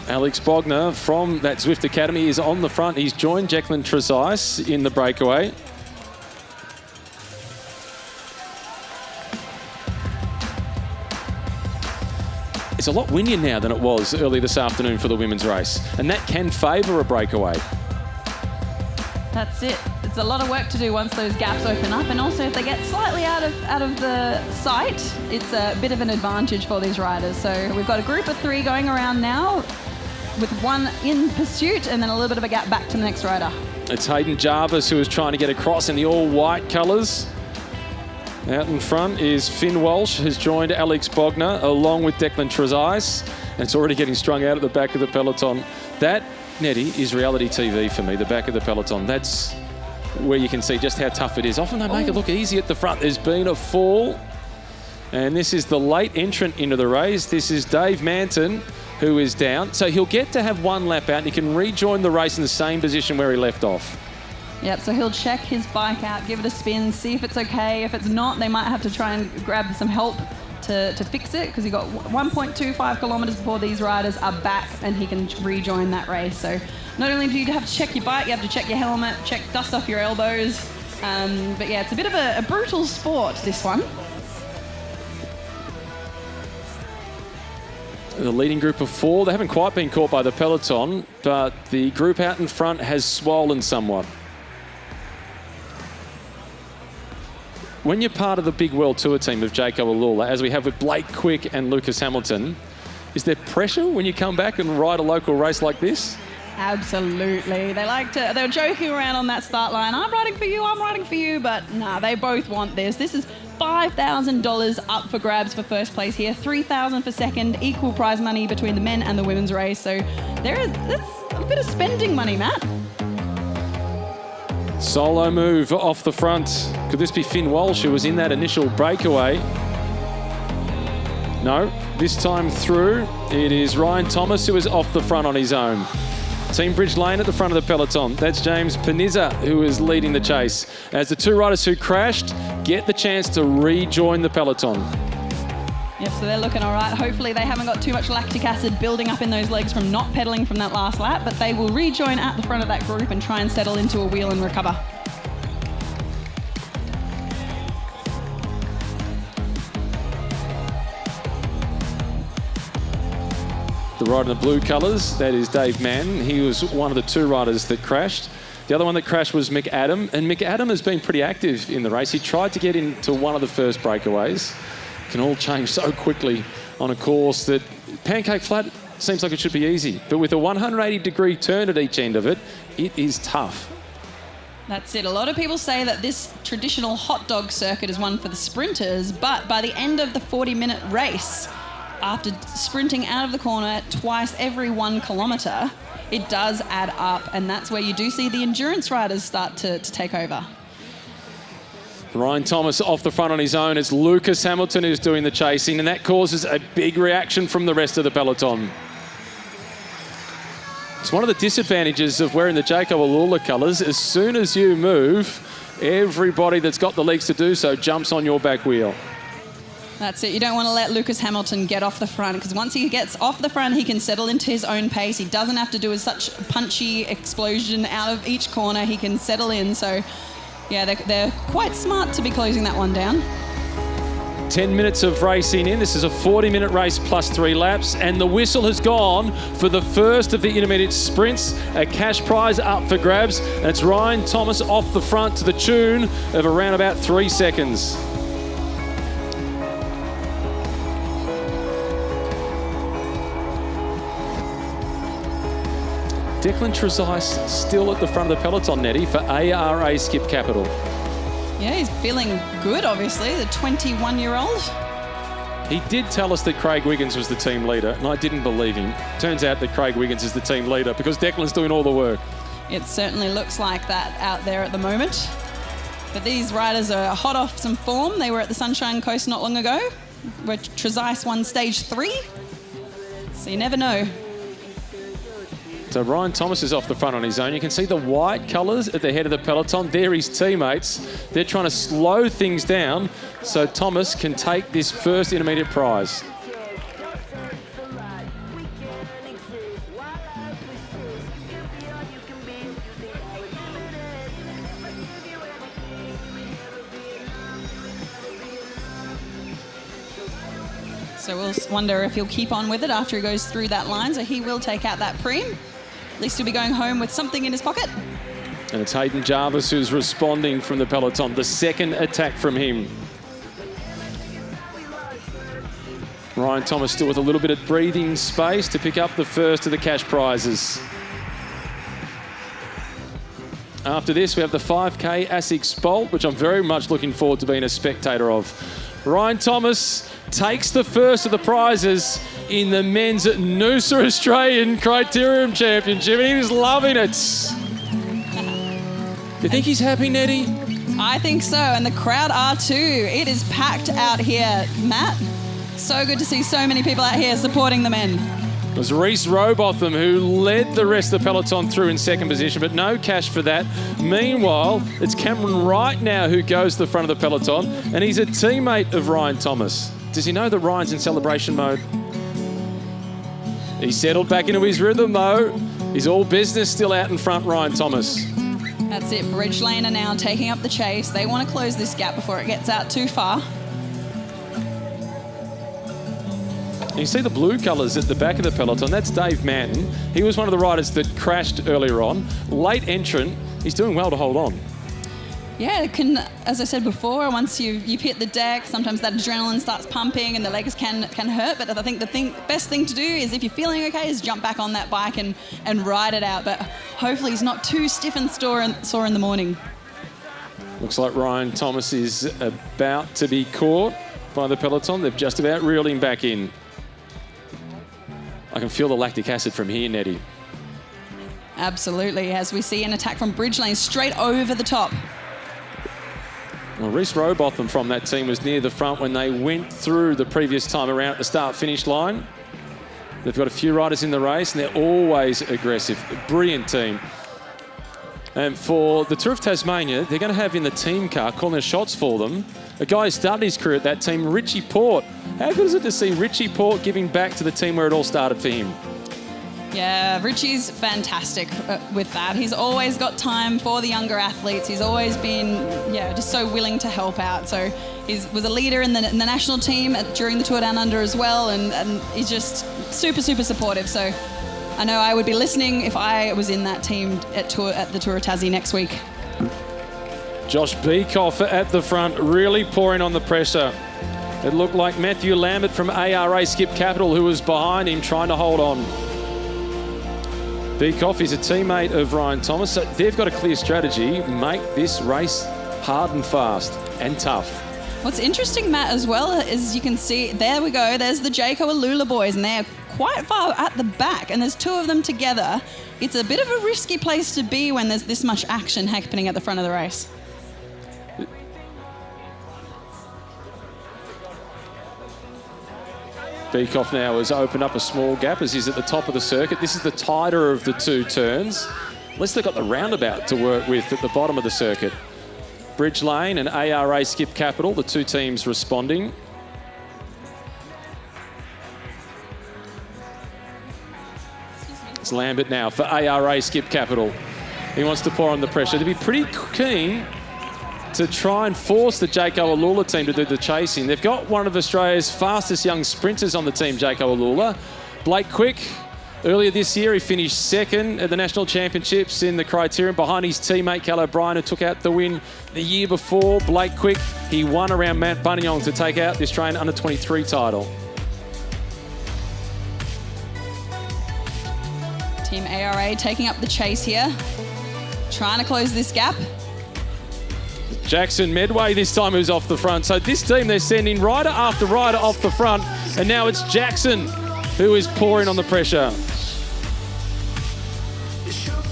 Alex Bogner from that Zwift Academy is on the front. He's joined Declan Trezise in the breakaway. It's a lot windier now than it was early this afternoon for the women's race, and that can favour a breakaway. That's it. It's a lot of work to do once those gaps open up, and also if they get slightly out of the sight, it's a bit of an advantage for these riders. So we've got a group of 3 going around now, with one in pursuit and then a little bit of a gap back to the next rider. It's Hayden Jarvis who is trying to get across in the all-white colours. Out in front is Finn Walsh, who's joined Alex Bogner along with Declan Trezise, and it's already getting strung out at the back of the peloton. That, Nettie, is reality TV for me, the back of the peloton. That's where you can see just how tough it is. Often they make it look easy at the front. There's been a fall, and this is the late entrant into the race. This is Dave Manton, who is down. So he'll get to have one lap out, and he can rejoin the race in the same position where he left off. Yep, so he'll check his bike out, give it a spin, see if it's okay. If it's not, they might have to try and grab some help to fix it, because he got 1.25 kilometres before these riders are back, and he can rejoin that race. So not only do you have to check your bike, you have to check your helmet, dust off your elbows. But yeah, it's a bit of a brutal sport, this one. The leading group of 4, they haven't quite been caught by the peloton, but the group out in front has swollen somewhat. When you're part of the big World Tour team of Jaco Alula, as we have with Blake Quick and Lucas Hamilton, is there pressure when you come back and ride a local race like this? Absolutely. They're joking around on that start line. I'm riding for you, but nah, they both want this. This is $5,000 up for grabs for first place here, $3,000 for second, equal prize money between the men and the women's race. So that's a bit of spending money, Matt. Solo move off the front. Could this be Finn Walsh, who was in that initial breakaway? No, this time through, it is Ryan Thomas, who is off the front on his own. Team Bridge Lane at the front of the peloton. That's James Panizza, who is leading the chase, as the 2 riders who crashed get the chance to rejoin the peloton. Yep, so they're looking all right. Hopefully they haven't got too much lactic acid building up in those legs from not pedaling from that last lap, but they will rejoin at the front of that group and try and settle into a wheel and recover. The rider in the blue colours, that is Dave Mann. He was one of the 2 riders that crashed. The other one that crashed was McAdam, and McAdam has been pretty active in the race. He tried to get into one of the first breakaways. Can all change so quickly on a course that Pancake Flat seems like it should be easy, but with a 180-degree turn at each end of it, it is tough. That's it. A lot of people say that this traditional hot dog circuit is one for the sprinters, but by the end of the 40-minute race, after sprinting out of the corner twice every 1 kilometre, it does add up, and that's where you do see the endurance riders start to take over. Ryan Thomas off the front on his own. It's Lucas Hamilton who's doing the chasing, and that causes a big reaction from the rest of the peloton. It's one of the disadvantages of wearing the Jacob Alula colours. As soon as you move, everybody that's got the legs to do so jumps on your back wheel. That's it. You don't want to let Lucas Hamilton get off the front, because once he gets off the front, he can settle into his own pace. He doesn't have to do such punchy explosion out of each corner. He can settle in. So, yeah, they're quite smart to be closing that one down. 10 minutes of racing in. This is a 40-minute race plus 3 laps, and the whistle has gone for the first of the intermediate sprints. A cash prize up for grabs, and it's Ryan Thomas off the front to the tune of around about 3 seconds. Declan Trezise still at the front of the peloton, Nettie, for ARA Skip Capital. Yeah, he's feeling good, obviously, the 21-year-old. He did tell us that Craig Wiggins was the team leader, and I didn't believe him. Turns out that Craig Wiggins is the team leader because Declan's doing all the work. It certainly looks like that out there at the moment. But these riders are hot off some form. They were at the Sunshine Coast not long ago, where Trezise won stage 3. So you never know. So Ryan Thomas is off the front on his own. You can see the white colours at the head of the peloton. They're his teammates. They're trying to slow things down so Thomas can take this first intermediate prize. So we'll wonder if he'll keep on with it after he goes through that line. So he will take out that preem. At least he'll be going home with something in his pocket. And it's Hayden Jarvis who's responding from the peloton. The second attack from him. Ryan Thomas still with a little bit of breathing space to pick up the first of the cash prizes. After this, we have the 5K ASICS Bolt, which I'm very much looking forward to being a spectator of. Ryan Thomas takes the first of the prizes in the men's Noosa Australian Criterium Championship, and he's loving it. You think he's happy, Nettie? I think so, and the crowd are too. It is packed out here, Matt. So good to see so many people out here supporting the men. It was Reece Robotham who led the rest of the peloton through in second position, but no cash for that. Meanwhile, it's Cameron Wright now who goes to the front of the peloton, and he's a teammate of Ryan Thomas. Does he know that Ryan's in celebration mode? He's settled back into his rhythm, though. He's all business still out in front, Ryan Thomas. That's it. Bridge Lane are now taking up the chase. They want to close this gap before it gets out too far. You see the blue colours at the back of the peloton. That's Dave Manton. He was one of the riders that crashed earlier on. Late entrant. He's doing well to hold on. Yeah, it can, as I said before, once you've hit the deck, sometimes that adrenaline starts pumping and the legs can hurt. But I think the best thing to do is, if you're feeling okay, is jump back on that bike and ride it out. But hopefully he's not too stiff and sore in the morning. Looks like Ryan Thomas is about to be caught by the peloton. They've just about reeled him back in. I can feel the lactic acid from here, Nettie. Absolutely, as we see an attack from Bridge Lane straight over the top. Well, Reece Robotham from that team was near the front when they went through the previous time around at the start-finish line. They've got a few riders in the race, and they're always aggressive. A brilliant team. And for the Tour of Tasmania, they're going to have in the team car, calling the shots for them, a guy who started his career at that team, Richie Port. How good is it to see Richie Port giving back to the team where it all started for him? Yeah, Richie's fantastic with that. He's always got time for the younger athletes. He's always been, just so willing to help out. So he was a leader in the national team during the Tour Down Under as well, and he's just super, super supportive. So I know I would be listening if I was in that team at the Tour of Tassie next week. Josh Beekoff at the front, really pouring on the pressure. It looked like Matthew Lambert from ARA Skip Capital, who was behind him, trying to hold on. Beekoff is a teammate of Ryan Thomas, so they've got a clear strategy. Make this race hard and fast and tough. What's interesting, Matt, as well, is you can see, there we go, there's the Jayco Alula boys, and they're quite far at the back, and there's two of them together. It's a bit of a risky place to be when there's this much action happening at the front of the race. Beekoff now has opened up a small gap as he's at the top of the circuit. This is the tighter of the two turns. Unless they've got the roundabout to work with at the bottom of the circuit. Bridge Lane and ARA Skip Capital, the two teams responding. It's Lambert now for ARA Skip Capital. He wants to pour on the pressure. To be pretty keen to try and force the Jayco Alula team to do the chasing. They've got one of Australia's fastest young sprinters on the team, Jayco Alula. Blake Quick, earlier this year, he finished second at the National Championships in the Criterium behind his teammate, Cal O'Brien, who took out the win the year before. Blake Quick, he won around Mount Buninyong to take out the Australian Under-23 title. Team ARA taking up the chase here, trying to close this gap. Jackson Medway this time who's off the front. So this team, they're sending rider after rider off the front, and now it's Jackson who is pouring on the pressure.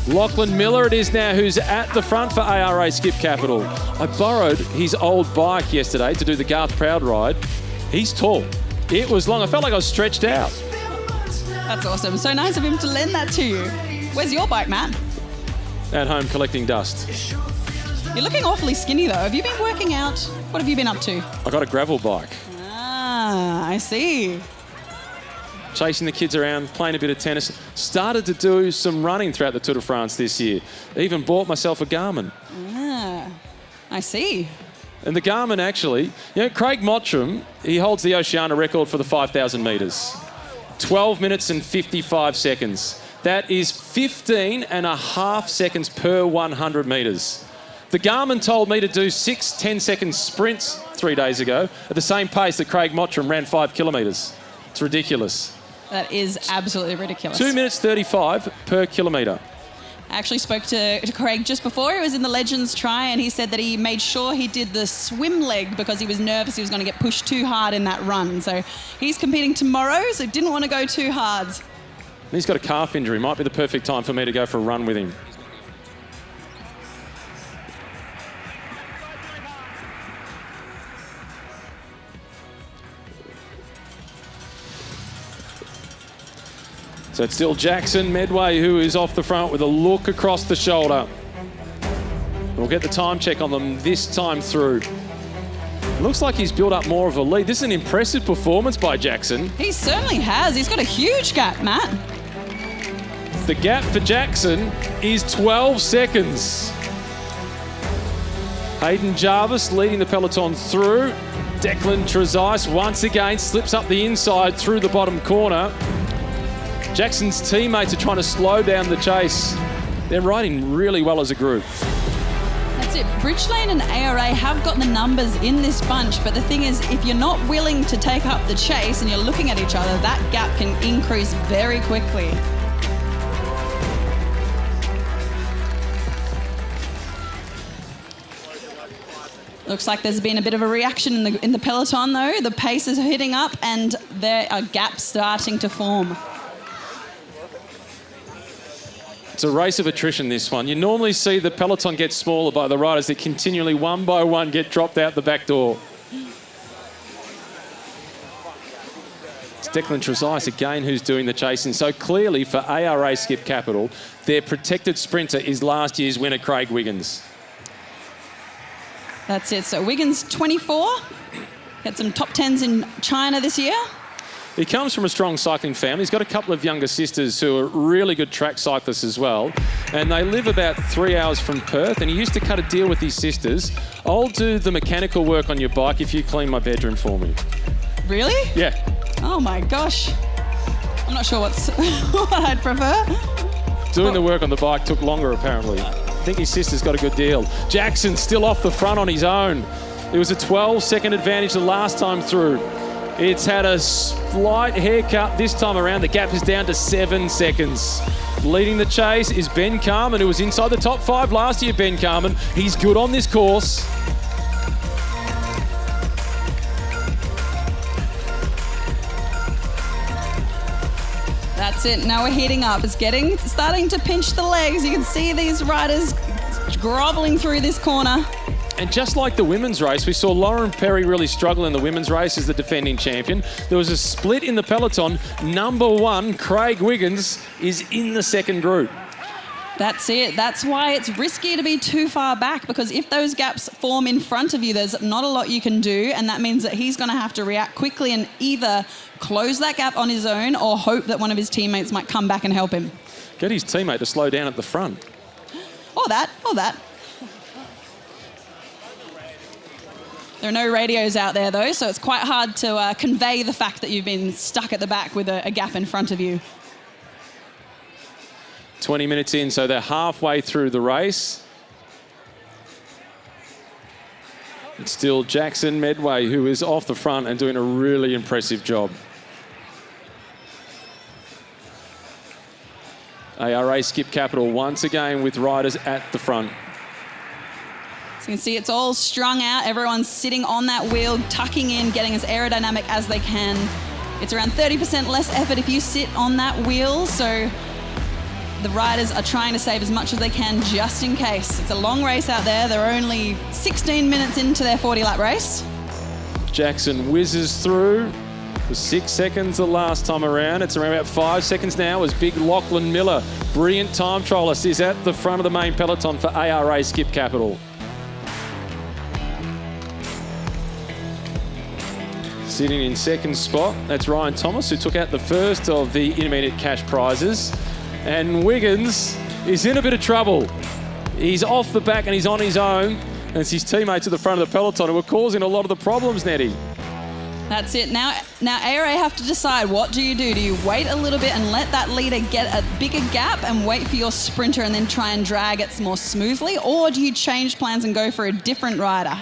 Lachlan Miller it is now who's at the front for ARA Skip Capital. I borrowed his old bike yesterday to do the Garth Proud ride. He's tall. It was long. I felt like I was stretched out. That's awesome. So nice of him to lend that to you. Where's your bike, Matt? At home collecting dust. You're looking awfully skinny, though. Have you been working out? What have you been up to? I got a gravel bike. Ah, I see. Chasing the kids around, playing a bit of tennis. Started to do some running throughout the Tour de France this year. Even bought myself a Garmin. Ah, I see. And the Garmin actually, Craig Mottram, he holds the Oceania record for the 5,000 metres. 12 minutes and 55 seconds. That is 15 and a half seconds per 100 metres. The Garmin told me to do 6 10-second sprints 3 days ago at the same pace that Craig Mottram ran 5 kilometres. It's ridiculous. That is absolutely ridiculous. 2 minutes 35 per kilometre. I actually spoke to Craig just before he was in the Legends Try, and he said that he made sure he did the swim leg because he was nervous he was going to get pushed too hard in that run. So he's competing tomorrow, so didn't want to go too hard. He's got a calf injury. Might be the perfect time for me to go for a run with him. So it's still Jackson Medway who is off the front with a look across the shoulder. We'll get the time check on them this time through. Looks like he's built up more of a lead. This is an impressive performance by Jackson. He certainly has. He's got a huge gap, Matt. The gap for Jackson is 12 seconds. Hayden Jarvis leading the peloton through. Declan Trezise once again slips up the inside through the bottom corner. Jackson's teammates are trying to slow down the chase. They're riding really well as a group. That's it. Bridgelane and ARA have got the numbers in this bunch, but the thing is, if you're not willing to take up the chase and you're looking at each other, that gap can increase very quickly. Looks like there's been a bit of a reaction in the peloton, though. The pace is hitting up and there are gaps starting to form. It's a race of attrition, this one. You normally see the peloton get smaller by the riders that continually, one by one, get dropped out the back door. It's Declan Trezise again who's doing the chasing. So clearly for ARA Skip Capital, their protected sprinter is last year's winner, Craig Wiggins. That's it. So Wiggins, 24. Had some top 10s in China this year. He comes from a strong cycling family. He's got a couple of younger sisters who are really good track cyclists as well. And they live about 3 hours from Perth. And he used to cut a deal with his sisters. I'll do the mechanical work on your bike if you clean my bedroom for me. Really? Yeah. Oh my gosh. I'm not sure what I'd prefer. Doing the work on the bike took longer, apparently. I think his sister's got a good deal. Jackson still off the front on his own. It was a 12-second advantage the last time through. It's had a slight haircut this time around. The gap is down to 7 seconds. Leading the chase is Ben Carmen, who was inside the top 5 last year, Ben Carmen. He's good on this course. That's it. Now we're heating up. It's starting to pinch the legs. You can see these riders groveling through this corner. And just like the women's race, we saw Lauren Perry really struggle in the women's race as the defending champion. There was a split in the peloton. Number 1, Craig Wiggins, is in the second group. That's it. That's why it's risky to be too far back, because if those gaps form in front of you, there's not a lot you can do, and that means that he's going to have to react quickly and either close that gap on his own or hope that one of his teammates might come back and help him. Get his teammate to slow down at the front. Or that. There are no radios out there, though, so it's quite hard to convey the fact that you've been stuck at the back with a gap in front of you. 20 minutes in, so they're halfway through the race. It's still Jackson Medway, who is off the front and doing a really impressive job. ARA Skip Capital once again with riders at the front. So you can see it's all strung out. Everyone's sitting on that wheel, tucking in, getting as aerodynamic as they can. It's around 30% less effort if you sit on that wheel, so the riders are trying to save as much as they can just in case. It's a long race out there. They're only 16 minutes into their 40-lap race. Jackson whizzes through. It was 6 seconds the last time around. It's around about 5 seconds now as big Lachlan Miller, brilliant time trialist, is at the front of the main peloton for ARA Skip Capital. Sitting in second spot, that's Ryan Thomas, who took out the first of the intermediate cash prizes. And Wiggins is in a bit of trouble. He's off the back and he's on his own. And it's his teammates at the front of the peloton who are causing a lot of the problems, Nettie. That's it. Now ARA have to decide, what do you do? Do you wait a little bit and let that leader get a bigger gap and wait for your sprinter and then try and drag it more smoothly? Or do you change plans and go for a different rider?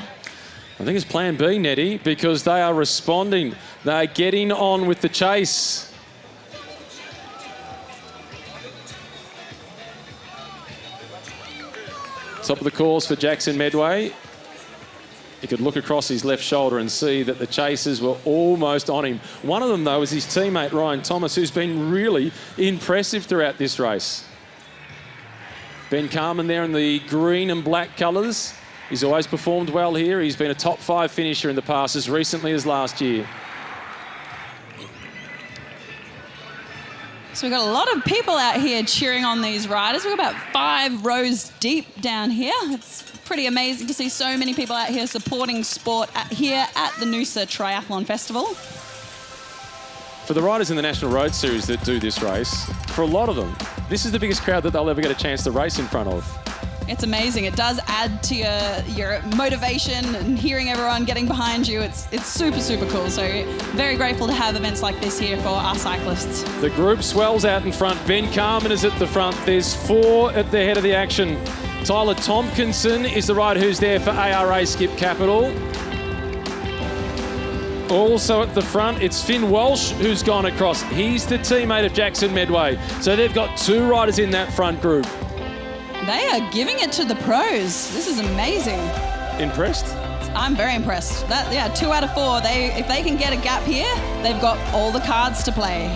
I think it's plan B, Nettie, because they are responding. They're getting on with the chase. Top of the course for Jackson Medway. He could look across his left shoulder and see that the chasers were almost on him. One of them, though, is his teammate, Ryan Thomas, who's been really impressive throughout this race. Ben Carmen there in the green and black colours. He's always performed well here. He's been a top 5 finisher in the past as recently as last year. So we've got a lot of people out here cheering on these riders. We've got about 5 rows deep down here. It's pretty amazing to see so many people out here supporting sport here at the Noosa Triathlon Festival. For the riders in the National Road Series that do this race, for a lot of them, this is the biggest crowd that they'll ever get a chance to race in front of. It's amazing. It does add to your motivation and hearing everyone getting behind you. It's super, super cool. So very grateful to have events like this here for our cyclists. The group swells out in front. Ben Carmen is at the front. There's 4 at the head of the action. Tyler Tompkinson is the rider who's there for ARA Skip Capital. Also at the front, it's Finn Walsh who's gone across. He's the teammate of Jackson Medway. So they've got 2 riders in that front group. They are giving it to the pros. This is amazing. Impressed? I'm very impressed. 2 out of 4. If they can get a gap here, they've got all the cards to play.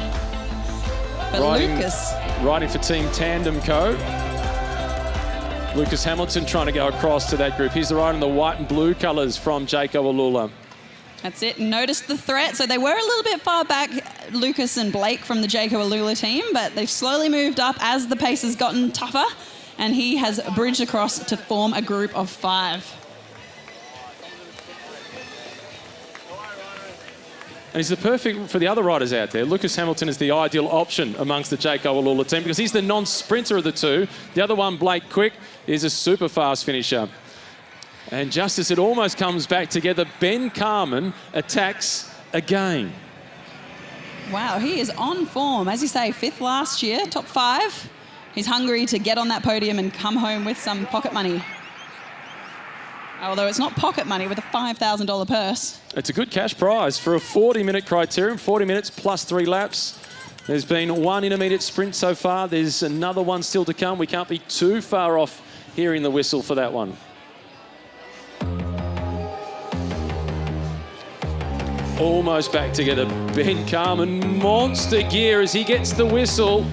But Lucas. Riding for Team Tandem Co. Lucas Hamilton trying to go across to that group. He's the rider in the white and blue colours from Jaco Alula. That's it. Notice the threat. So they were a little bit far back, Lucas and Blake from the Jaco Alula team, but they've slowly moved up as the pace has gotten tougher. And he has bridged across to form a group of 5. And he's the perfect for the other riders out there. Lucas Hamilton is the ideal option amongst the Jaco Alula team because he's the non-sprinter of the 2. The other one, Blake Quick, is a super fast finisher. And just as it almost comes back together, Ben Carmen attacks again. Wow, he is on form. As you say, 5th last year, top 5. He's hungry to get on that podium and come home with some pocket money. Although it's not pocket money with a $5,000 purse. It's a good cash prize for a 40-minute criterium, 40 minutes plus 3 laps. There's been 1 intermediate sprint so far. There's another one still to come. We can't be too far off hearing the whistle for that one. Almost back together. Ben Carmen, monster gear as he gets the whistle.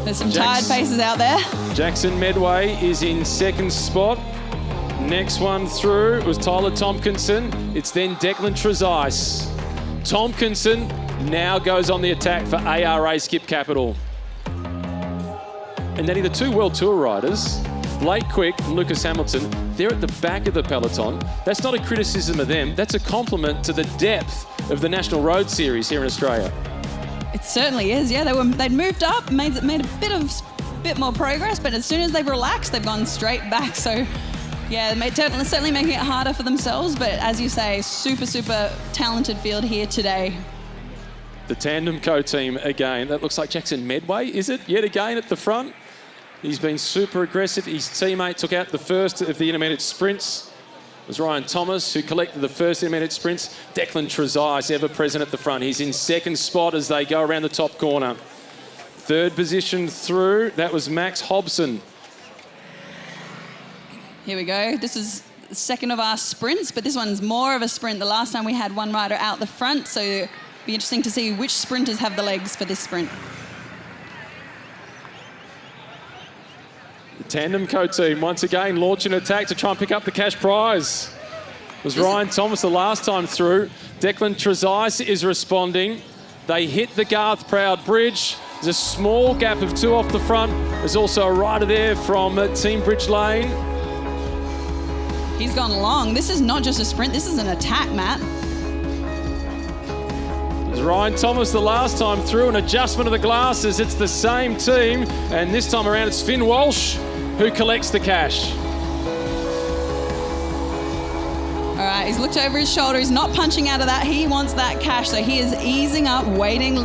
There's some tired faces out there. Jackson Medway is in 2nd spot. Next one through was Tyler Tompkinson. It's then Declan Trezise. Tompkinson now goes on the attack for ARA Skip Capital. And then the 2 World Tour riders, Blake Quick and Lucas Hamilton, they're at the back of the peloton. That's not a criticism of them. That's a compliment to the depth of the National Road Series here in Australia. It certainly is, yeah. They'd moved up, made a bit more progress, but as soon as they've relaxed, they've gone straight back. So, yeah, certainly making it harder for themselves, but as you say, super, super talented field here today. The Tandem Co team again. That looks like Jackson Medway, is it? Yet again at the front. He's been super aggressive. His teammate took out the first of the intermediate sprints. It was Ryan Thomas who collected the first intermediate sprints. Declan Trezise, ever present at the front. He's in 2nd spot as they go around the top corner. 3rd position through, that was Max Hobson. Here we go. This is the 2nd of our sprints, but this one's more of a sprint. The last time we had one rider out the front, so it'll be interesting to see which sprinters have the legs for this sprint. The Tandem Co team once again launch an attack to try and pick up the cash prize. It was Ryan Thomas the last time through. Declan Trezise is responding. They hit the Garth Proud Bridge. There's a small gap of 2 off the front. There's also a rider there from Team Bridge Lane. He's gone long. This is not just a sprint, this is an attack, Matt. It was Ryan Thomas the last time through, an adjustment of the glasses. It's the same team, and this time around it's Finn Walsh who collects the cash. All right, he's looked over his shoulder. He's not punching out of that. He wants that cash, so he is easing up, waiting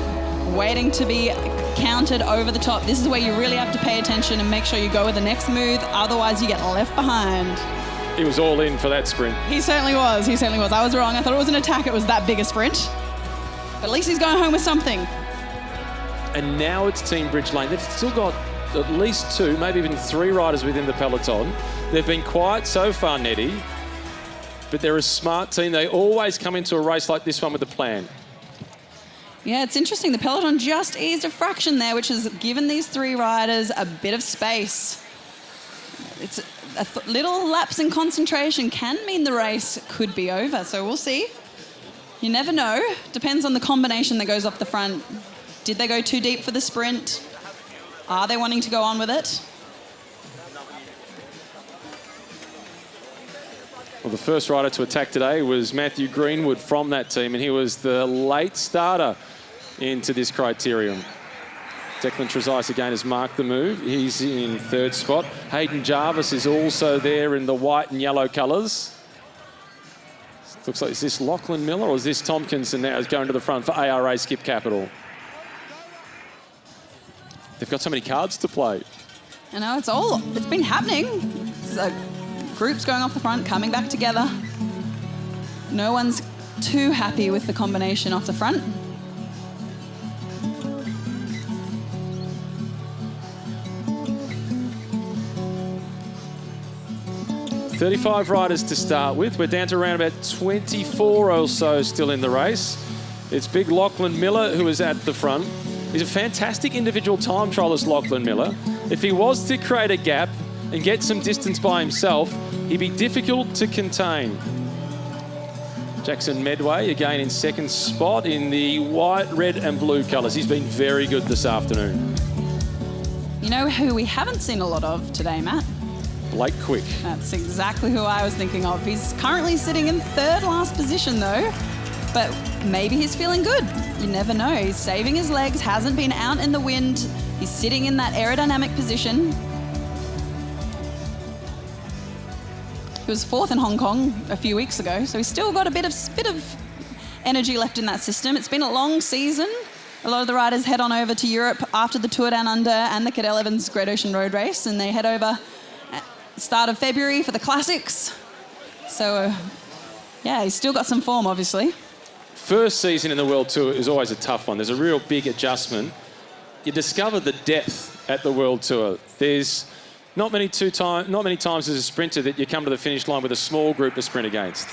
to be counted over the top. This is where you really have to pay attention and make sure you go with the next move, otherwise you get left behind. He was all in for that sprint. He certainly was. I was wrong. I thought it was an attack. It was that big a sprint. But at least he's going home with something. And now it's Team Bridge Lane. They've still got at least 2, maybe even 3 riders within the peloton. They've been quiet so far, Nettie, but they're a smart team. They always come into a race like this one with a plan. Yeah, it's interesting. The peloton just eased a fraction there, which has given these 3 riders a bit of space. It's little lapse in concentration can mean the race could be over, so we'll see. You never know. Depends on the combination that goes off the front. Did they go too deep for the sprint? Are they wanting to go on with it? Well, the first rider to attack today was Matthew Greenwood from that team, and he was the late starter into this criterium. Declan Trezise again has marked the move. He's in 3rd spot. Hayden Jarvis is also there in the white and yellow colours. Looks like, is this Lachlan Miller or is this Tompkinson now is going to the front for ARA Skip Capital? They've got so many cards to play. I know, it's been happening. So groups going off the front, coming back together. No one's too happy with the combination off the front. $35 riders to start with. We're down to around about 24 or so still in the race. It's big Lachlan Miller who is at the front. He's a fantastic individual time trialist, Lachlan Miller. If he was to create a gap and get some distance by himself, he'd be difficult to contain. Jackson Medway again in 2nd spot in the white, red and blue colours. He's been very good this afternoon. You know who we haven't seen a lot of today, Matt? Blake Quick. That's exactly who I was thinking of. He's currently sitting in 3rd last position though, but maybe he's feeling good. You never know. He's saving his legs, hasn't been out in the wind. He's sitting in that aerodynamic position. He was 4th in Hong Kong a few weeks ago, so he's still got a bit of energy left in that system. It's been a long season. A lot of the riders head on over to Europe after the Tour Down Under and the Cadel Evans Great Ocean Road Race, and they head over at the start of February for the Classics. So, yeah, he's still got some form, obviously. First season in the World Tour is always a tough one. There's a real big adjustment. You discover the depth at the World Tour. There's not many times as a sprinter that you come to the finish line with a small group to sprint against.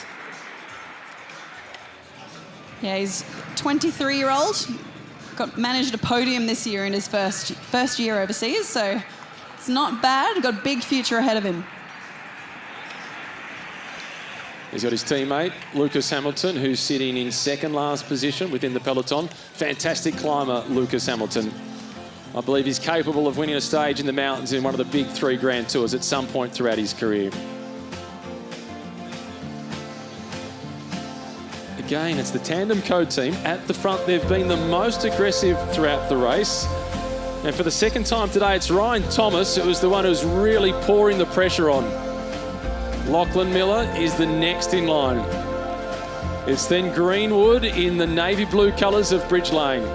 Yeah, he's 23-year-old. Managed a podium this year in his first year overseas, so it's not bad. Got a big future ahead of him. He's got his teammate, Lucas Hamilton, who's sitting in second last position within the peloton. Fantastic climber, Lucas Hamilton. I believe he's capable of winning a stage in the mountains in one of the big 3 Grand Tours at some point throughout his career. Again, it's the Tandem Code team. At the front, they've been the most aggressive throughout the race. And for the second time today, it's Ryan Thomas who was the one who's really pouring the pressure on. Lachlan Miller is the next in line. It's then Greenwood in the navy blue colours of Bridge Lane.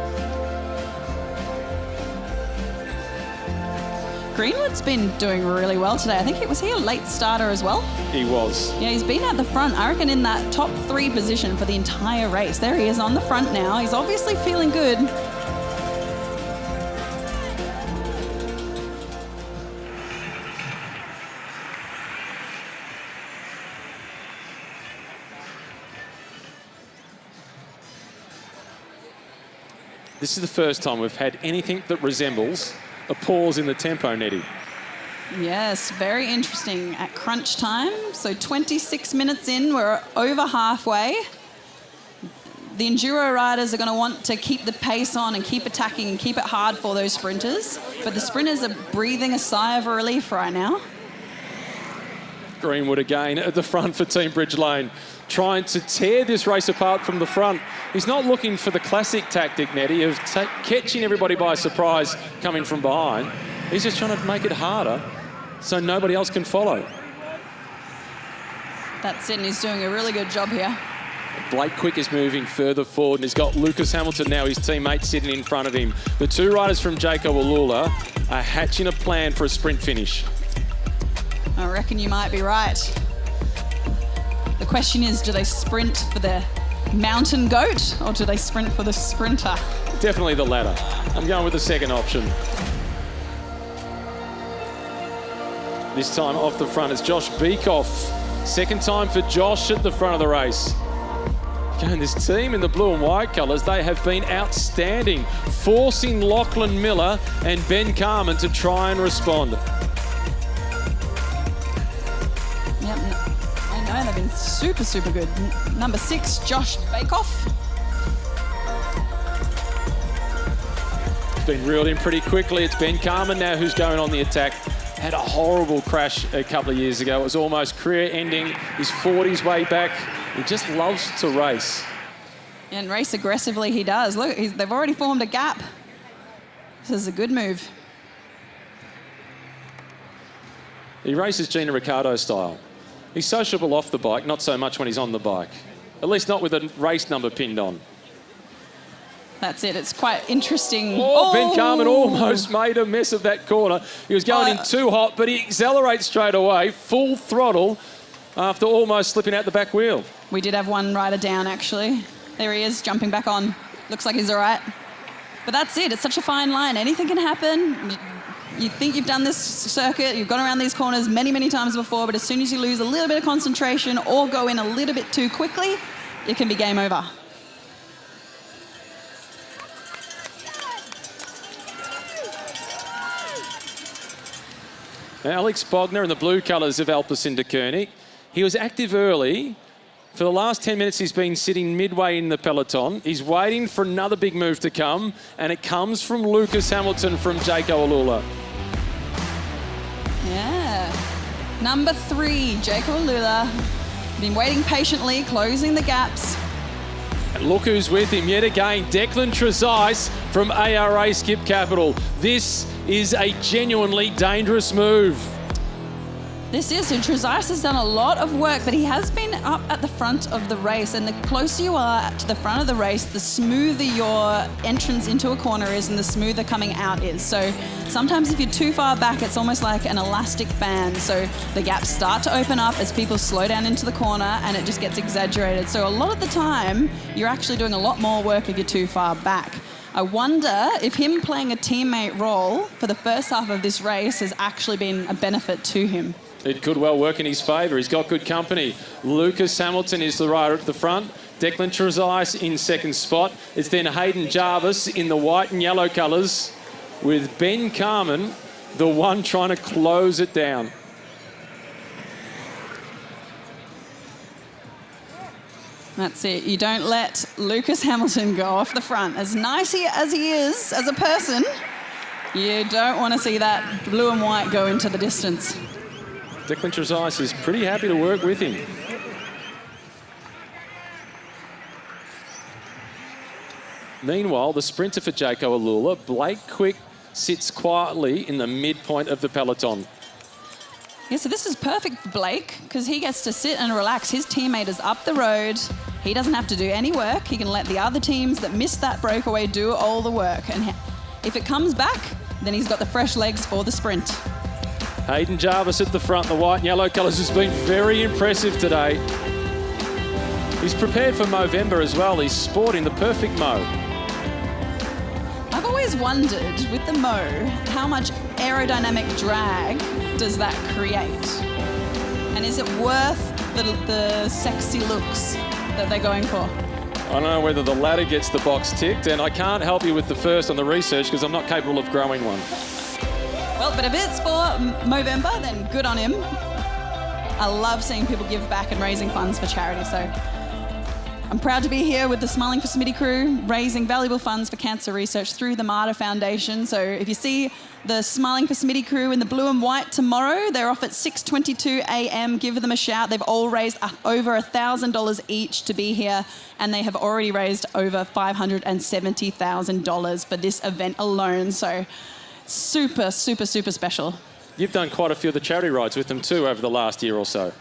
Greenwood's been doing really well today. I think was he a late starter as well? He was. Yeah, he's been at the front, I reckon, in that top 3 position for the entire race. There he is on the front now. He's obviously feeling good. This is the first time we've had anything that resembles a pause in the tempo, Nettie. Yes, very interesting at crunch time. So 26 minutes in, we're over halfway. The enduro riders are going to want to keep the pace on and keep attacking and keep it hard for those sprinters. But the sprinters are breathing a sigh of relief right now. Greenwood again at the front for Team Bridge Lane, trying to tear this race apart from the front. He's not looking for the classic tactic, Nettie, of catching everybody by surprise coming from behind. He's just trying to make it harder so nobody else can follow. That's it, and he's doing a really good job here. Blake Quick is moving further forward, and he's got Lucas Hamilton now, his teammate, sitting in front of him. The 2 riders from Jayco Alula are hatching a plan for a sprint finish. I reckon you might be right. The question is, do they sprint for the mountain goat or do they sprint for the sprinter? Definitely the latter. I'm going with the second option. This time off the front is Josh Beekoff. Second time for Josh at the front of the race. Again, this team in the blue and white colours, they have been outstanding, forcing Lachlan Miller and Ben Carman to try and respond. Yep, I know, they've been super, super good. Number 6, Josh Beekoff. It's been reeled in pretty quickly. It's Ben Carman now who's going on the attack. Had a horrible crash a couple of years ago. It was almost career-ending. He's fought his way back. He just loves to race. And race aggressively he does. Look, they've already formed a gap. This is a good move. He races Gina Ricciardo style. He's sociable off the bike, not so much when he's on the bike. At least not with a race number pinned on. That's it. It's quite interesting. Oh, Ben Carman almost made a mess of that corner. He was going in too hot, but he accelerates straight away, full throttle, after almost slipping out the back wheel. We did have one rider down, actually. There he is, jumping back on. Looks like he's all right. But that's it. It's such a fine line. Anything can happen. You think you've done this circuit, you've gone around these corners many, many times before, but as soon as you lose a little bit of concentration or go in a little bit too quickly, it can be game over. Now, Alex Bogner in the blue colours of Alpecin-Deceuninck. He was active early. For the last 10 minutes, he's been sitting midway in the peloton. He's waiting for another big move to come, and it comes from Lucas Hamilton from Jayco Alula. Yeah. Number 3, Jayco Alula. Been waiting patiently, closing the gaps. And look who's with him yet again, Declan Trezise from ARA Skip Capital. This is a genuinely dangerous move. This is. So Trezise has done a lot of work, but he has been up at the front of the race. And the closer you are to the front of the race, the smoother your entrance into a corner is and the smoother coming out is. So sometimes if you're too far back, it's almost like an elastic band. So the gaps start to open up as people slow down into the corner and it just gets exaggerated. So a lot of the time, you're actually doing a lot more work if you're too far back. I wonder if him playing a teammate role for the first half of this race has actually been a benefit to him. It could well work in his favour. He's got good company. Lucas Hamilton is the rider at the front. Declan Trezise in second spot. It's then Hayden Jarvis in the white and yellow colours with Ben Carman, the one trying to close it down. That's it. You don't let Lucas Hamilton go off the front. As nice as he is as a person, you don't want to see that blue and white go into the distance. Declan Trezise is pretty happy to work with him. Meanwhile, the sprinter for Jaco Alula, Blake Quick, sits quietly in the midpoint of the peloton. Yeah, so this is perfect for Blake because he gets to sit and relax. His teammate is up the road. He doesn't have to do any work. He can let the other teams that missed that breakaway do all the work. And if it comes back, then he's got the fresh legs for the sprint. Hayden Jarvis at the front, the white and yellow colours, has been very impressive today. He's prepared for Movember as well. He's sporting the perfect Mo. I've always wondered with the Mo, how much aerodynamic drag does that create? And is it worth the sexy looks that they're going for? I don't know whether the latter gets the box ticked, and I can't help you with the first on the research because I'm not capable of growing one. Well, but if it's for Movember, then good on him. I love seeing people give back and raising funds for charity, so I'm proud to be here with the Smiling for Smitty crew, raising valuable funds for cancer research through the Martyr Foundation. So if you see the Smiling for Smitty crew in the blue and white tomorrow, they're off at 6:22 a.m. Give them a shout. They've all raised over $1,000 each to be here, and they have already raised over $570,000 for this event alone. So super, super, super special. You've done quite a few of the charity rides with them too over the last year or so.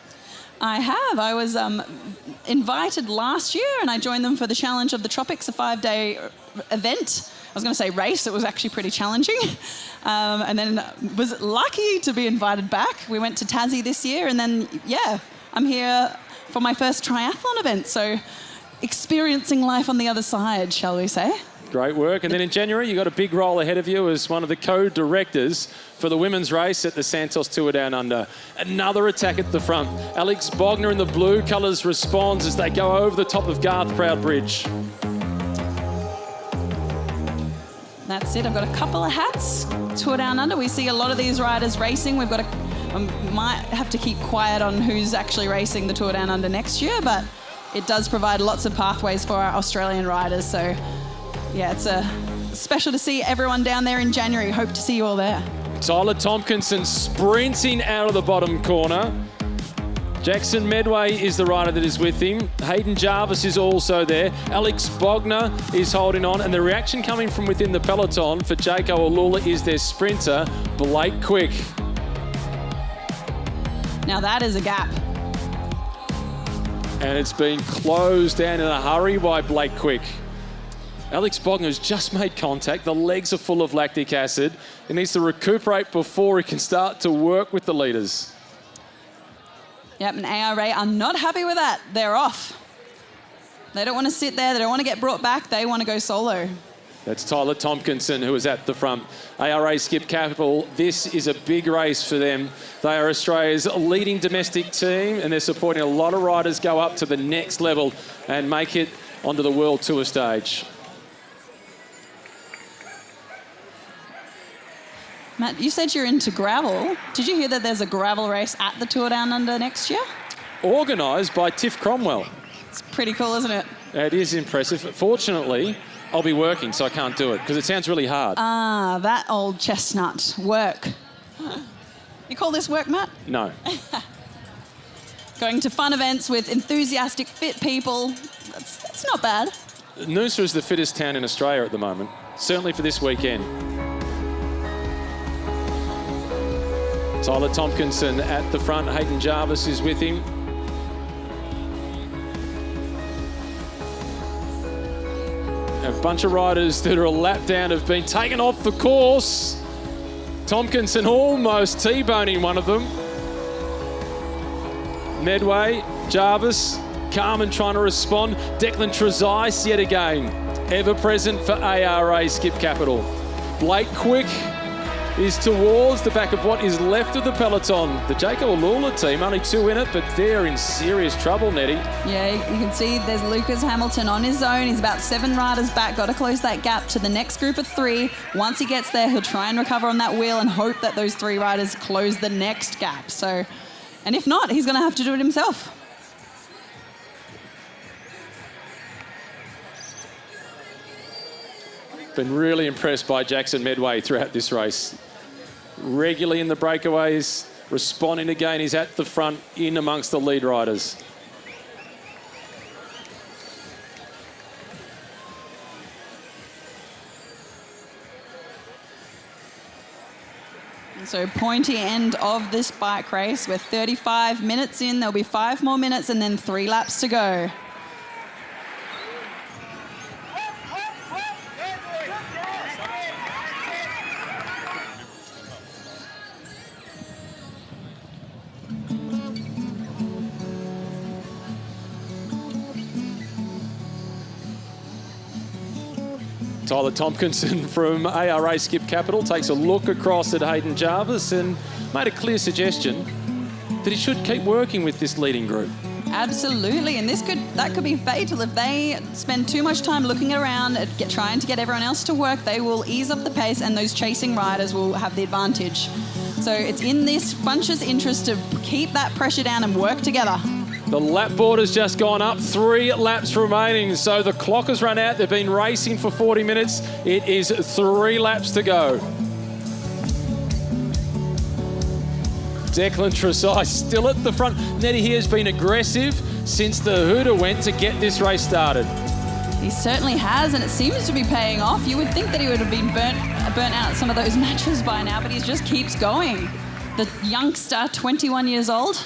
I have. I was invited last year and I joined them for the Challenge of the Tropics, a 5-day event. I was going to say race. It was actually pretty challenging. And then was lucky to be invited back. We went to Tassie this year and then, yeah, I'm here for my first triathlon event. So experiencing life on the other side, shall we say. Great work. And then in January, you got a big role ahead of you as one of the co-directors for the women's race at the Santos Tour Down Under. Another attack at the front. Alex Bogner in the blue colours responds as they go over the top of Garth Proud Bridge. That's it. I've got a couple of hats. Tour Down Under. We see a lot of these riders racing. We've got might have to keep quiet on who's actually racing the Tour Down Under next year, but it does provide lots of pathways for our Australian riders. So yeah, it's special to see everyone down there in January. Hope to see you all there. Tyler Tompkinson sprinting out of the bottom corner. Jackson Medway is the rider that is with him. Hayden Jarvis is also there. Alex Bogner is holding on. And the reaction coming from within the peloton for Jaco Alula is their sprinter, Blake Quick. Now that is a gap. And it's been closed down in a hurry by Blake Quick. Alex Bogner's just made contact. The legs are full of lactic acid. He needs to recuperate before he can start to work with the leaders. Yep, and ARA are not happy with that. They're off. They don't want to sit there. They don't want to get brought back. They want to go solo. That's Tyler Tompkinson, who is at the front. ARA Skip Capital, this is a big race for them. They are Australia's leading domestic team, and they're supporting a lot of riders go up to the next level and make it onto the World Tour stage. Matt, you said you're into gravel. Did you hear that there's a gravel race at the Tour Down Under next year? Organised by Tiff Cromwell. It's pretty cool, isn't it? It is impressive. Fortunately, I'll be working, so I can't do it because it sounds really hard. Ah, that old chestnut. Work. You call this work, Matt? No. Going to fun events with enthusiastic, fit people. That's not bad. Noosa is the fittest town in Australia at the moment, certainly for this weekend. Tyler Tompkinson at the front. Hayden Jarvis is with him. A bunch of riders that are a lap down have been taken off the course. Tompkinson almost T-boning one of them. Medway, Jarvis, Carmen trying to respond. Declan Trezise yet again, ever present for ARA Skip Capital. Blake Quick is towards the back of what is left of the peloton. The Jaco Alula team, only 2 in it, but they're in serious trouble, Nettie. Yeah, you can see there's Lucas Hamilton on his own. He's about 7 riders back. Got to close that gap to the next group of 3. Once he gets there, he'll try and recover on that wheel and hope that those 3 riders close the next gap. So, and if not, he's going to have to do it himself. Been really impressed by Jackson Medway throughout this race. Regularly in the breakaways, responding again. He's at the front, in amongst the lead riders. So pointy end of this bike race. We're 35 minutes in. There'll be 5 more minutes and then 3 laps to go. Tyler Tompkinson from ARA Skip Capital takes a look across at Hayden Jarvis and made a clear suggestion that he should keep working with this leading group. Absolutely, and that could be fatal if they spend too much time looking around at trying to get everyone else to work. They will ease up the pace, and those chasing riders will have the advantage. So it's in this bunch's interest to keep that pressure down and work together. The lap board has just gone up, 3 laps remaining, so the clock has run out. They've been racing for 40 minutes. It is 3 laps to go. Declan Trezise still at the front. Nettie here has been aggressive since the hooter went to get this race started. He certainly has, and it seems to be paying off. You would think that he would have been burnt out some of those matches by now, but he just keeps going. The youngster, 21 years old.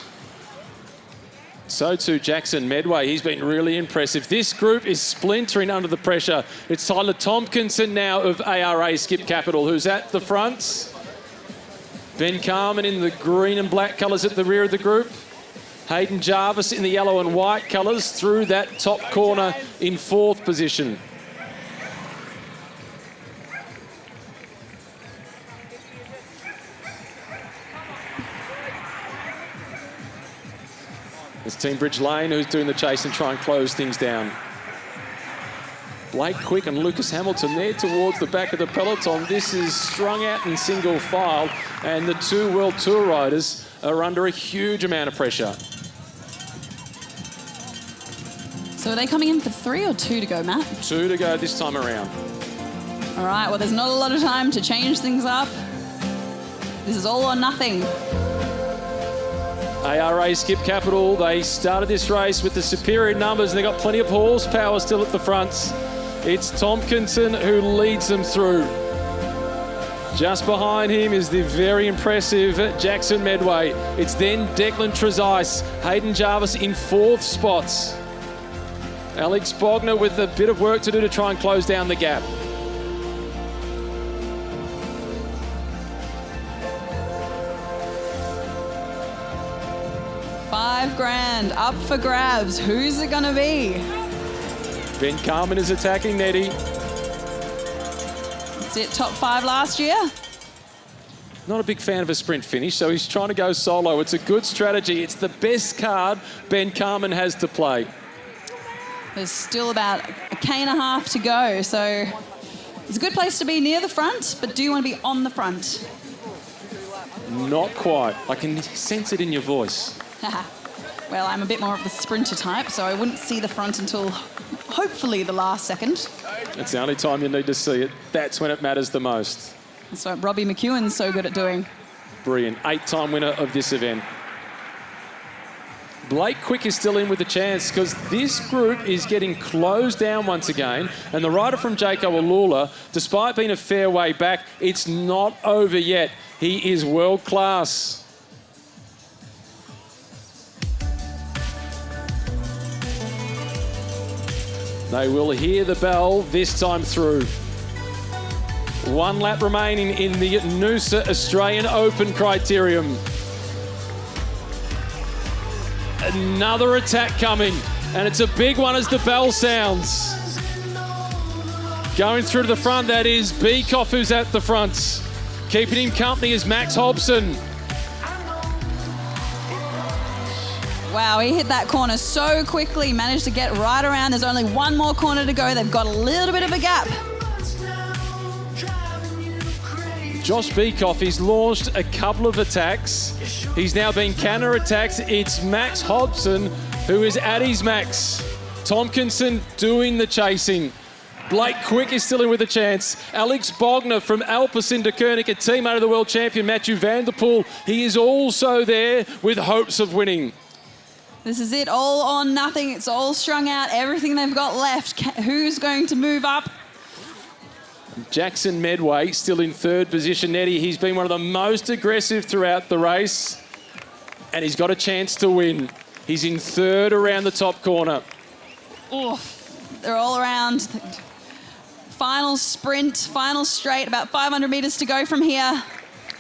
So too Jackson Medway. He's been really impressive. This group is splintering under the pressure. It's Tyler Tompkinson now of ARA Skip Capital who's at the front. Ben Carmen in the green and black colours at the rear of the group. Hayden Jarvis in the yellow and white colours through that top corner in 4th position. It's Team Bridge Lane who's doing the chase and try and close things down. Blake Quick and Lucas Hamilton there towards the back of the peloton. This is strung out in single file, and the 2 World Tour riders are under a huge amount of pressure. So are they coming in for 3 or 2 to go, Matt? 2 to go this time around. All right, well, there's not a lot of time to change things up. This is all or nothing. ARA Skip Capital, they started this race with the superior numbers and they've got plenty of horsepower still at the front. It's Tompkinson who leads them through. Just behind him is the very impressive Jackson Medway. It's then Declan Trezise, Hayden Jarvis in 4th spots. Alex Bogner with a bit of work to do to try and close down the gap. $5,000 up for grabs. Who's it gonna be? Ben Carmen is attacking Nettie. That's it, top 5 last year. Not a big fan of a sprint finish, so he's trying to go solo. It's a good strategy. It's the best card Ben Carmen has to play. There's still about 1.5 K to go, so it's a good place to be near the front, but do you want to be on the front? Not quite. I can sense it in your voice. Well, I'm a bit more of the sprinter type, so I wouldn't see the front until hopefully the last second. It's the only time you need to see it. That's when it matters the most. That's what Robbie McEwen's so good at doing. Brilliant. 8-time winner of this event. Blake Quick is still in with a chance because this group is getting closed down once again. And the rider from Jaco Alula, despite being a fair way back, it's not over yet. He is world class. They will hear the bell this time through. 1 lap remaining in the Noosa Australian Open criterium. Another attack coming, and it's a big one as the bell sounds. Going through to the front, that is Beekoff who's at the front. Keeping him company is Max Hobson. Wow, he hit that corner so quickly, managed to get right around. There's only one more corner to go. They've got a little bit of a gap. Josh Beekoff, he's launched a couple of attacks. He's now been counter-attacked. It's Max Hobson who is at his max. Tompkinson doing the chasing. Blake Quick is still in with a chance. Alex Bogner from Alpecin-de-Koning, a teammate of the world champion Matthew van der Poel. He is also there with hopes of winning. This is it, all or nothing. It's all strung out, everything they've got left. Who's going to move up? Jackson Medway still in third position. Nettie, he's been one of the most aggressive throughout the race, and he's got a chance to win. He's in third around the top corner. Oof, they're all around. Final sprint, final straight, about 500 metres to go from here.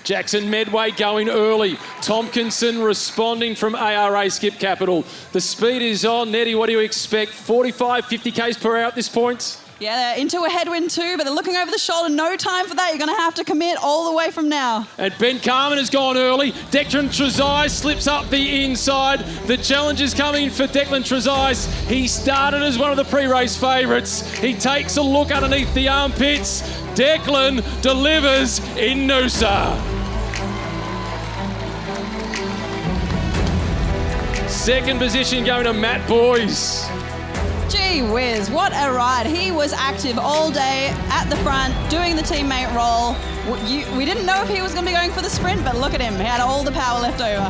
Jackson Medway going early. Tompkinson responding from ARA Skip Capital. The speed is on. Nettie, what do you expect? 45, 50 k's per hour at this point? Yeah, they're into a headwind too, but they're looking over the shoulder. No time for that. You're going to have to commit all the way from now. And Ben Carmen has gone early. Declan Trezise slips up the inside. The challenge is coming for Declan Trezise. He started as one of the pre-race favourites. He takes a look underneath the armpits. Declan delivers in Noosa. Second position going to Matt Boyes. Gee whiz, what a ride. He was active all day at the front, doing the teammate role. We didn't know if he was going to be going for the sprint, but look at him. He had all the power left over.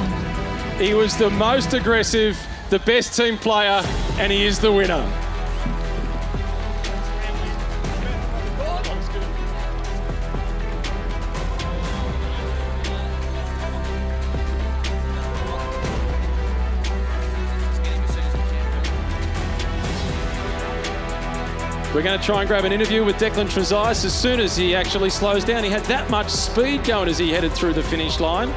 He was the most aggressive, the best team player, and he is the winner. We're going to try and grab an interview with Declan Trezise as soon as he actually slows down. He had that much speed going as he headed through the finish line.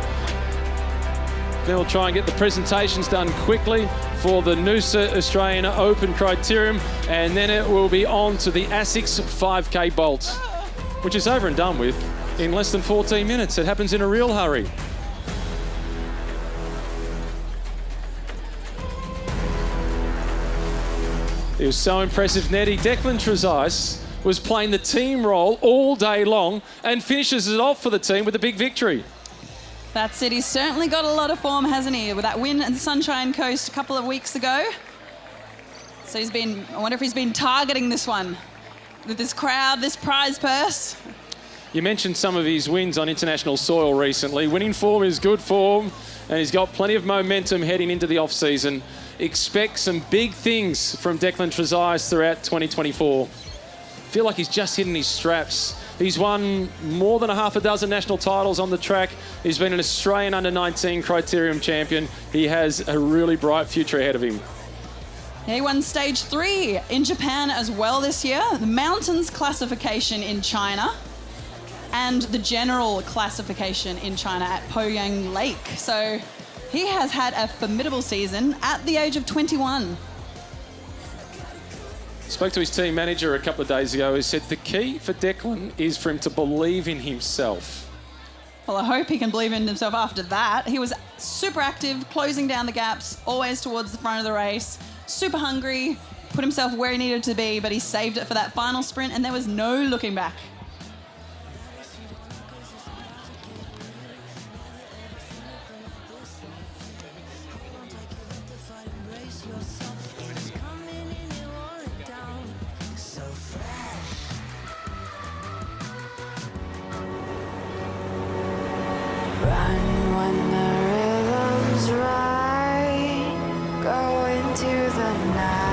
Then we'll try and get the presentations done quickly for the Noosa Australian Open criterium, and then it will be on to the ASICS 5K Bolt, which is over and done with in less than 14 minutes. It happens in a real hurry. It was so impressive, Nettie. Declan Trezise was playing the team role all day long and finishes it off for the team with a big victory. That's it. He's certainly got a lot of form, hasn't he? With that win at the Sunshine Coast a couple of weeks ago. So I wonder if he's been targeting this one with this crowd, this prize purse. You mentioned some of his wins on international soil recently. Winning form is good form, and he's got plenty of momentum heading into the off-season. Expect some big things from Declan Trezise throughout 2024. Feel like he's just hitting his straps. He's won more than a half a dozen national titles on the track. He's been an Australian under-19 criterium champion. He has a really bright future ahead of him. He won stage 3 in Japan as well this year, the mountains classification in China, and the general classification in China at Poyang Lake. So he has had a formidable season at the age of 21. Spoke to his team manager a couple of days ago who said the key for Declan is for him to believe in himself. Well, I hope he can believe in himself after that. He was super active, closing down the gaps, always towards the front of the race, super hungry, put himself where he needed to be, but he saved it for that final sprint and there was no looking back. Run when the rhythm's right, go into the night.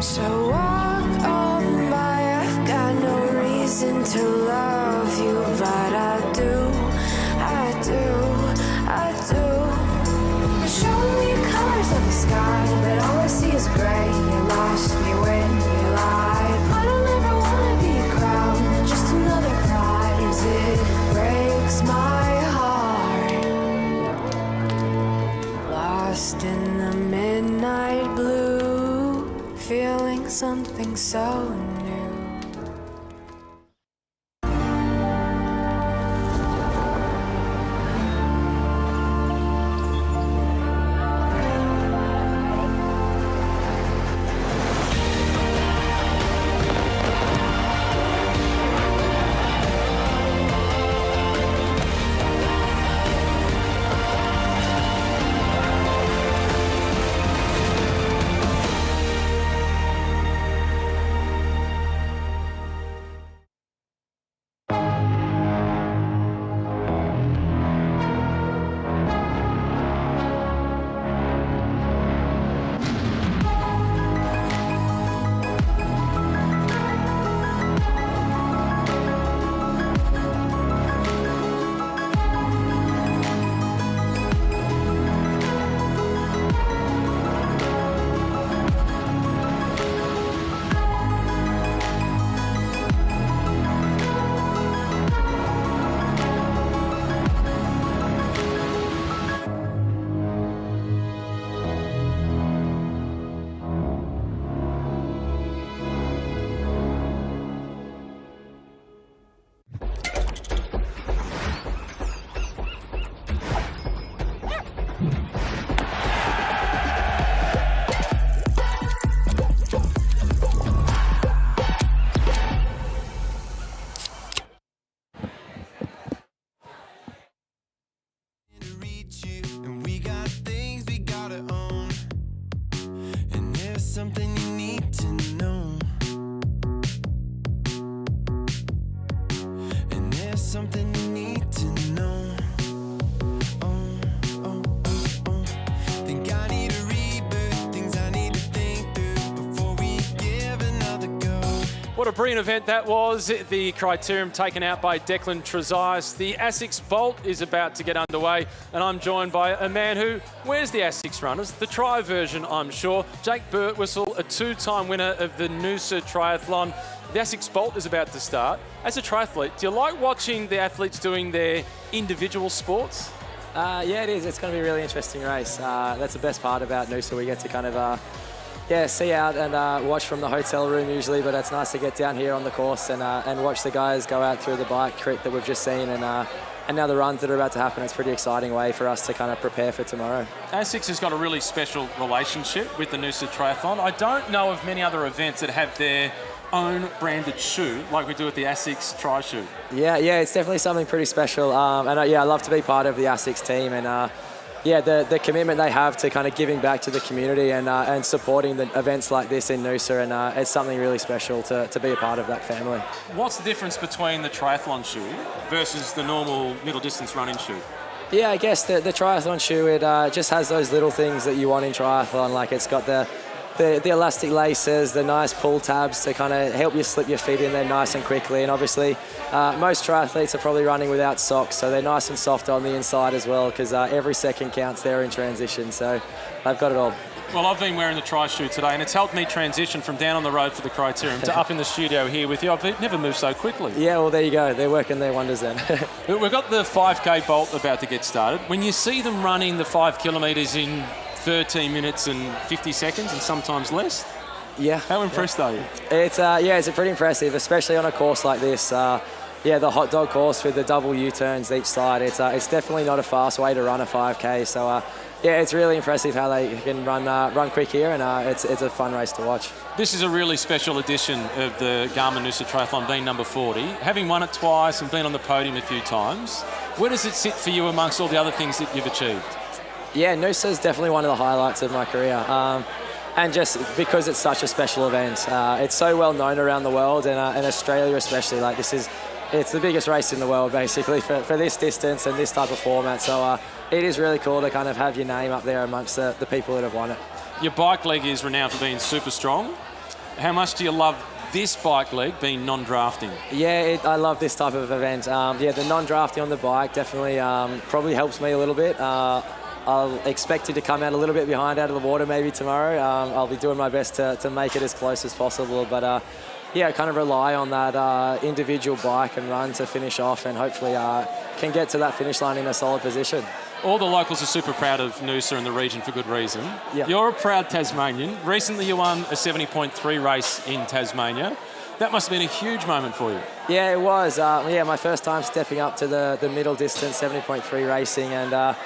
So walk on by, I've got no reason to love you, but I do. Show me colors of the sky, but all I see is gray. You lost me when you lied. I don't ever wanna be a crown, just another prize. It breaks my heart. Lost in the midnight blue, feeling something so new. Something you need to know, and there's something you need to know. Think I need a rebirth, things I need to think through before we give another go. What a brilliant event that was. The criterium taken out by Declan Trezise. The ASICS Bolt is about to get underway, and I'm joined by a man who wears the ASICS runners, the tri version, I'm sure. Jake Birtwistle, a two-time winner of the Noosa Triathlon. The ASICS Bolt is about to start. As a triathlete, do you like watching the athletes doing their individual sports? Yeah, it is. It's going to be a really interesting race. That's the best part about Noosa. We get to kind of see out and watch from the hotel room usually, but it's nice to get down here on the course and watch the guys go out through the bike crit that we've just seen and now the runs that are about to happen. It's a pretty exciting way for us to kind of prepare for tomorrow. ASICS has got a really special relationship with the Noosa Triathlon. I don't know of many other events that have their own branded shoe like we do with the ASICS Tri shoe. Yeah, it's definitely something pretty special. I love to be part of the ASICS team and the commitment they have to kind of giving back to the community and supporting the events like this in Noosa, and it's something really special to be a part of that family. What's the difference between the triathlon shoe versus the normal middle distance running shoe? Yeah, I guess the triathlon shoe, it just has those little things that you want in triathlon, like it's got the elastic laces, the nice pull tabs to kind of help you slip your feet in there nice and quickly. And obviously, most triathletes are probably running without socks, so they're nice and soft on the inside as well, because every second counts there in transition. So they've got it all. Well, I've been wearing the Tri shoe today, and it's helped me transition from down on the road for the criterium to up in the studio here with you. I've never moved so quickly. Yeah, well, there you go. They're working their wonders then. We've got the 5K Bolt about to get started. When you see them running the 5 kilometres in 13 minutes and 50 seconds and sometimes less. Yeah. How impressed are you? It's pretty impressive, especially on a course like this. The hot dog course with the double U-turns each side. It's definitely not a fast way to run a 5K. So it's really impressive how they can run quick here, and it's a fun race to watch. This is a really special edition of the Garmin Noosa Triathlon, being number 40. Having won it twice and been on the podium a few times, where does it sit for you amongst all the other things that you've achieved? Yeah, Noosa is definitely one of the highlights of my career. And just because it's such a special event. It's so well known around the world, and Australia especially. Like it's the biggest race in the world, basically, for this distance and this type of format. So it is really cool to kind of have your name up there amongst the people that have won it. Your bike leg is renowned for being super strong. How much do you love this bike leg being non-drafting? Yeah, I love this type of event. The non-drafting on the bike definitely probably helps me a little bit. I'll expect it to come out a little bit behind out of the water maybe tomorrow. I'll be doing my best to make it as close as possible. But kind of rely on that individual bike and run to finish off, and hopefully can get to that finish line in a solid position. All the locals are super proud of Noosa and the region for good reason. Yeah. You're a proud Tasmanian. Recently you won a 70.3 race in Tasmania. That must have been a huge moment for you. Yeah, it was. My first time stepping up to the middle distance, 70.3 racing, and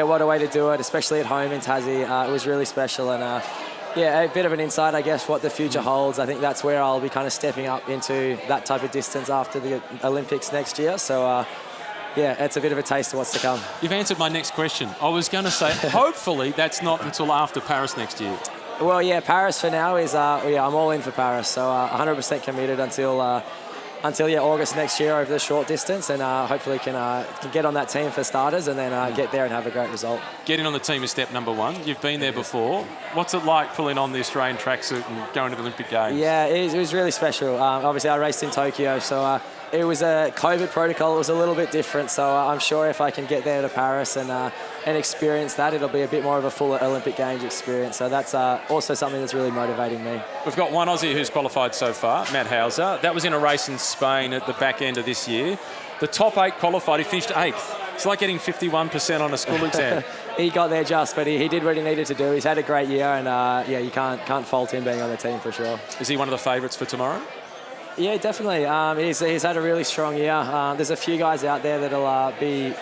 what a way to do it, especially at home in Tassie. It was really special, and a bit of an insight, I guess, what the future holds. I think that's where I'll be kind of stepping up into that type of distance after the Olympics next year. So, it's a bit of a taste of what's to come. You've answered my next question. I was going to say, hopefully that's not until after Paris next year. Well, Paris for now is, I'm all in for Paris. So 100% committed until August next year over the short distance, and hopefully can get on that team for starters, and then get there and have a great result. Getting on the team is step number one. You've been there before. What's it like pulling on the Australian tracksuit and going to the Olympic Games? Yeah, it was really special. Obviously, I raced in Tokyo, so it was a COVID protocol. It was a little bit different, so I'm sure if I can get there to Paris and experience that, it'll be a bit more of a full Olympic Games experience. So that's also something that's really motivating me. We've got one Aussie who's qualified so far, Matt Hauser. That was in a race in Spain at the back end of this year. The top 8 qualified, he finished 8th. It's like getting 51% on a school exam. He got there just, but he did what he needed to do. He's had a great year, and you can't fault him being on the team for sure. Is he one of the favourites for tomorrow? Yeah, definitely. He's had a really strong year. There's a few guys out there that'll be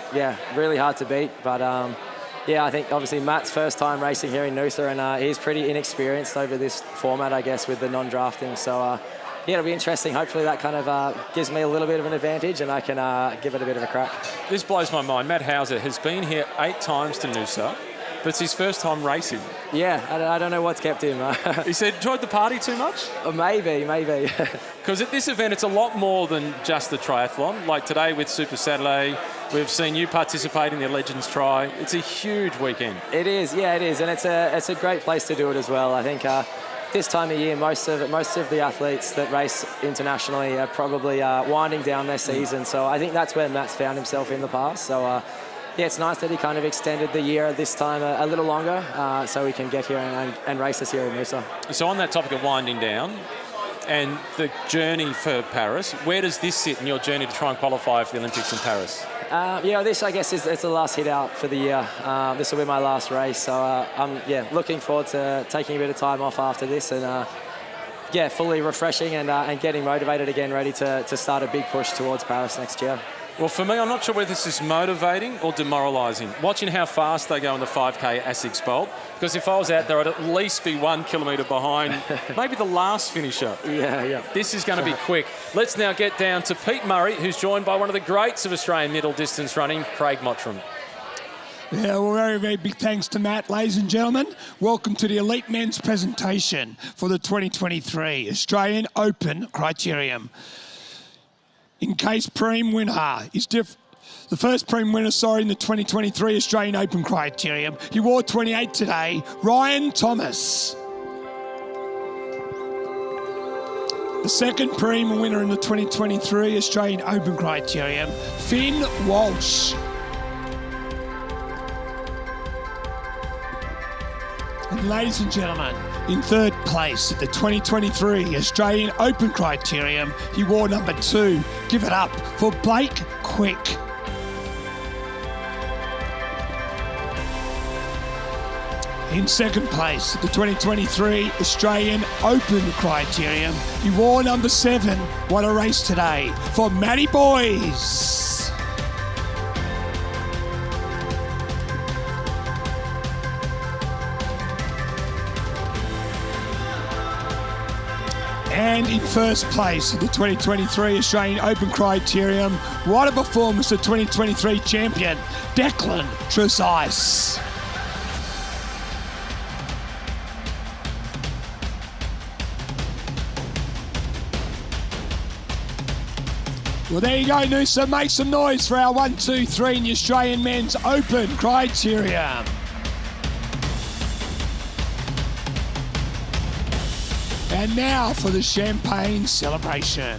really hard to beat, but I think obviously Matt's first time racing here in Noosa, and he's pretty inexperienced over this format, I guess, with the non-drafting. So it'll be interesting. Hopefully that kind of gives me a little bit of an advantage, and I can give it a bit of a crack. This blows my mind. Matt Hauser has been here 8 times to Noosa, but it's his first time racing. Yeah, I don't know what's kept him. He said, enjoyed the party too much? Maybe. Because at this event, it's a lot more than just the triathlon. Like today with Super Saturday, we've seen you participate in the Legends Try. It's a huge weekend. It is, and it's a great place to do it as well. I think this time of year, most of the athletes that race internationally are probably winding down their season. So I think that's where Matt's found himself in the past. So it's nice that he kind of extended the year this time a little longer, so we can get here and race us here in Noosa. So on that topic of winding down and the journey for Paris, where does this sit in your journey to try and qualify for the Olympics in Paris? This I guess it's the last hit out for the year. This will be my last race, so I'm looking forward to taking a bit of time off after this, and fully refreshing and getting motivated again, ready to start a big push towards Paris next year. Well, for me, I'm not sure whether this is motivating or demoralising. Watching how fast they go in the 5K Asics Bolt, because if I was out there, I'd at least be 1 kilometre behind, maybe the last finisher. Yeah. This is going to be quick. Let's now get down to Pete Murray, who's joined by one of the greats of Australian middle distance running, Craig Mottram. Yeah, well, very, very big thanks to Matt. Ladies and gentlemen, welcome to the Elite Men's presentation for the 2023 Australian Open Criterium. In case Preem winner is the first Preem winner, in the 2023 Australian Open Criterium. He wore 28 today, Ryan Thomas. The second Preem winner in the 2023 Australian Open Criterium, Finn Walsh. And ladies and gentlemen, in third place at the 2023 Australian Open Criterium, he wore number 2. Give it up for Blake Quick. In second place at the 2023 Australian Open Criterium, he wore number 7. What a race today for Matty Boys. And in first place at the 2023 Australian Open Criterium, what a performance, the 2023 champion, Declan Trezise. Well, there you go, Noosa. Make some noise for our 1, 2, 3 in the Australian Men's Open Criterium. And now for the champagne celebration.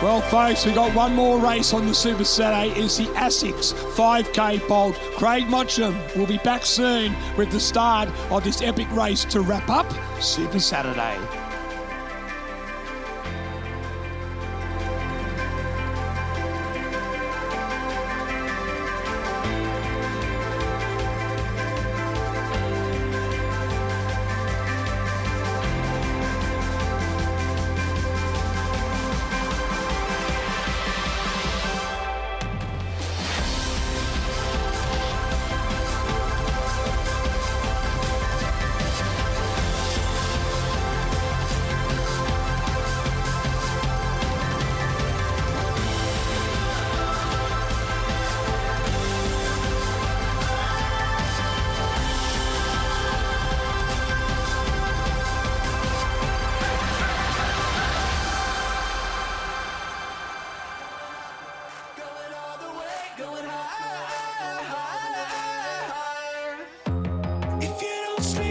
Well, folks, we've got one more race on the Super Saturday. It's the ASICS 5K Bolt. Craig Mottram will be back soon with the start of this epic race to wrap up Super Saturday.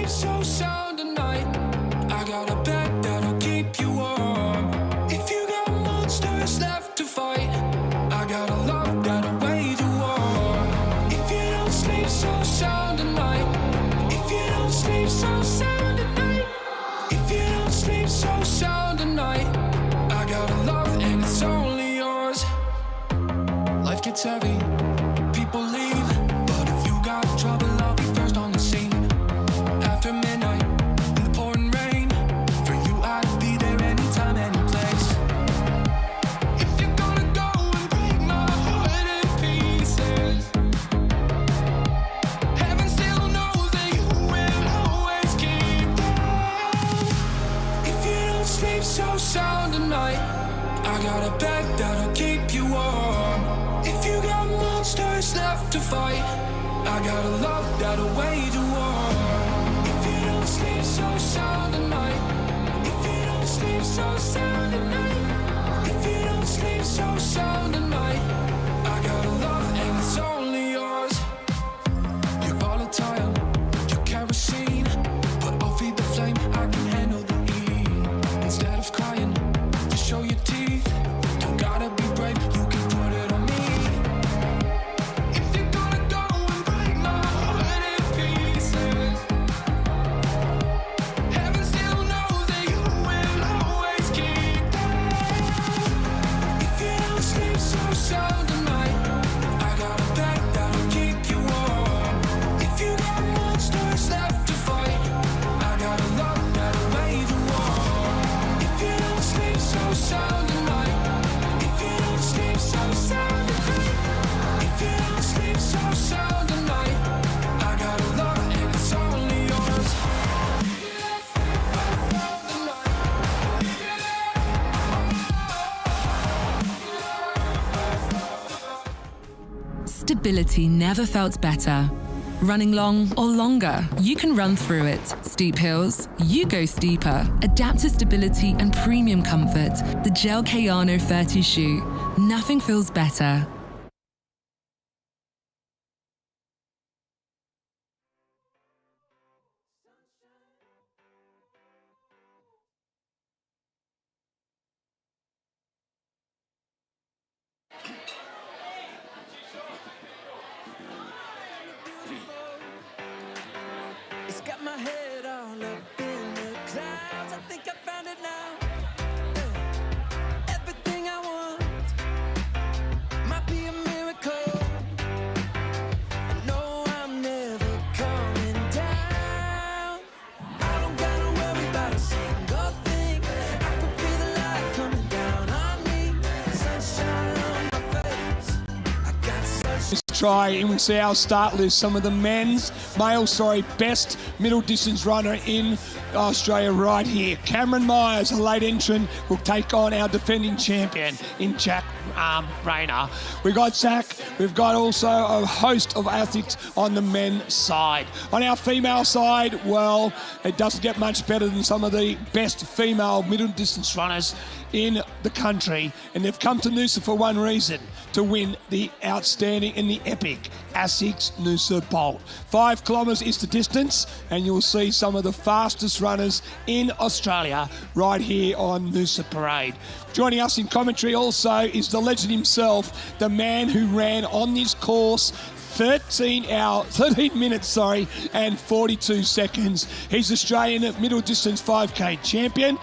So sound tonight. I got a bed that'll keep you warm. If you got monsters left to fight, I got a love that'll wage a war. If you don't sleep so sound tonight, if you don't sleep so sound tonight, if you don't sleep so sound tonight, I got a love and it's only yours. Life gets heavy, people leave, but if you got trouble, I'll be first on the scene. After midnight, in the pouring rain, for you I'd be there anytime, any place. If you're gonna go and break my heart in pieces, heaven still knows that you will always keep them. If you don't sleep so sound tonight, I got a bed that'll keep you warm. If you got monsters left to fight, I got a love that'll wage a war. Sleep so sound tonight. If you don't sleep so sound tonight, if you don't sleep so sound tonight, I got a love and it's only yours. You're volatile, you're kerosene, but I'll feed the flame. I can handle the heat. Instead of crying, just show your teeth. Don't gotta be brave, you can put it on me. If you're gonna go and break my heart in pieces, sound tonight, I got a bed that'll keep you warm. If you got monsters left to fight, I got a love that'll wage a war. If you don't sleep so sound tonight, if you don't sleep so sound tonight, if you don't sleep so sound tonight, I got a love and it's only yours. Stability never felt better. Running long or longer, you can run through it. Steep hills, you go steeper. Adaptive stability and premium comfort. The Gel Kayano 30 shoe. Nothing feels better. It's got my head all up in the clouds. I think I found it now. Everything I want might be a miracle. I know I'm never coming down. I don't gotta worry about a single thing. I can feel the light coming down on me. Sunshine on my face. I got sunshine. Try and we'll see our start list. Some of the best middle distance runner in Australia right here. Cameron Myers, a late entrant, will take on our defending champion in Jack brainer. We've got Zach. We've got also a host of athletes on the men's side. On our female side, well, it doesn't get much better than some of the best female middle distance runners in the country, and they've come to Noosa for one reason: to win the outstanding and the epic ASICS Noosa Bolt. 5 kilometres is the distance, and you'll see some of the fastest runners in Australia right here on Noosa Parade. Joining us in commentary also is the legend himself, the man who ran on this course 13 minutes, and 42 seconds. He's Australian middle distance 5K champion.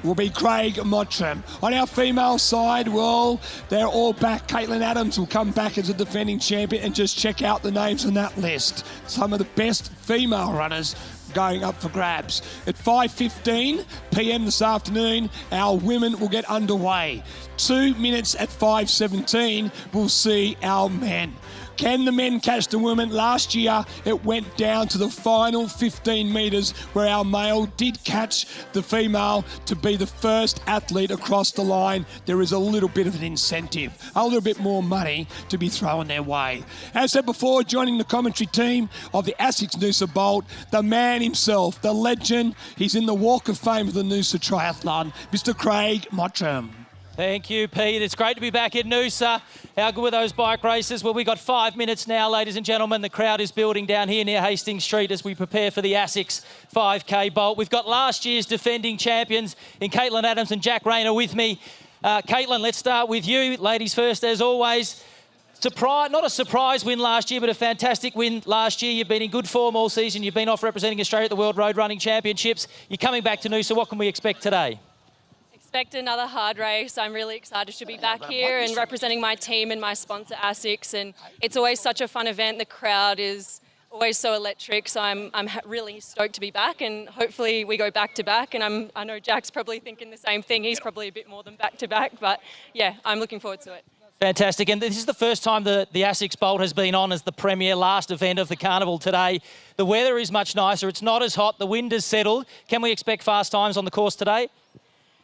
Will be Craig Mottram. On our female side, well, they're all back. Caitlin Adams will come back as a defending champion, and just check out the names on that list. Some of the best female runners going up for grabs. At 5:15 p.m. this afternoon, our women will get underway. 2 minutes at 5:17, we'll see our men. Can the men catch the women? Last year, it went down to the final 15 metres where our male did catch the female to be the first athlete across the line. There is a little bit of an incentive, a little bit more money to be thrown their way. As said before, joining the commentary team of the ASICS Noosa Bolt, the man himself, the legend. He's in the Walk of Fame of the Noosa Triathlon, Mr. Craig Mottram. Thank you, Pete. It's great to be back at Noosa. How good were those bike races? Well, we've got 5 minutes now, ladies and gentlemen. The crowd is building down here near Hastings Street as we prepare for the ASICS 5K Bolt. We've got last year's defending champions in Caitlin Adams and Jack Rayner with me. Caitlin, let's start with you. Ladies first, as always. Not a surprise win last year, but a fantastic win last year. You've been in good form all season. You've been off representing Australia at the World Road Running Championships. You're coming back to Noosa. What can we expect today? Expect another hard race. I'm really excited to be back here and representing my team and my sponsor ASICS, and it's always such a fun event. The crowd is always so electric, so I'm really stoked to be back, and hopefully we go back to back, and I know Jack's probably thinking the same thing. He's probably a bit more than back to back, but yeah, I'm looking forward to it. Fantastic, and this is the first time the ASICS Bolt has been on as the premier last event of the carnival today. The weather is much nicer, it's not as hot, the wind has settled. Can we expect fast times on the course today?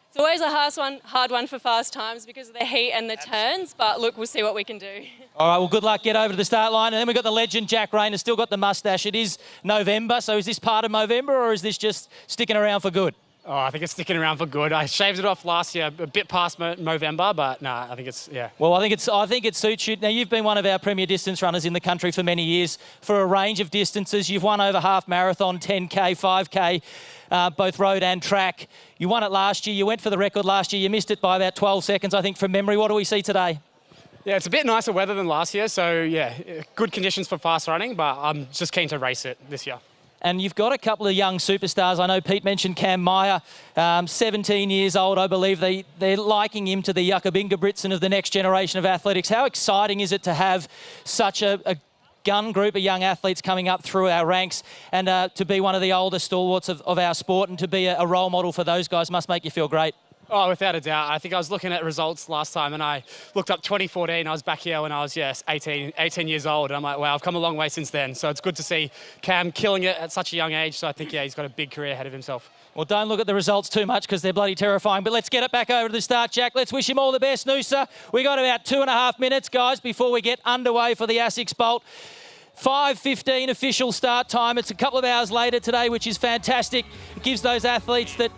It's always a hard one for fast times because of the heat and the turns, but look, we'll see what we can do. All right, well, good luck. Get over to the start line. And then we've got the legend, Jack Rayner, still got the moustache. It is November, so is this part of November or is this just sticking around for good? Oh, I think it's sticking around for good. I shaved it off last year, a bit past November, but no, I think it's, yeah. Well, I think it suits you. Now, you've been one of our premier distance runners in the country for many years for a range of distances. You've won over half marathon, 10K, 5K, both road and track. You won it last year. You went for the record last year. You missed it by about 12 seconds, I think, from memory. What do we see today? Yeah, it's a bit nicer weather than last year, so yeah, good conditions for fast running, but I'm just keen to race it this year. And you've got a couple of young superstars. I know Pete mentioned Cam Meyer, 17 years old, I believe. They're liking him to the Jakobinga Britsen of the next generation of athletics. How exciting is it to have such a gun group of young athletes coming up through our ranks and to be one of the older stalwarts of our sport and to be a role model for those guys must make you feel great? Oh, without a doubt. I think I was looking at results last time and I looked up 2014. I was back here when I was, 18 years old. And I'm like, wow, I've come a long way since then. So it's good to see Cam killing it at such a young age. So I think, yeah, he's got a big career ahead of himself. Well, don't look at the results too much because they're bloody terrifying. But let's get it back over to the start, Jack. Let's wish him all the best, Noosa. We got about 2.5 minutes, guys, before we get underway for the ASICS Bolt. 5:15 official start time. It's a couple of hours later today, which is fantastic. It gives those athletes that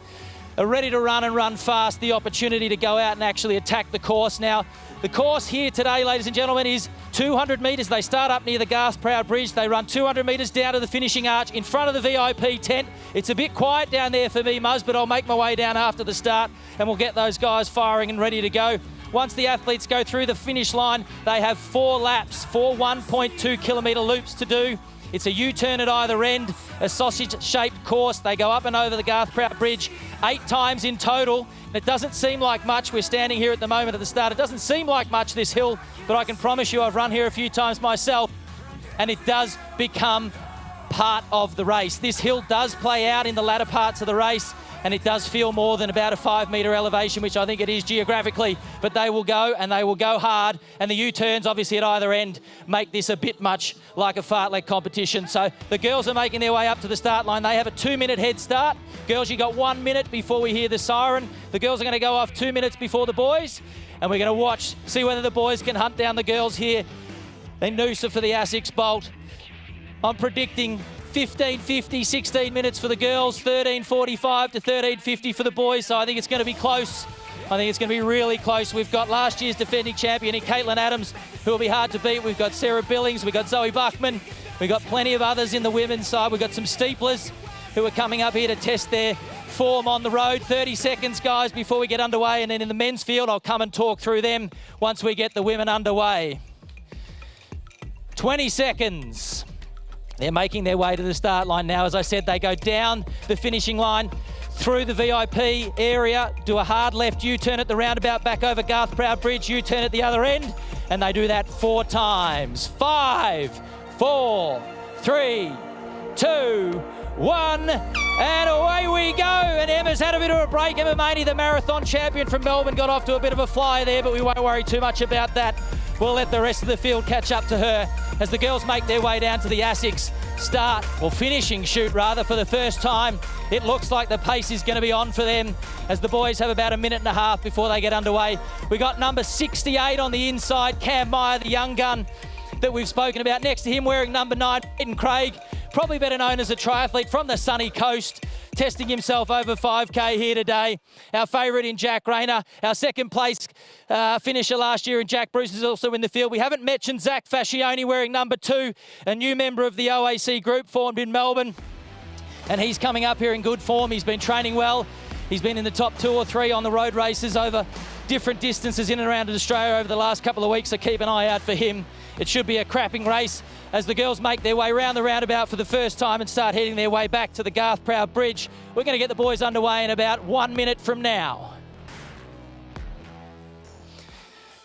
are ready to run and run fast the opportunity to go out and actually attack the course. Now, the course here today, ladies and gentlemen, is 200 metres. They start up near the Garth Proud Bridge. They run 200 metres down to the finishing arch in front of the VIP tent. It's a bit quiet down there for me, Muzz, but I'll make my way down after the start and we'll get those guys firing and ready to go. Once the athletes go through the finish line, they have 4 laps, 4 1.2 kilometre loops to do. It's a U-turn at either end, a sausage-shaped course. They go up and over the Garth Proud Bridge 8 times in total. It doesn't seem like much. We're standing here at the moment at the start. It doesn't seem like much, this hill, but I can promise you I've run here a few times myself, and it does become part of the race. This hill does play out in the latter parts of the race, and it does feel more than about a 5 metre elevation, which I think it is geographically, but they will go, and they will go hard, and the U-turns obviously at either end make this a bit much like a fartlek competition. So the girls are making their way up to the start line. They have a 2-minute head start. Girls, you got 1 minute before we hear the siren. The girls are going to go off 2 minutes before the boys, and we're going to watch, see whether the boys can hunt down the girls here in Noosa for the ASICS Bolt. I'm predicting 15:50, 16 minutes for the girls, 13:45 to 13:50 for the boys, so I think it's going to be close. I think it's going to be really close. We've got last year's defending champion in Caitlin Adams, who will be hard to beat. We've got Sarah Billings, we've got Zoe Buckman, we've got plenty of others in the women's side. We've got some steeplers who are coming up here to test their form on the road. 30 seconds, guys, before we get underway, and then in the men's field, I'll come and talk through them once we get the women underway. 20 seconds. They're making their way to the start line now. As I said, they go down the finishing line, through the VIP area, do a hard left U-turn at the roundabout, back over Garth Proud Bridge, U-turn at the other end, and they do that 4 times. 5, 4, 3, 2, 1, and away we go. And Emma's had a bit of a break. Emma Maney, the marathon champion from Melbourne, got off to a bit of a flyer there, but we won't worry too much about that. We'll let the rest of the field catch up to her as the girls make their way down to the ASICS start, or finishing chute rather, for the first time. It looks like the pace is going to be on for them as the boys have about a minute and a half before they get underway. We got number 68 on the inside, Cam Meyer, the young gun that we've spoken about. Next to him, wearing number 9, Peyton Craig, probably better known as a triathlete from the sunny coast, testing himself over 5K here today. Our favourite in Jack Rayner, our second place finisher last year in Jack Bruce is also in the field. We haven't mentioned Zach Fascioni wearing number 2, a new member of the OAC group formed in Melbourne. And he's coming up here in good form. He's been training well. He's been in the top 2 or 3 on the road races over different distances in and around Australia over the last couple of weeks, so keep an eye out for him. It should be a crapping race as the girls make their way round the roundabout for the first time and start heading their way back to the Garth Proud Bridge. We're going to get the boys underway in about 1 minute from now.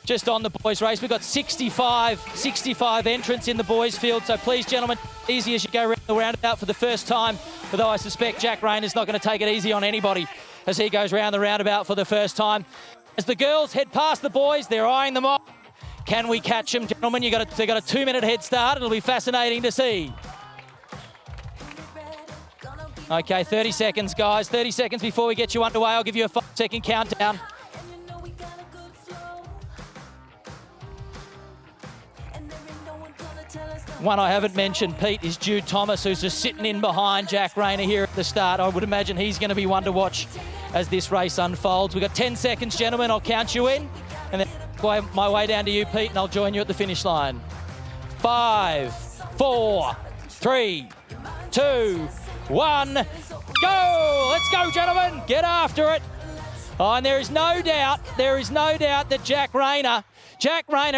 Just on the boys' race, we've got 65 entrants in the boys' field, so please, gentlemen, easy as you go around the roundabout for the first time, although I suspect Jack Rayner's not going to take it easy on anybody as he goes round the roundabout for the first time. As the girls head past the boys, they're eyeing them off. Can we catch them, gentlemen? They've got a 2-minute head start. It'll be fascinating to see. Okay, 30 seconds, guys. 30 seconds before we get you underway. I'll give you a 5-second countdown. One I haven't mentioned, Pete, is Jude Thomas, who's just sitting in behind Jack Rayner here at the start. I would imagine he's going to be one to watch as this race unfolds. We've got 10 seconds, gentlemen. I'll count you in, and then my way down to you, Pete, and I'll join you at the finish line. 5, 4, 3, 2, 1, go! Let's go, gentlemen. Get after it. Oh, and there is no doubt that Jack Rayner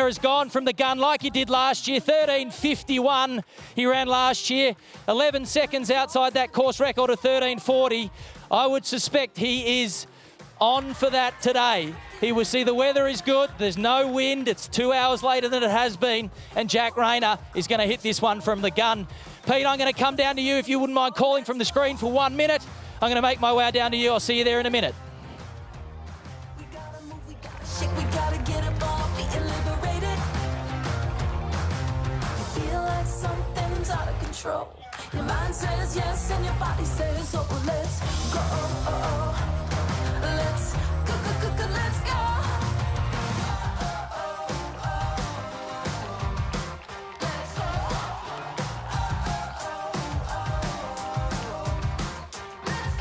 has gone from the gun like he did last year. 13:51 he ran last year, 11 seconds outside that course record of 13:40. I would suspect he is on for that today. He will see the weather is good, there's no wind, it's 2 hours later than it has been, and Jack Rayner is going to hit this one from the gun. Pete, I'm going to come down to you if you wouldn't mind calling from the screen for 1 minute. I'm going to make my way down to you. I'll see you there in a minute. Your mind says yes and your body says oh, let's go. Let's go, let's go.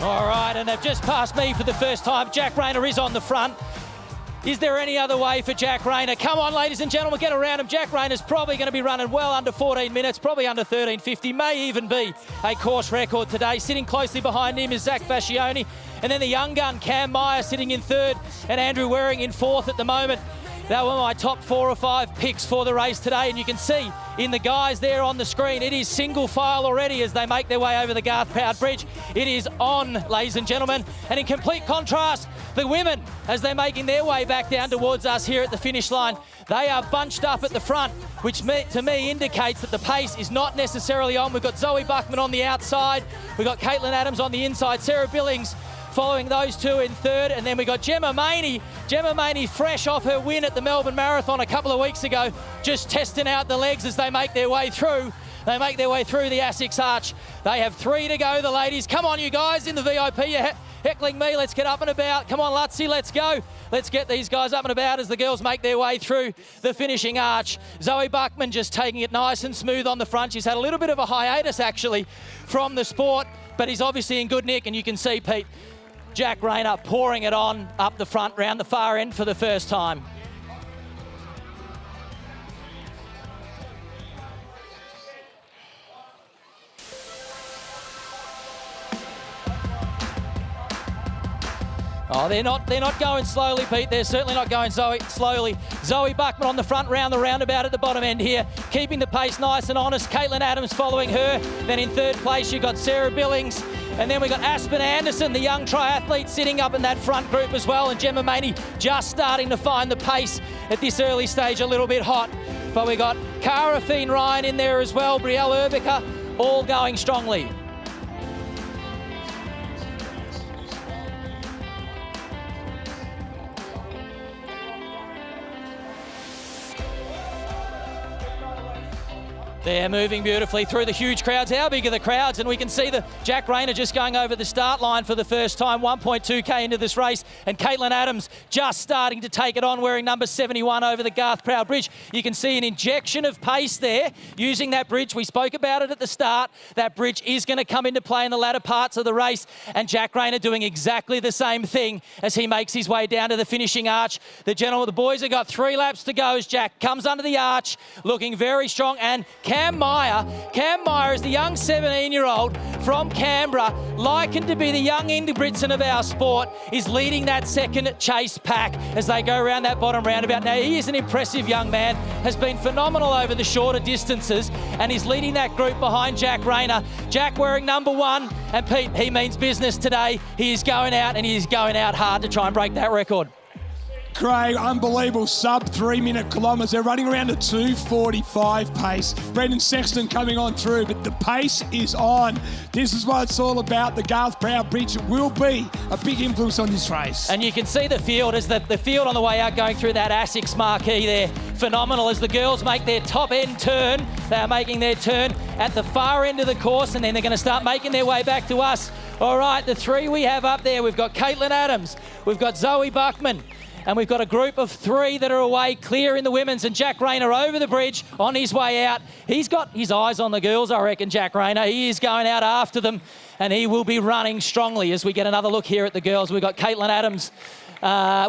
All right, and they've just passed me for the first time. Jack Rayner is on the front. Is there any other way for Jack Rayner? Come on, ladies and gentlemen, get around him. Jack Rayner's probably going to be running well under 14 minutes, probably under 13:50, may even be a course record today. Sitting closely behind him is Zach Fascioni, and then the young gun, Cam Meyer, sitting in third, and Andrew Waring in fourth at the moment. They were my top 4 or 5 picks for the race today, and you can see in the guys there on the screen, it is single file already as they make their way over the Garth Proud Bridge. It is on, ladies and gentlemen. And in complete contrast, the women, as they're making their way back down towards us here at the finish line, they are bunched up at the front, which to me indicates that the pace is not necessarily on. We've got Zoe Buckman on the outside. We've got Caitlin Adams on the inside. Sarah Billings following those two in third. And then we got Gemma Maney. Gemma Maney fresh off her win at the Melbourne Marathon a couple of weeks ago, just testing out the legs as they make their way through. They make their way through the Asics Arch. They have 3 to go, the ladies. Come on, you guys in the VIP. You're heckling me. Let's get up and about. Come on, Lutzi, let's go. Let's get these guys up and about as the girls make their way through the finishing arch. Zoe Buckman just taking it nice and smooth on the front. She's had a little bit of a hiatus, actually, from the sport, but he's obviously in good nick, and you can see, Pete, Jack Rayner pouring it on up the front, round the far end for the first time. Oh, they're not going slowly, Pete. They're certainly not going slowly. Zoe Buckman on the front, round the roundabout at the bottom end here, keeping the pace nice and honest. Caitlin Adams following her. Then in third place, you've got Sarah Billings. And then we've got Aspen Anderson, the young triathlete, sitting up in that front group as well. And Gemma Maney just starting to find the pace at this early stage, a little bit hot. But we got Cara Fien Ryan in there as well, Brielle Urbica, all going strongly. They're moving beautifully through the huge crowds. How big are the crowds? And we can see the Jack Rayner just going over the start line for the first time, 1.2k into this race. And Caitlin Adams just starting to take it on, wearing number 71 over the Garth Proud Bridge. You can see an injection of pace there using that bridge. We spoke about it at the start. That bridge is going to come into play in the latter parts of the race. And Jack Rayner doing exactly the same thing as he makes his way down to the finishing arch. The boys have got 3 laps to go as Jack comes under the arch, looking very strong. And Cam Meyer is the young 17-year-old from Canberra, likened to be the young Ingebrigtsen of our sport, is leading that second chase pack as they go around that bottom roundabout. Now, he is an impressive young man, has been phenomenal over the shorter distances, and is leading that group behind Jack Rayner. Jack wearing number 1, and Pete, he means business today. He is going out, and he is going out hard to try and break that record. Craig, unbelievable sub 3-minute kilometres. They're running around a 2:45 pace. Brendan Sexton coming on through, but the pace is on. This is what it's all about. The Garth Proud Bridge will be a big influence on this race. And you can see the field as the field on the way out going through that Asics marquee there. Phenomenal as the girls make their top end turn. They are making their turn at the far end of the course, and then they're going to start making their way back to us. All right, the 3 we have up there, we've got Caitlin Adams, we've got Zoe Buckman, and we've got a group of 3 that are away clear in the women's, and Jack Rayner over the bridge on his way out. He's got his eyes on the girls, I reckon, Jack Rayner. He is going out after them, and he will be running strongly as we get another look here at the girls. We've got Caitlin Adams.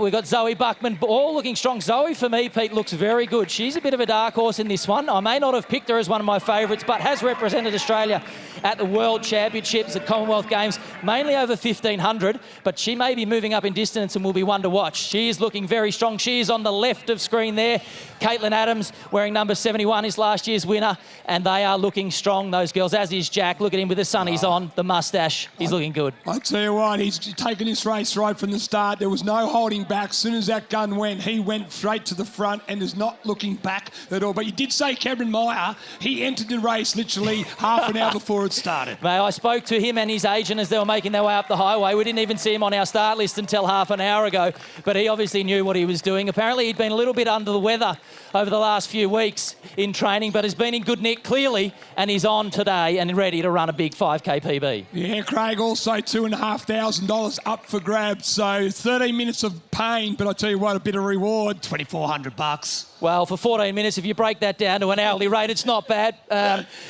We've got Zoe Buckman, all looking strong. Zoe, for me, Pete, looks very good. She's a bit of a dark horse in this one. I may not have picked her as one of my favourites, but has represented Australia at the World Championships, at Commonwealth Games, mainly over 1,500, but she may be moving up in distance and will be one to watch. She is looking very strong. She is on the left of screen there. Caitlin Adams, wearing number 71, is last year's winner, and they are looking strong, those girls, as is Jack. Look at him with the sunnies on, the moustache. He's looking good. I tell you what, he's taken this race right from the start. There was no holding back. As soon as that gun went, he went straight to the front and is not looking back at all. But you did say Cameron Meyer, he entered the race literally half an hour before it started. Mate, I spoke to him and his agent as they were making their way up the highway. We didn't even see him on our start list until half an hour ago, but he obviously knew what he was doing. Apparently he'd been a little bit under the weather over the last few weeks in training, but has been in good nick clearly, and he's on today and ready to run a big 5k PB. Yeah, Craig, also $2,500 up for grabs, so 13 minutes of pain, but I tell you what, a bit of reward, $2,400. Well, for 14 minutes, if you break that down to an hourly rate, it's not bad,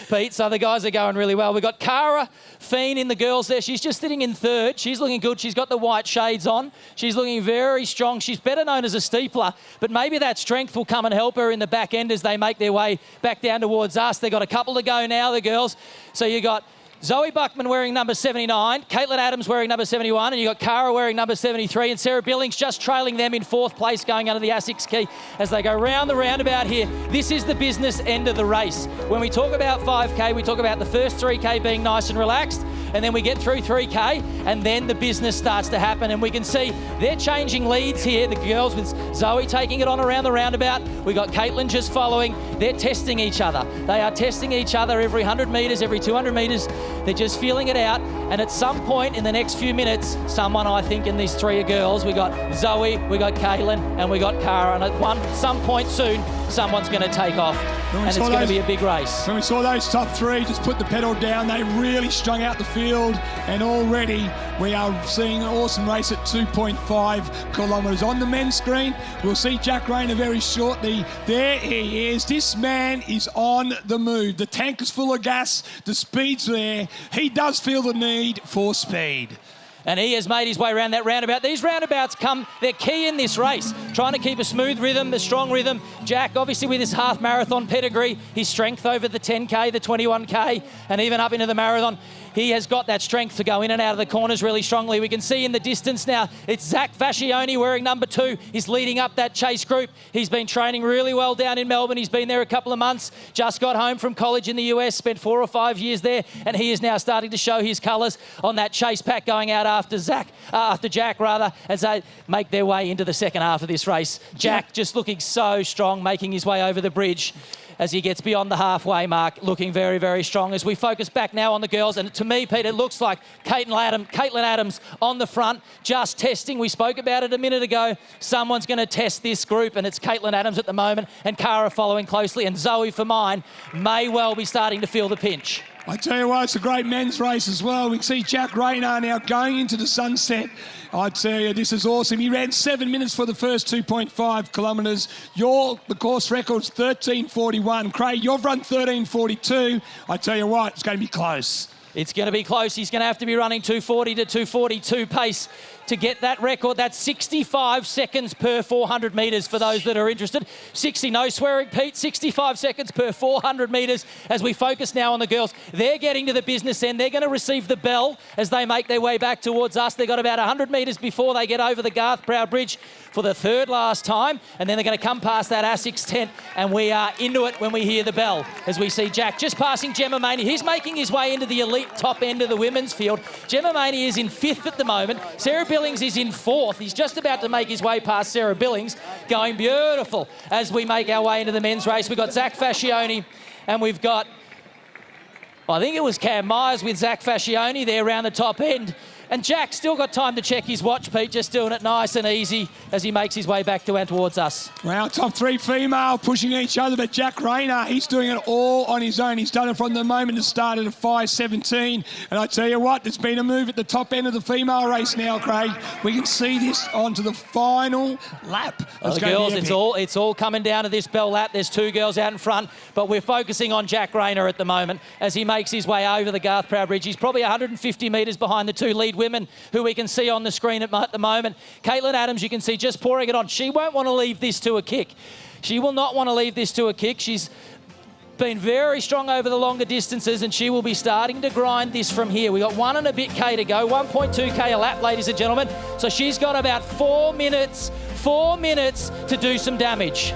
Pete. So the guys are going really well. We've got Cara Fien in the girls there. She's just sitting in third. She's looking good. She's got the white shades on. She's looking very strong. She's better known as a steepler, but maybe that strength will come and help her in the back end as they make their way back down towards us. They've got a couple to go now, the girls. So you got Zoe Buckman wearing number 79, Caitlin Adams wearing number 71, and you've got Cara wearing number 73, and Sarah Billings just trailing them in 4th place going under the ASICS key as they go round the roundabout here. This is the business end of the race. When we talk about 5K, we talk about the first 3K being nice and relaxed, and then we get through 3K, and then the business starts to happen. And we can see they're changing leads here. The girls with Zoe taking it on around the roundabout. We got Caitlin just following. They're testing each other. They are testing each other every 100 metres, every 200 metres. They're just feeling it out. And at some point in the next few minutes, someone, I think, in these 3 girls, we got Zoe, we got Caitlin, and we got Cara. And at some point soon, someone's going to take off. And it's going to be a big race. When we saw those top 3 just put the pedal down, they really strung out the field, and already we are seeing an awesome race at 2.5 kilometres. On the men's screen, we'll see Jack Rayner very shortly. There he is. This man is on the move. The tank is full of gas. The speed's there. He does feel the need for speed. And he has made his way around that roundabout. These roundabouts they're key in this race, trying to keep a smooth rhythm, a strong rhythm. Jack, obviously with his half marathon pedigree, his strength over the 10K, the 21K, and even up into the marathon, he has got that strength to go in and out of the corners really strongly. We can see in the distance now, it's Zach Fascioni wearing number 2. He's leading up that chase group. He's been training really well down in Melbourne. He's been there a couple of months, just got home from college in the US, spent 4 or 5 years there, and he is now starting to show his colours on that chase pack going out after Jack, as they make their way into the second half of this race. Jack just looking so strong, making his way over the bridge as he gets beyond the halfway mark, looking very, very strong. As we focus back now on the girls, and to me, Pete, it looks like Caitlin Adams on the front, just testing. We spoke about it a minute ago. Someone's going to test this group, and it's Caitlin Adams at the moment, and Cara following closely, and Zoe, for mine, may well be starting to feel the pinch. I tell you what, it's a great men's race as well. We can see Jack Rayner now going into the sunset. I tell you, this is awesome. He ran 7 minutes for the first 2.5 kilometres. The course record's 13:41. Craig, you've run 13:42. I tell you what, it's going to be close. It's going to be close. He's going to have to be running 240 to 242 pace to get that record. That's 65 seconds per 400 metres for those that are interested. 60, no swearing, Pete, 65 seconds per 400 metres as we focus now on the girls. They're getting to the business end. They're going to receive the bell as they make their way back towards us. They've got about 100 metres before they get over the Garth Proud Bridge for the 3rd last time, and then they're going to come past that ASICS tent, and we are into it when we hear the bell as we see Jack just passing Gemma Maney. He's making his way into the elite top end of the women's field. Gemma Maney is in 5th at the moment. Sarah Billings is in 4th. He's just about to make his way past Sarah Billings, going beautiful as we make our way into the men's race. We've got Zach Fascioni, and we've got, I think it was Cam Myers with Zach Fascioni there around the top end. And Jack still got time to check his watch, Pete, just doing it nice and easy as he makes his way back towards us. Well, top 3 female pushing each other, but Jack Rayner, he's doing it all on his own. He's done it from the moment it started at 5:17. And I tell you what, there's been a move at the top end of the female race now, Craig. We can see this onto the final lap. The girls, it's all coming down to this bell lap. There's 2 girls out in front, but we're focusing on Jack Rayner at the moment as he makes his way over the Garth Proud Bridge. He's probably 150 metres behind the 2 lead women who we can see on the screen at the moment. Caitlin Adams, you can see just pouring it on. She won't want to leave this to a kick. She will not want to leave this to a kick. She's been very strong over the longer distances, and she will be starting to grind this from here. We got 1 and a bit K to go, 1.2K a lap, ladies and gentlemen. So she's got about 4 minutes to do some damage.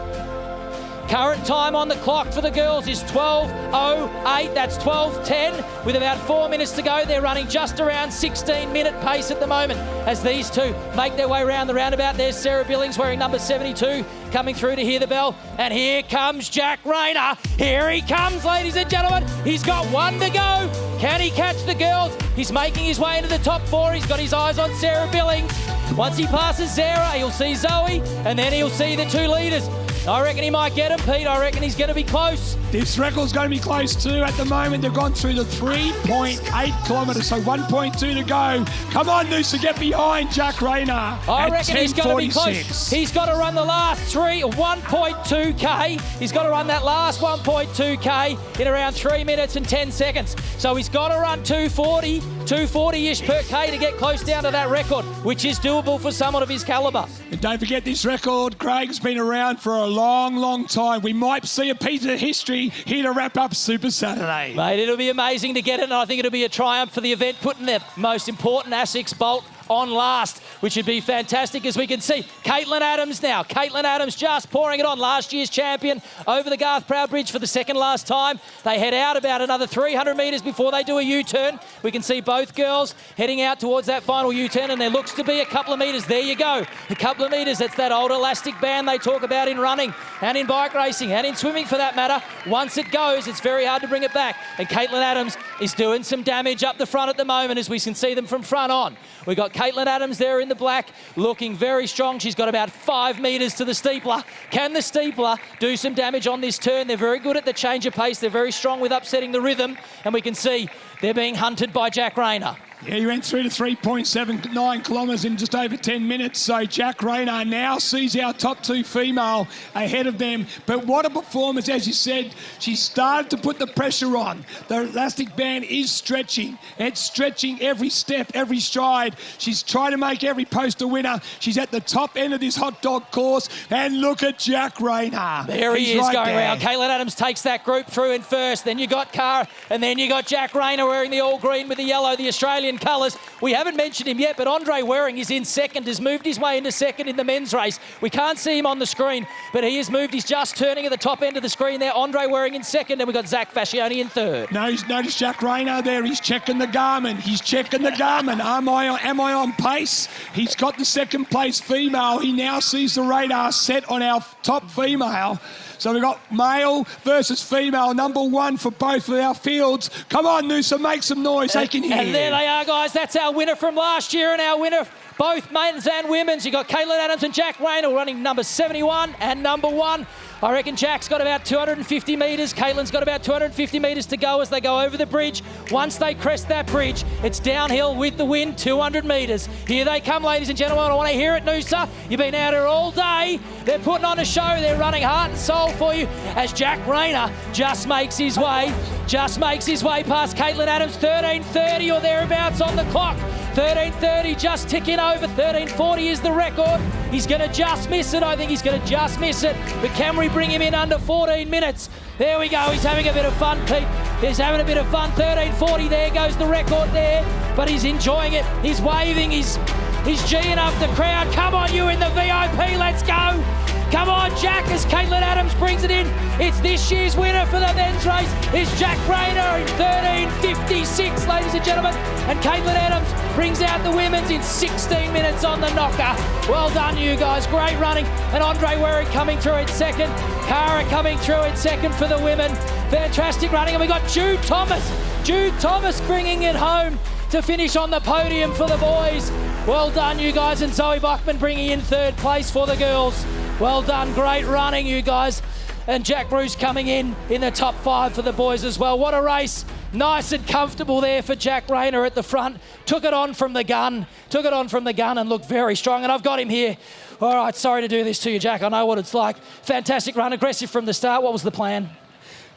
Current time on the clock for the girls is 12:08. That's 12:10. With about 4 minutes to go, they're running just around 16-minute pace at the moment as these 2 make their way around the roundabout. There's Sarah Billings wearing number 72 coming through to hear the bell. And here comes Jack Rayner. Here he comes, ladies and gentlemen. He's got 1 to go. Can he catch the girls? He's making his way into the top 4. He's got his eyes on Sarah Billings. Once he passes Sarah, he'll see Zoe, and then he'll see the 2 leaders. I reckon he might get him, Pete. I reckon he's going to be close. This record's going to be close too. At the moment, they've gone through the 3.8 kilometres, so 1.2 to go. Come on, Noosa, get behind Jack Rayner. I reckon he's going to be close. He's got to run the last 1.2K. He's got to run that last 1.2K in around 3 minutes and 10 seconds. So he's got to run 240, 240-ish per K to get close down to that record, which is doable for someone of his calibre. And don't forget this record, Craig's been around for a long, long time. We might see a piece of history here to wrap up Super Saturday. Mate, it'll be amazing to get it, and I think it'll be a triumph for the event, putting the most important ASICS bolt on last, which would be fantastic, as we can see. Caitlin Adams now. Caitlin Adams just pouring it on. Last year's champion over the Garth Proud Bridge for the second last time. They head out about another 300 metres before they do a U-turn. We can see both girls heading out towards that final U-turn, and there looks to be a couple of metres. There you go. A couple of metres. That's that old elastic band they talk about in running and in bike racing and in swimming for that matter. Once it goes, it's very hard to bring it back. And Caitlin Adams is doing some damage up the front at the moment, as we can see them from front on. We've got Caitlin Adams there in the black, looking very strong. She's got about 5 metres to the steepler. Can the steepler do some damage on this turn? They're very good at the change of pace. They're very strong with upsetting the rhythm. And we can see they're being hunted by Jack Rayner. Yeah, he went through to 3.79 kilometres in just over 10 minutes. So Jack Rayner now sees our top two female ahead of them. But what a performance, as you said. She started to put the pressure on. The elastic band is stretching. It's stretching every step, every stride. She's trying to make every post a winner. She's at the top end of this hot dog course. And look at Jack Rayner. There he is right going there. around. Caitlin Adams takes that group through in first. Then you got Cara, and then you got Jack Rayner wearing the all green with the yellow, the Australian colours. We haven't mentioned him yet, but Andre Waring is in second, has moved his way into second in the men's race. We can't see him on the screen, but he has moved. He's just turning at the top end of the screen there. Andre Waring in second, and we've got Zach Fascioni in third. Notice Jack Rayner there. He's checking the Garmin. He's checking the Garmin. Am I on pace? He's got the second place female. He now sees the radar set on our top female. So we've got male versus female, number one for both of our fields. Come on, Noosa, make some noise. They can hear. And there they are, guys. That's our winner from last year and our winner, both men's and women's. You got Caitlin Adams and Jack Rayner running number 71 and number 1. I reckon Jack's got about 250 metres. Caitlin's got about 250 metres to go as they go over the bridge. Once they crest that bridge, it's downhill with the wind, 200 metres. Here they come, ladies and gentlemen. I want to hear it, Noosa. You've been out here all day. They're putting on a show. They're running heart and soul for you as Jack Rayner just makes his way past Caitlin Adams. 13:30 or thereabouts on the clock. 13:30 just ticking over. 13:40 is the record. He's going to just miss it. I think he's going to just miss it. But can we bring him in under 14 minutes? There we go. He's having a bit of fun, Pete. He's having a bit of fun. 13:40. There goes the record there. But he's enjoying it. He's waving. He's geeing up the crowd. Come on, you in the VIP. Let's go. Come on, Jack, as Caitlin Adams brings it in. It's this year's winner for the men's race. It's Jack Rayner in 13:56, ladies and gentlemen. And Caitlin Adams brings out the women's in 16 minutes on the knocker. Well done, you guys. Great running. And Andre Waring coming through in second. Cara coming through in second for the women. Fantastic running. And we got Jude Thomas. Jude Thomas bringing it home to finish on the podium for the boys. Well done, you guys. And Zoe Buckman bringing in third place for the girls. Well done, great running, you guys. And Jack Bruce coming in the top 5 for the boys as well. What a race. Nice and comfortable there for Jack Rayner at the front. Took it on from the gun and looked very strong. And I've got him here. All right, sorry to do this to you, Jack. I know what it's like. Fantastic run, aggressive from the start. What was the plan?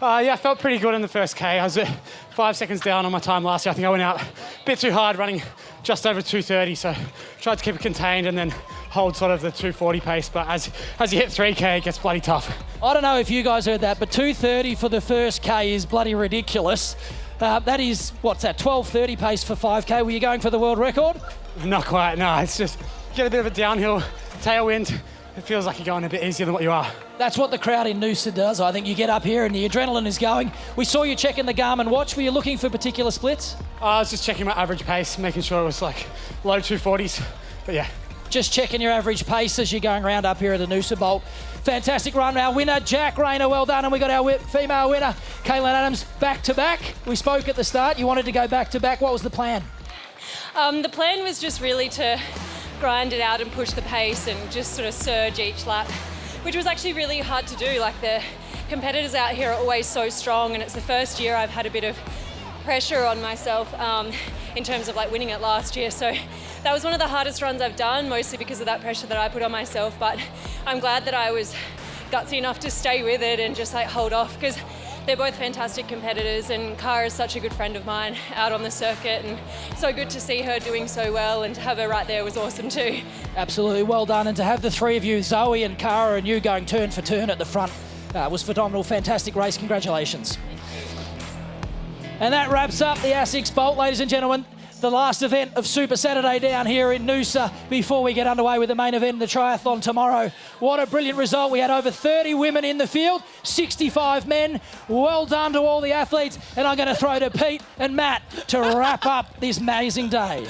Yeah, I felt pretty good in the first K. I was 5 seconds down on my time last year. I think I went out a bit too hard, running just over 2:30, so tried to keep it contained and then hold sort of the 2:40 pace. But as you hit 3K, it gets bloody tough. I don't know if you guys heard that, but 2:30 for the first K is bloody ridiculous. That is, what's that, 12:30 pace for 5K. Were you going for the world record? Not quite, no. It's just, get a bit of a downhill tailwind. It feels like you're going a bit easier than what you are. That's what the crowd in Noosa does. I think you get up here and the adrenaline is going. We saw you checking the Garmin watch. Were you looking for particular splits? I was just checking my average pace, making sure it was like low 240s. But yeah. Just checking your average pace as you're going around up here at the Noosa Bolt. Fantastic run. Our winner, Jack Rayner, well done. And we got our female winner, Caitlin Adams, back-to-back. We spoke at the start. You wanted to go back-to-back. What was the plan? The plan was just really to grind it out and push the pace and just sort of surge each lap, which was actually really hard to do. Like, the competitors out here are always so strong, and it's the first year I've had a bit of pressure on myself in terms of like winning it last year. So that was one of the hardest runs I've done, mostly because of that pressure that I put on myself. But I'm glad that I was gutsy enough to stay with it and just like hold off, because they're both fantastic competitors, and Cara is such a good friend of mine out on the circuit, and so good to see her doing so well, and to have her right there was awesome too. Absolutely, well done. And to have the three of you, Zoe and Cara and you, going turn for turn at the front was phenomenal. Fantastic race. Congratulations. And that wraps up the ASICS Bolt, ladies and gentlemen. The last event of Super Saturday down here in Noosa before we get underway with the main event, the triathlon tomorrow. What a brilliant result. We had over 30 women in the field, 65 men. Well done to all the athletes. And I'm going to throw to Pete and Matt to wrap up this amazing day.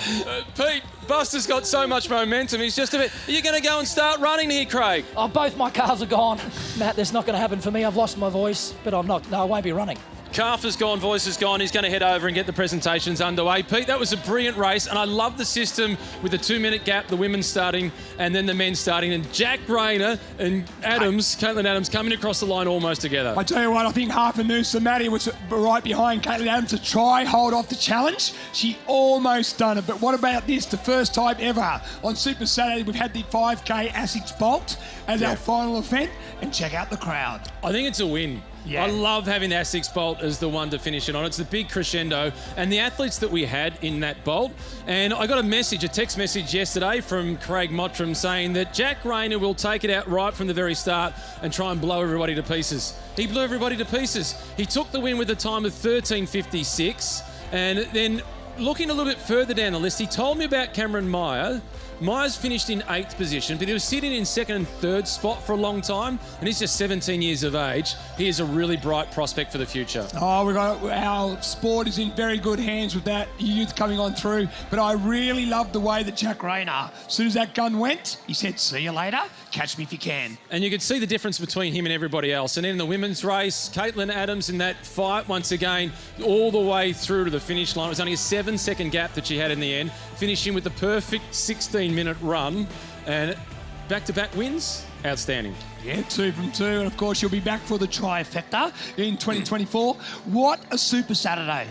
Pete, Buster's got so much momentum. He's just a bit... Are you going to go and start running here, Craig? Oh, both my cars are gone. Matt, that's not going to happen for me. I've lost my voice, but I'm not. No, I won't be running. Calf is gone, voice is gone. He's going to head over and get the presentations underway. Pete, that was a brilliant race, and I love the system with the 2-minute gap, the women starting and then the men starting, and Jack Rayner and Caitlin Adams coming across the line almost together. I tell you what, I think half of Noosa Maddie was right behind Caitlin Adams to try hold off the challenge. She almost done it, but what about this? The first time ever on Super Saturday we've had the 5K ASICS Bolt as our final event, and check out the crowd. I think it's a win. Yeah. I love having the ASICS Bolt as the one to finish it on. It's the big crescendo, and the athletes that we had in that Bolt. And I got a text message yesterday from Craig Mottram saying that Jack Rayner will take it out right from the very start and try and blow everybody to pieces. He blew everybody to pieces. He took the win with a time of 13:56, and then looking a little bit further down the list, he told me about Cameron Meyer. Meyer's finished in 8th position, but he was sitting in 2nd and 3rd spot for a long time, and he's just 17 years of age. He is a really bright prospect for the future. Oh, our sport is in very good hands with that youth coming on through, but I really love the way that Jack Rayner, as soon as that gun went, he said, see you later, catch me if you can. And you could see the difference between him and everybody else. And then in the women's race, Caitlin Adams in that fight once again, all the way through to the finish line. It was only a 7-second gap that she had in the end, finishing with the perfect 16-minute run, and back-to-back wins, outstanding. Yeah, 2 from 2, and of course you'll be back for the trifecta in 2024. What a Super Saturday.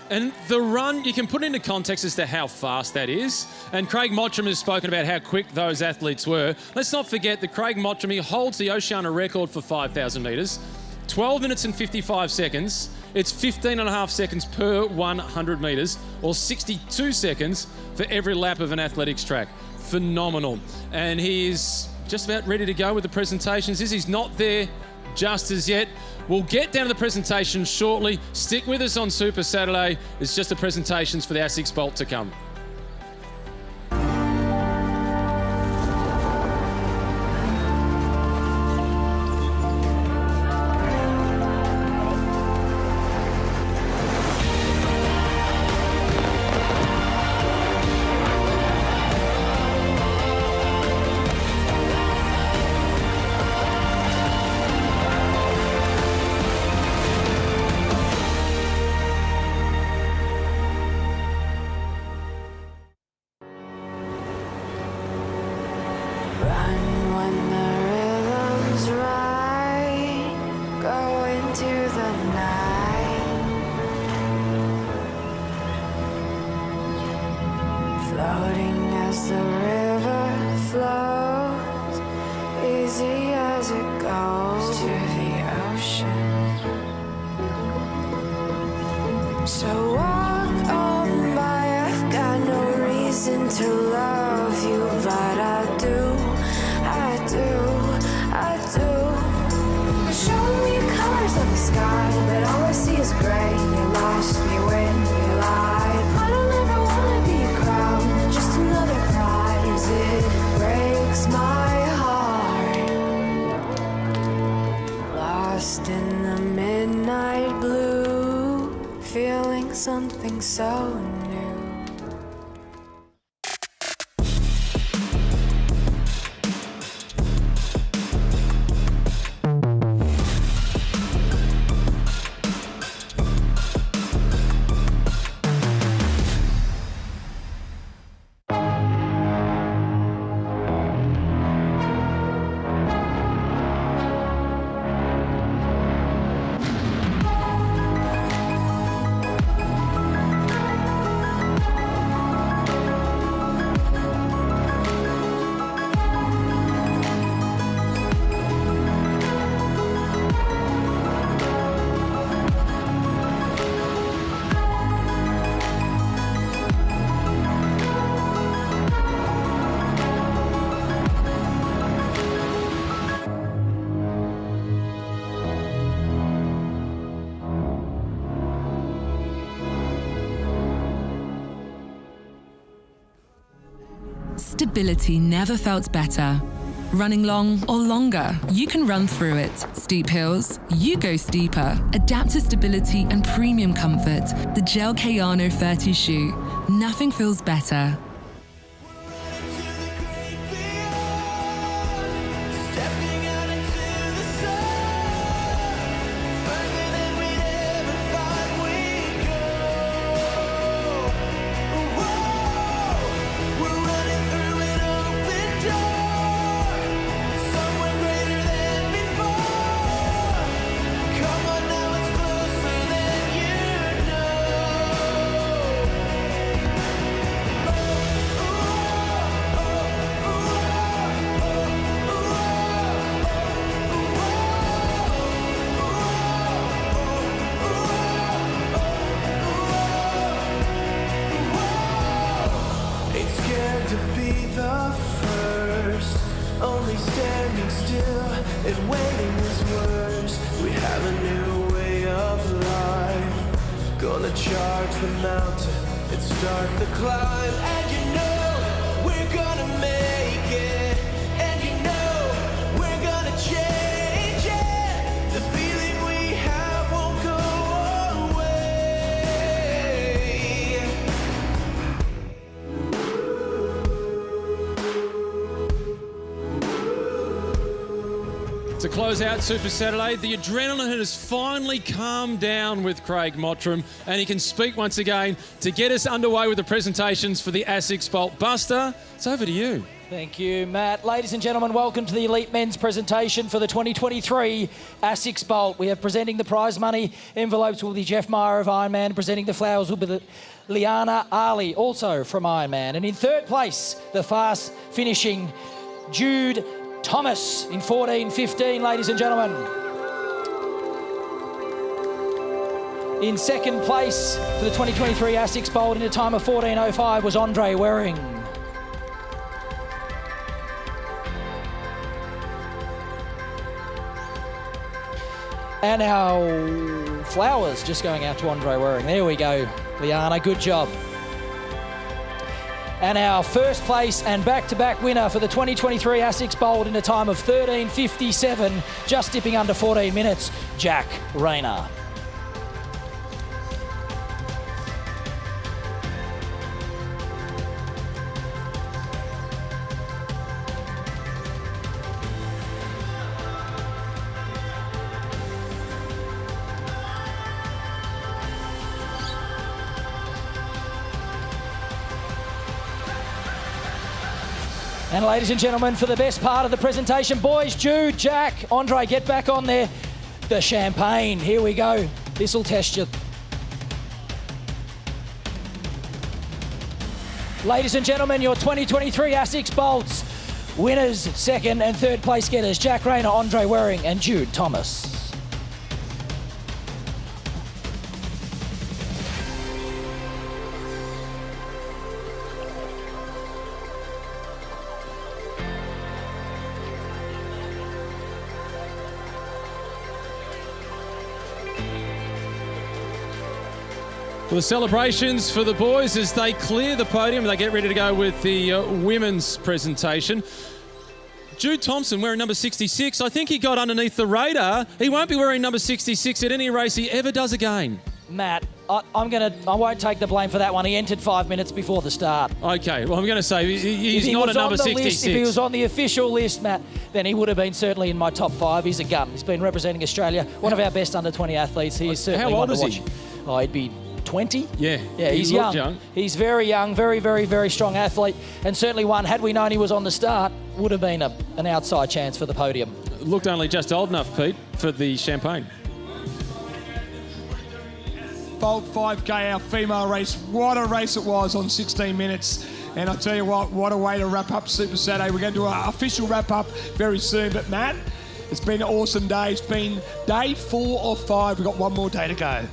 And the run, you can put it into context as to how fast that is. And Craig Mottram has spoken about how quick those athletes were. Let's not forget that Craig Mottram, he holds the Oceania record for 5,000 metres. 12 minutes and 55 seconds. It's 15.5 seconds per 100 metres, or 62 seconds for every lap of an athletics track. Phenomenal. And he is just about ready to go with the presentations. He's not there just as yet. We'll get down to the presentations shortly. Stick with us on Super Saturday. It's just the presentations for the ASICS Bolt to come. Floating as the river flows, easy as it goes to the ocean. So walk on by, I've got no reason to love you, but I do, I do, I do. Show me colors of the sky, but all I see is gray. You lost me when you lied. I don't ever wanna be a crowd, just another prize. It breaks my heart. Lost in the midnight blue, feeling something so new. Stability never felt better. Running long or longer, you can run through it. Steep hills, you go steeper. Adaptive stability and premium comfort. The Gel Kayano 30 shoe. Nothing feels better. And waiting is worse. We have a new way of life. Gonna charge the mountain and start the climb. And you know we're gonna make it. And you know we're gonna change it. The feeling we have won't go away. To close out Super Saturday, the adrenaline has finally calmed down with Craig Mottram, and he can speak once again to get us underway with the presentations for the ASICS Bolt. Buster, it's over to you. Thank you, Matt. Ladies and gentlemen, welcome to the Elite Men's presentation for the 2023 ASICS Bolt. We have presenting the prize money envelopes will be Jeff Meyer of Ironman. Presenting the flowers will be Liana Ali, also from Ironman. And in third place, the fast finishing Jude Thomas in 14:15, ladies and gentlemen. In second place for the 2023 ASICS Bolt in a time of 14:05 was Andre Waring. And our flowers just going out to Andre Waring. There we go, Liana, good job. And our first place and back-to-back winner for the 2023 ASICS Bolt in a time of 13:57, just dipping under 14 minutes, Jack Rayner. And ladies and gentlemen, for the best part of the presentation, boys, Jude, Jack, Andre, get back on there. The champagne, here we go. This will test you. Ladies and gentlemen, your 2023 ASICS Bolts winners, second and third place getters, Jack Rayner, Andre Waring and Jude Thomas. Well, the celebrations for the boys as they clear the podium, they get ready to go with the women's presentation. Jude Thompson wearing number 66. I think he got underneath the radar. He won't be wearing number 66 at any race he ever does again. Matt, I won't take the blame for that one. He entered 5 minutes before the start. Okay, well, I'm going to say he's not a number 66. If he was on the official list, Matt, then he would have been certainly in my top 5. He's a gun. He's been representing Australia, one of our best under-20 athletes. He is certainly How old one to is watch. he? Oh, he'd be 20? Yeah, he's young. He's very young, very, very, very strong athlete, and certainly one, had we known he was on the start, would have been an outside chance for the podium. Looked only just old enough, Pete, for the champagne. Bolt 5K, our female race. What a race it was on 16 minutes. And I tell you what a way to wrap up Super Saturday. We're going to do our official wrap-up very soon. But, Matt, it's been an awesome day. It's been day 4 of 5. We've got one more day to go.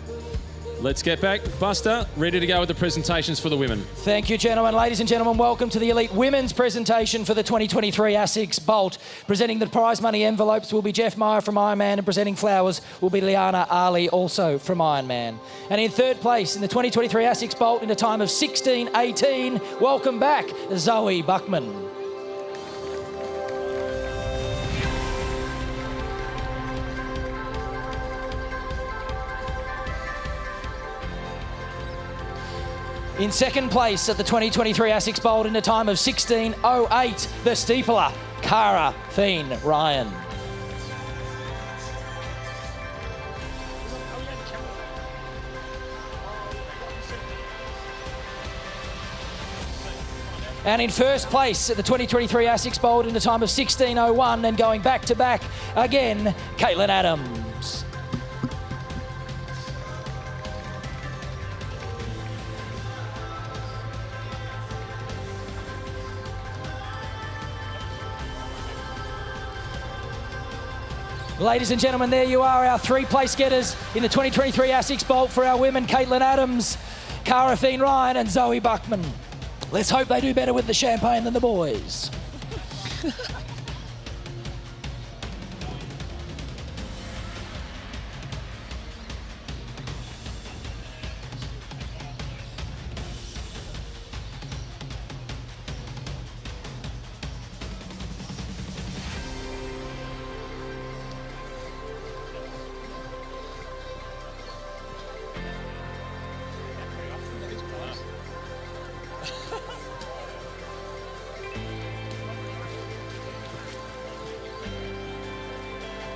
Let's get back. Buster, ready to go with the presentations for the women. Thank you, gentlemen. Ladies and gentlemen, welcome to the Elite Women's presentation for the 2023 ASICS Bolt. Presenting the prize money envelopes will be Jeff Meyer from Ironman, and presenting flowers will be Liana Ali, also from Ironman. And in third place in the 2023 ASICS Bolt in a time of 16:18, welcome back, Zoe Buckman. In second place at the 2023 ASICS Bolt in a time of 16:08, the steepler, Cara Feen Ryan. And in first place at the 2023 ASICS Bolt in a time of 16:01 and going back to back again, Caitlin Adams. Ladies and gentlemen, there you are, our three place getters in the 2023 ASICS Bolt for our women, Caitlin Adams, Cara Feen Ryan and Zoe Buckman. Let's hope they do better with the champagne than the boys.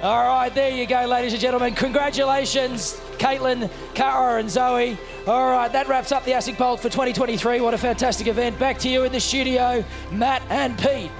All right, there you go, ladies and gentlemen. Congratulations, Caitlin, Cara and Zoe. All right, that wraps up the ASICS Bolt for 2023. What a fantastic event. Back to you in the studio, Matt and Pete.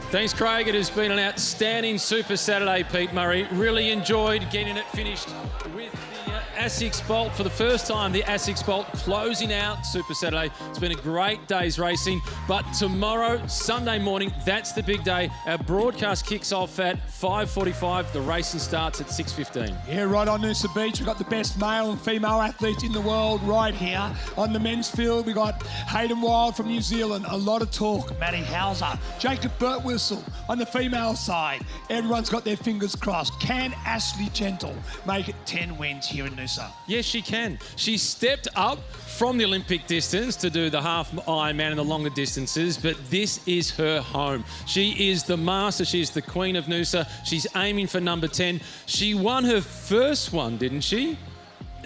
Thanks, Craig. It has been an outstanding Super Saturday, Pete Murray. Really enjoyed getting it finished with the ASICS Bolt. For the first time, the ASICS Bolt closing out Super Saturday. It's been a great day's racing. But tomorrow, Sunday morning, that's the big day. Our broadcast kicks off at 5:45. The racing starts at 6:15. Yeah, right on Noosa Beach. We've got the best male and female athletes in the world right here. On the men's field, we've got Hayden Wild from New Zealand. A lot of talk. Matty Hauser, Jacob Birtwhistle. On the female side, everyone's got their fingers crossed. Can Ashley Gentle make it 10 wins here in Noosa? Yes, she can. She stepped up from the Olympic distance to do the half Ironman and the longer distances, but this is her home. She is the master. She's the queen of Noosa. She's aiming for number 10. She won her first one, didn't she?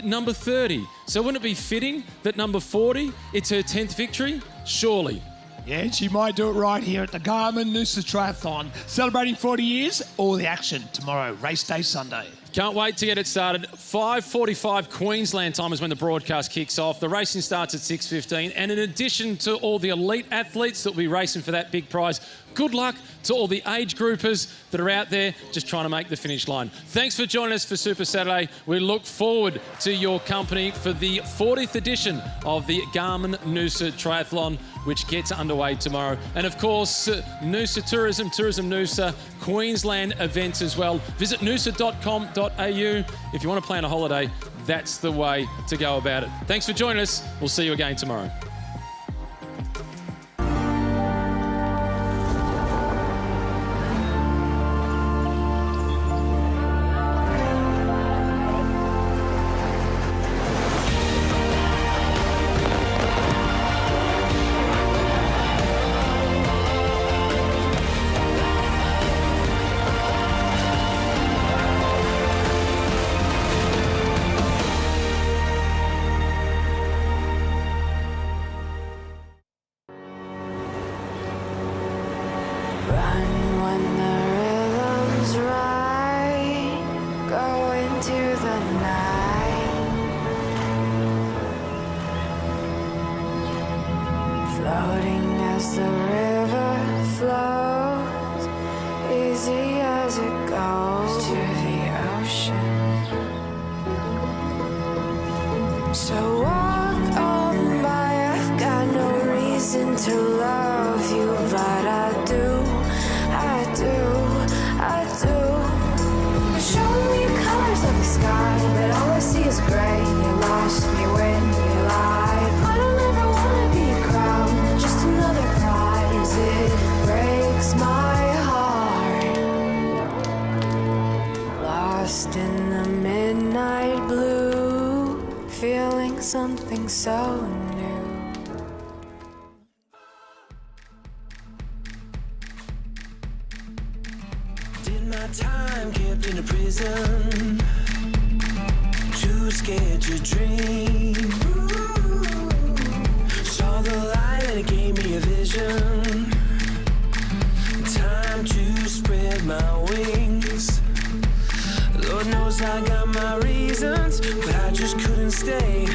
Number 30. So wouldn't it be fitting that number 40, it's her 10th victory? Surely. Yeah, and she might do it right here at the Garmin Noosa Triathlon. Celebrating 40 years, all the action tomorrow, race day Sunday. Can't wait to get it started. 5:45 Queensland time is when the broadcast kicks off. The racing starts at 6:15. And in addition to all the elite athletes that will be racing for that big prize, good luck to all the age groupers that are out there just trying to make the finish line. Thanks for joining us for Super Saturday. We look forward to your company for the 40th edition of the Garmin Noosa Triathlon, which gets underway tomorrow. And of course, Noosa Tourism, Tourism Noosa, Queensland events as well. Visit noosa.com.au. If you want to plan a holiday, that's the way to go about it. Thanks for joining us. We'll see you again tomorrow. Floating as the river flows, easy as it goes to the ocean. So walk on by, I've got no reason to love you, but I do, I do, I do. Show me colors of the sky, but all I see is gray. You lost me. my time kept in a prison, too scared to dream. Saw the light and it gave me a vision. Time to spread my wings. Lord knows I got my reasons, but I just couldn't stay.